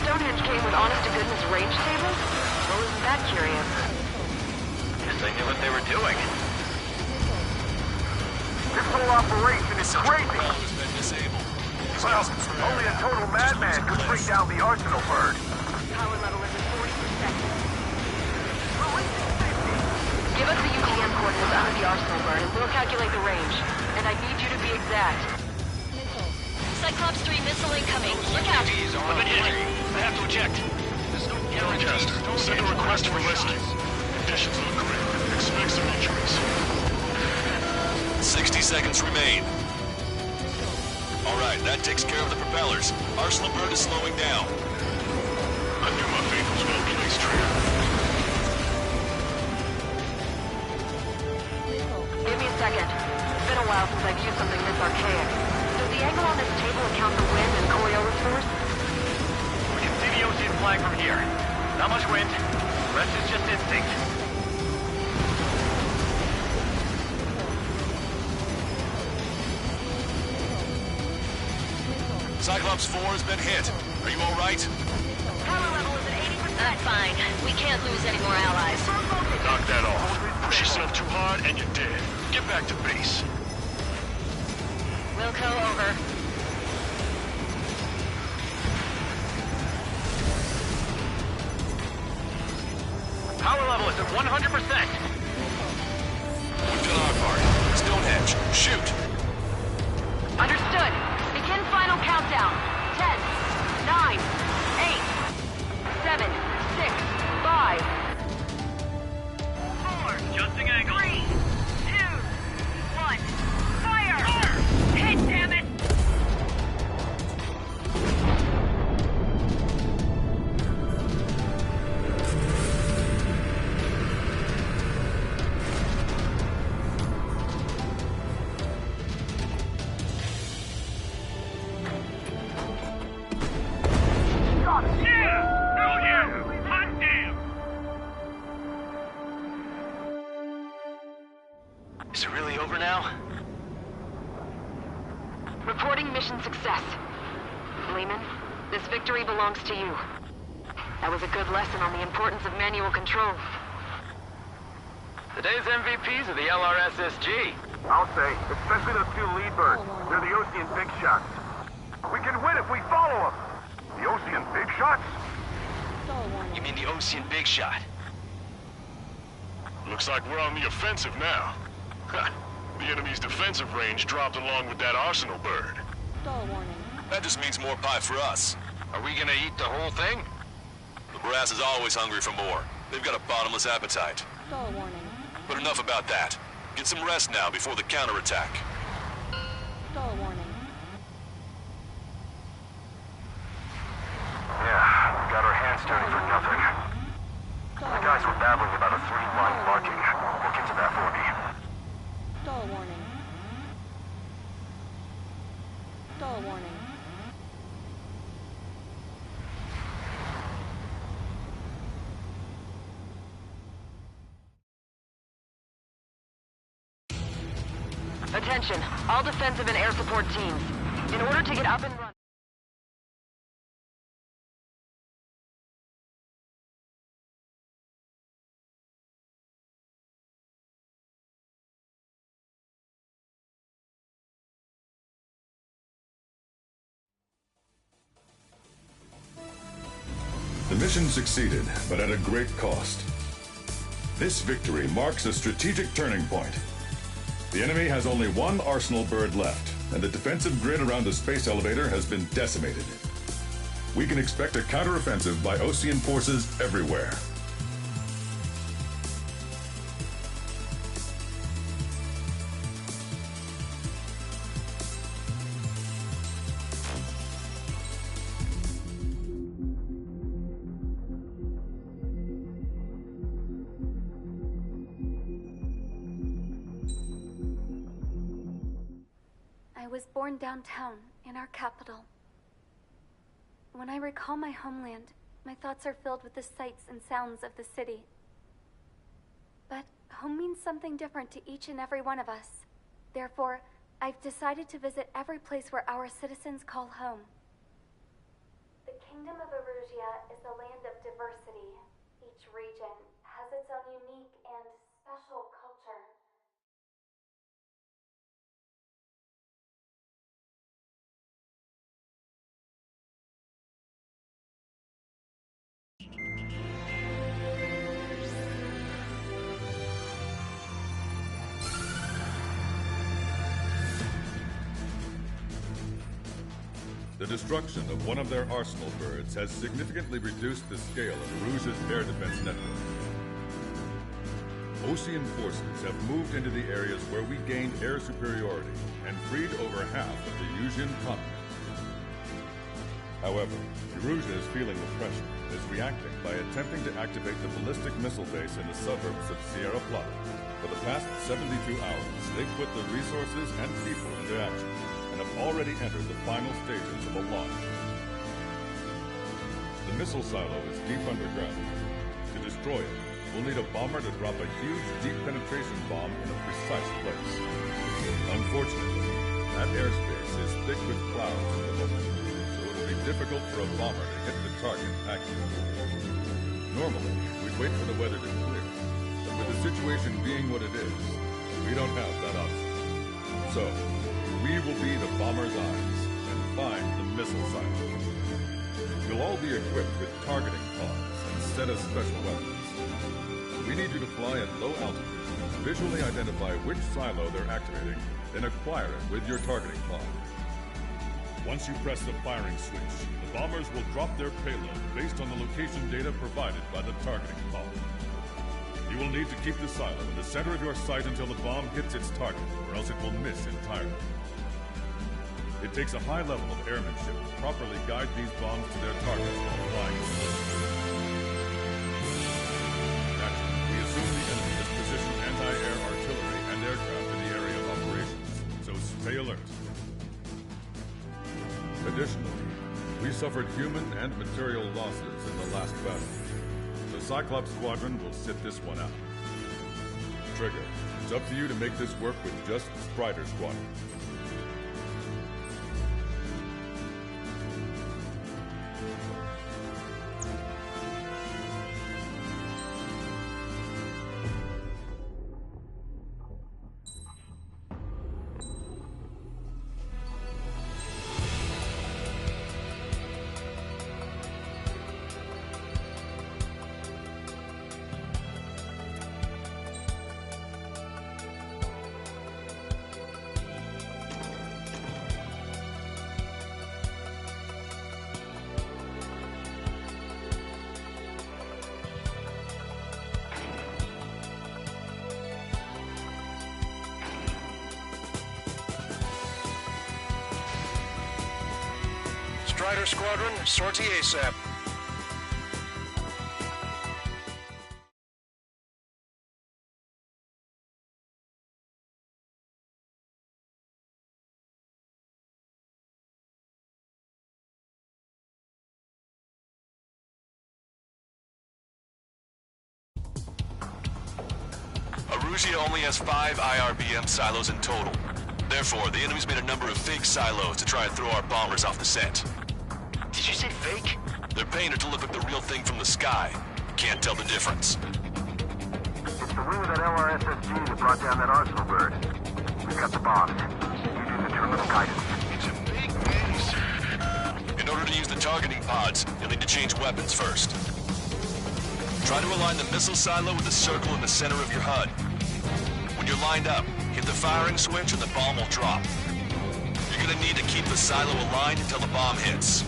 Stonehenge came with honest-to-goodness range tables? Well, isn't that curious? Guess they knew what they were doing. This whole operation is crazy. Propeller's been disabled. Well, only a total madman could bring down the Arsenal bird. Power level is at 40%. Give us the UTM coordinates under the Arsenal bird, and we'll calculate the range. And I need you to be exact. Cyclops 3 missile incoming. Look out! I've been hit. I have to eject. There's no Forecaster, send a request for rescue. Conditions look grim. Expect some injuries. 60 seconds remain. Alright, that takes care of the propellers. Arsenal bird is slowing down. I knew my faith was well placed, Trigger. Give me a second. It's been a while since I've used something this archaic. Does the angle on this table account for wind and Coriolis force? We can see the ocean flag from here. Not much wind. Rest is just instinct. Cyclops 4 has been hit. Are you all right? Power level is at 80%. I'm fine. We can't lose any more allies. Knock that off. Push yourself too hard and you're dead. Get back to base. Wilco, over. Power level is at 100%. We've done our part. Stonehenge, shoot! Understood. Begin final countdown. 10, 9, 8, 7, 6, 5, 4, Adjusting angle. 3, 2, 1. Fire! Hit, damn it! Is it really over now? Reporting mission success. Lehman, this victory belongs to you. That was a good lesson on the importance of manual control. Today's MVPs are the LRSSG. I'll say, especially those two lead birds. They're the Ocean Big Shots. We can win if we follow them. The Ocean Big Shots? You mean the Ocean Big Shot? Looks like we're on the offensive now. The enemy's defensive range dropped along with that Arsenal bird. That just means more pie for us. Are we gonna eat the whole thing? The brass is always hungry for more. They've got a bottomless appetite. But enough about that. Get some rest now before the counterattack. Yeah, we got our hands dirty for nothing. The guys were babbling about a 3-line marking. Look into that for me. Attention, all defensive and air support teams. In order to get up and running... The mission succeeded, but at a great cost. This victory marks a strategic turning point. The enemy has only one Arsenal bird left, and the defensive grid around the space elevator has been decimated. We can expect a counteroffensive by Ocean forces everywhere. I was born downtown, in our capital. When I recall my homeland, my thoughts are filled with the sights and sounds of the city. But home means something different to each and every one of us. Therefore, I've decided to visit every place where our citizens call home. The Kingdom of Erusia is a land of diversity. Each region has its own unique and special culture. The destruction of one of their Arsenal birds has significantly reduced the scale of Rouge's air defense network. Ocean forces have moved into the areas where we gained air superiority and freed over half of the Eurasian continent. However, Rouge is feeling the pressure and is reacting by attempting to activate the ballistic missile base in the suburbs of Sierra Plata. For the past 72 hours, they've put the resources and people into action and have already entered the final stages of a launch. The missile silo is deep underground. To destroy it, we'll need a bomber to drop a huge deep penetration bomb in a precise place. Unfortunately, that airspace is thick with clouds at the moment, so difficult for a bomber to hit the target accurately. Normally, we'd wait for the weather to clear, but with the situation being what it is, we don't have that option. So, we will be the bomber's eyes and find the missile silo. You'll all be equipped with targeting pods instead of special weapons. We need you to fly at low altitude, visually identify which silo they're activating, then acquire it with your targeting pod. Once you press the firing switch, the bombers will drop their payload based on the location data provided by the targeting pod. You will need to keep the silo in the center of your sight until the bomb hits its target, or else it will miss entirely. It takes a high level of airmanship to properly guide these bombs to their targets while flying slow. Naturally, we assume the enemy has positioned anti-air artillery and aircraft in the area of operations, so stay alert. Additionally, we suffered human and material losses in the last battle. The Cyclops Squadron will sit this one out. Trigger, it's up to you to make this work with just Strider Squadron. Strider Squadron, sortie ASAP. Arusia only has 5 IRBM silos in total. Therefore, the enemy's made a number of fake silos to try and throw our bombers off the scent. Did you say fake? They're painted to look like the real thing from the sky. Can't tell the difference. It's the wing of that LRSSG that brought down that Arsenal bird. We've got the bombs. You do the terminal guidance. It's a big base. In order to use the targeting pods, you'll need to change weapons first. Try to align the missile silo with the circle in the center of your HUD. When you're lined up, hit the firing switch and the bomb will drop. You're gonna need to keep the silo aligned until the bomb hits.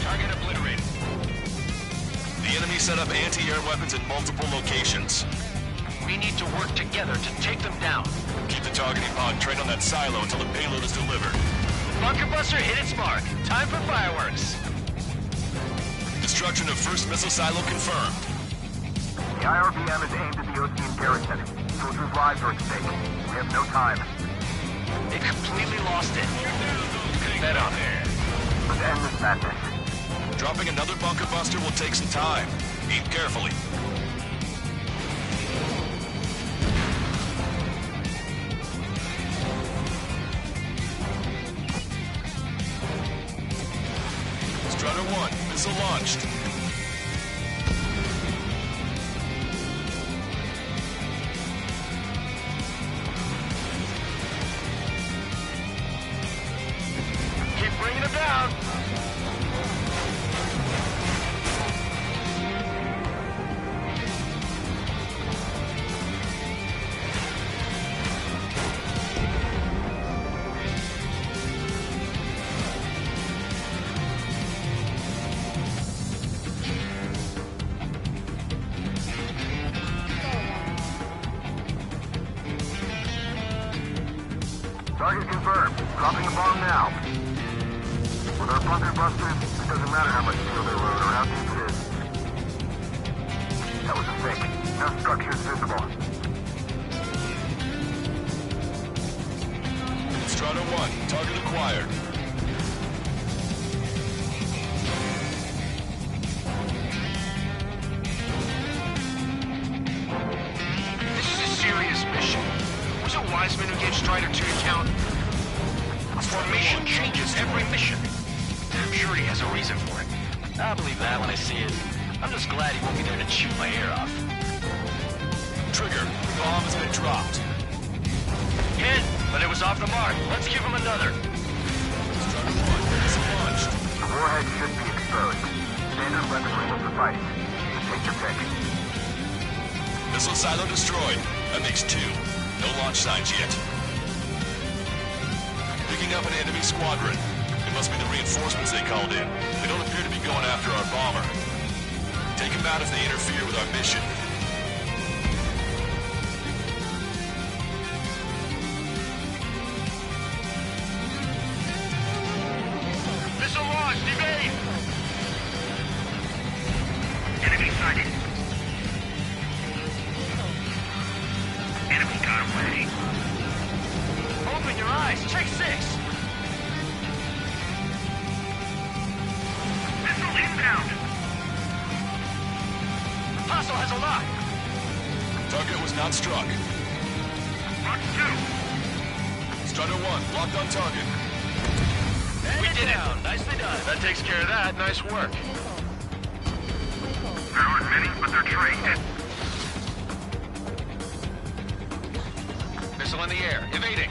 Target obliterated. The enemy set up anti-air weapons in multiple locations. We need to work together to take them down. Keep the targeting pod trained on that silo until the payload is delivered. Bunker buster hit its mark. Time for fireworks. Destruction of first missile silo confirmed. The IRBM is aimed at the Ocean garrison. Soldiers' lives are at stake. We have no time. It completely lost it. Head on there. Let's end this madness. Dropping another bunker buster will take some time. Aim carefully. Strutter 1, missile launched. Keep bringing them down. Target confirmed. Dropping the bomb now. With our bunker busters, it doesn't matter how much steel they load or how deep it is. That was a fake. No structures visible. Strutter 1, target acquired. This is a serious mission. Was it Wiseman who gave Strider 2 account? A formation changes every mission. I'm sure sure he has a reason for it. I'll believe that when I see it. I'm just glad he won't be there to chew my ear off. Trigger, the bomb has been dropped. Hit, but it was off the mark. Let's give him another. Strider 1 is launched. The warhead should be exposed. Standard weaponry will suffice. Take your pick. Missile silo destroyed. That makes 2. No launch signs yet. Picking up an enemy squadron. It must be the reinforcements they called in. They don't appear to be going after our bomber. Take them out if they interfere with our mission. Missile launched! Evade! Enemy sighted. Enemy got away. Open your eyes. Check 6. Missile inbound. Hostile has a lock. Target was not struck. Mark 2. Strider 1, locked on target. We did it. Nicely done. That takes care of that. Nice work. There aren't many, but they're trained. Missile in the air. Evading.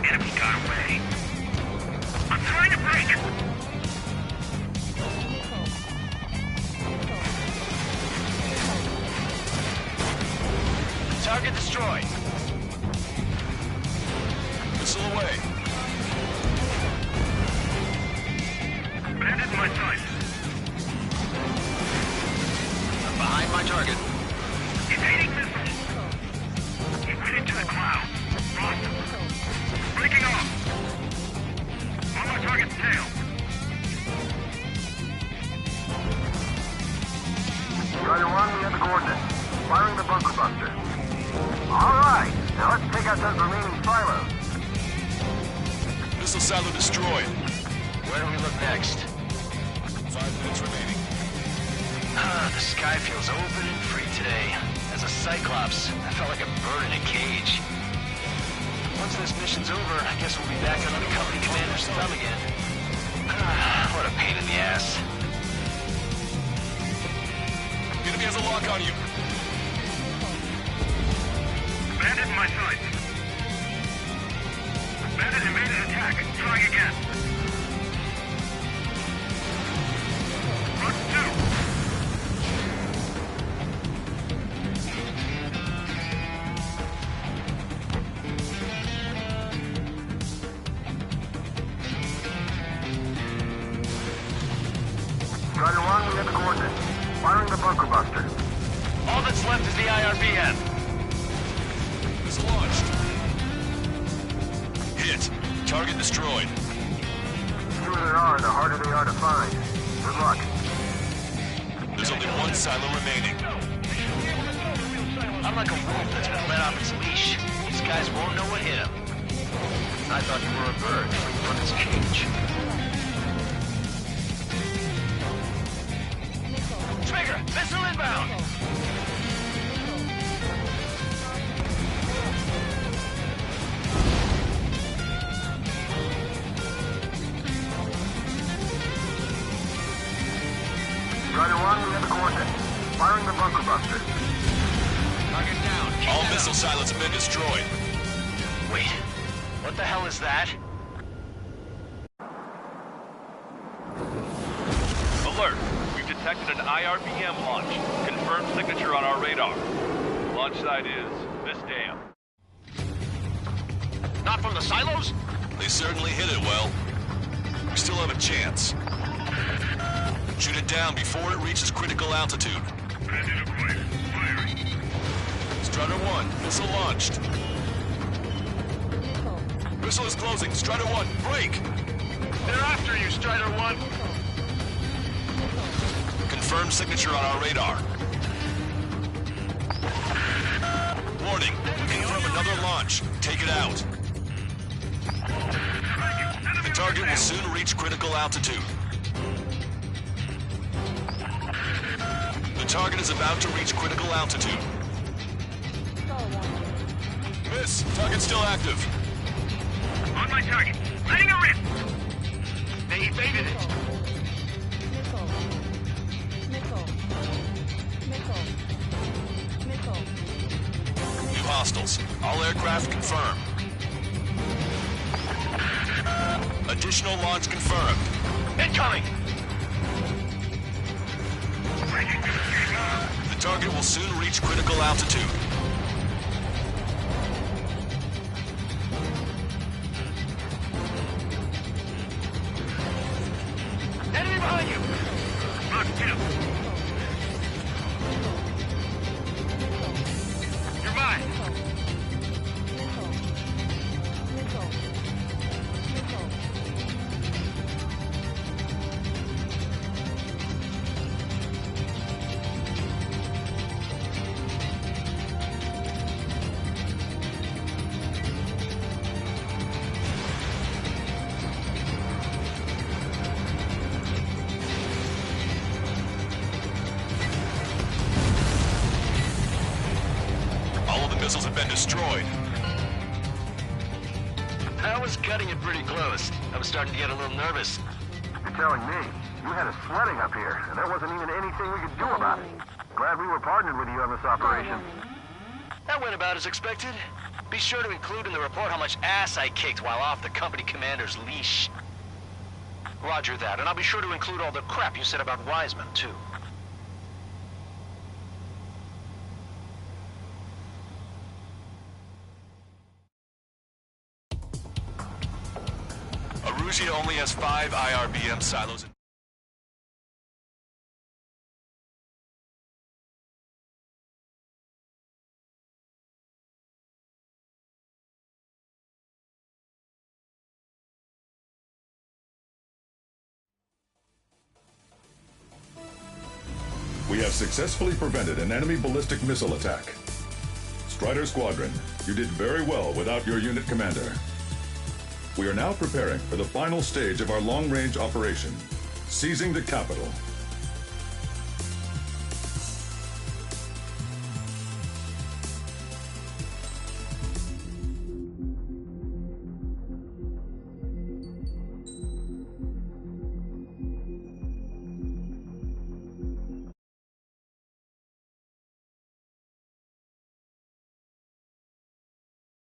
Enemy got away. I'm trying to break. Target destroyed. Missile away. Bandit in my sight. I'm behind my target. Evading missile. He went into the cloud. Lost him. Breaking off. On my target's tail. Strider 1, we have the coordinates. Firing the bunker buster. Alright, now let's take out those remaining silos. Missile silo destroyed. Where do we look next? 5 minutes remaining. The sky feels open and free today. As a Cyclops, I felt like a bird in a cage. Once this mission's over, I guess we'll be back under the company commander's thumb again. What a pain in the ass. Enemy has a lock on you. Bandit in my sight. Bandit evaded attack. Trying again. Mark 2. Strider 1, we have the coordinates. Firing the bunker buster. All that's left is the IRBM. Missile launched. Hit. Target destroyed. The fewer there are, the harder they are to find. Good luck. There's only 1 silo remaining. I'm like a wolf that's been let off its leash. These guys won't know what hit him. I thought you were a bird free from its cage. Trigger! Missile inbound! Strider 1, we have the coordinates. Firing the bunker buster. Target down. Keep All that missile up. silos have been destroyed. Wait. What the hell is that? Alert! We've detected an IRBM launch. Confirmed signature on our radar. Launch site is this dam. Not from the silos? They certainly hit it well. We still have a chance. Shoot it down before it reaches critical altitude. Bandit acquired. Firing. Strider 1, missile launched. Missile is closing. Strider 1, break! They're after you, Strider 1. Confirmed signature on our radar. Warning, confirm another launch. Take it out. The target will soon reach critical altitude. The target is about to reach critical altitude. Go, Wanda. Miss, target's still active. On my target. Letting her rip. They evaded it. New hostiles. All aircraft confirmed. Additional launch confirmed. Incoming! The target will soon reach critical altitude. Enemy behind you! Mark 2. You're mine! Missiles have been destroyed. That was cutting it pretty close. I was starting to get a little nervous. You're telling me you had us sweating up here, and there wasn't even anything we could do about it. Glad we were partnered with you on this operation. That went about as expected. Be sure to include in the report how much ass I kicked while off the company commander's leash. Roger that, and I'll be sure to include all the crap you said about Wiseman, too. Arusia only has 5 IRBM silos. We have successfully prevented an enemy ballistic missile attack. Strider Squadron, you did very well without your unit commander. We are now preparing for the final stage of our long-range operation, seizing the capital.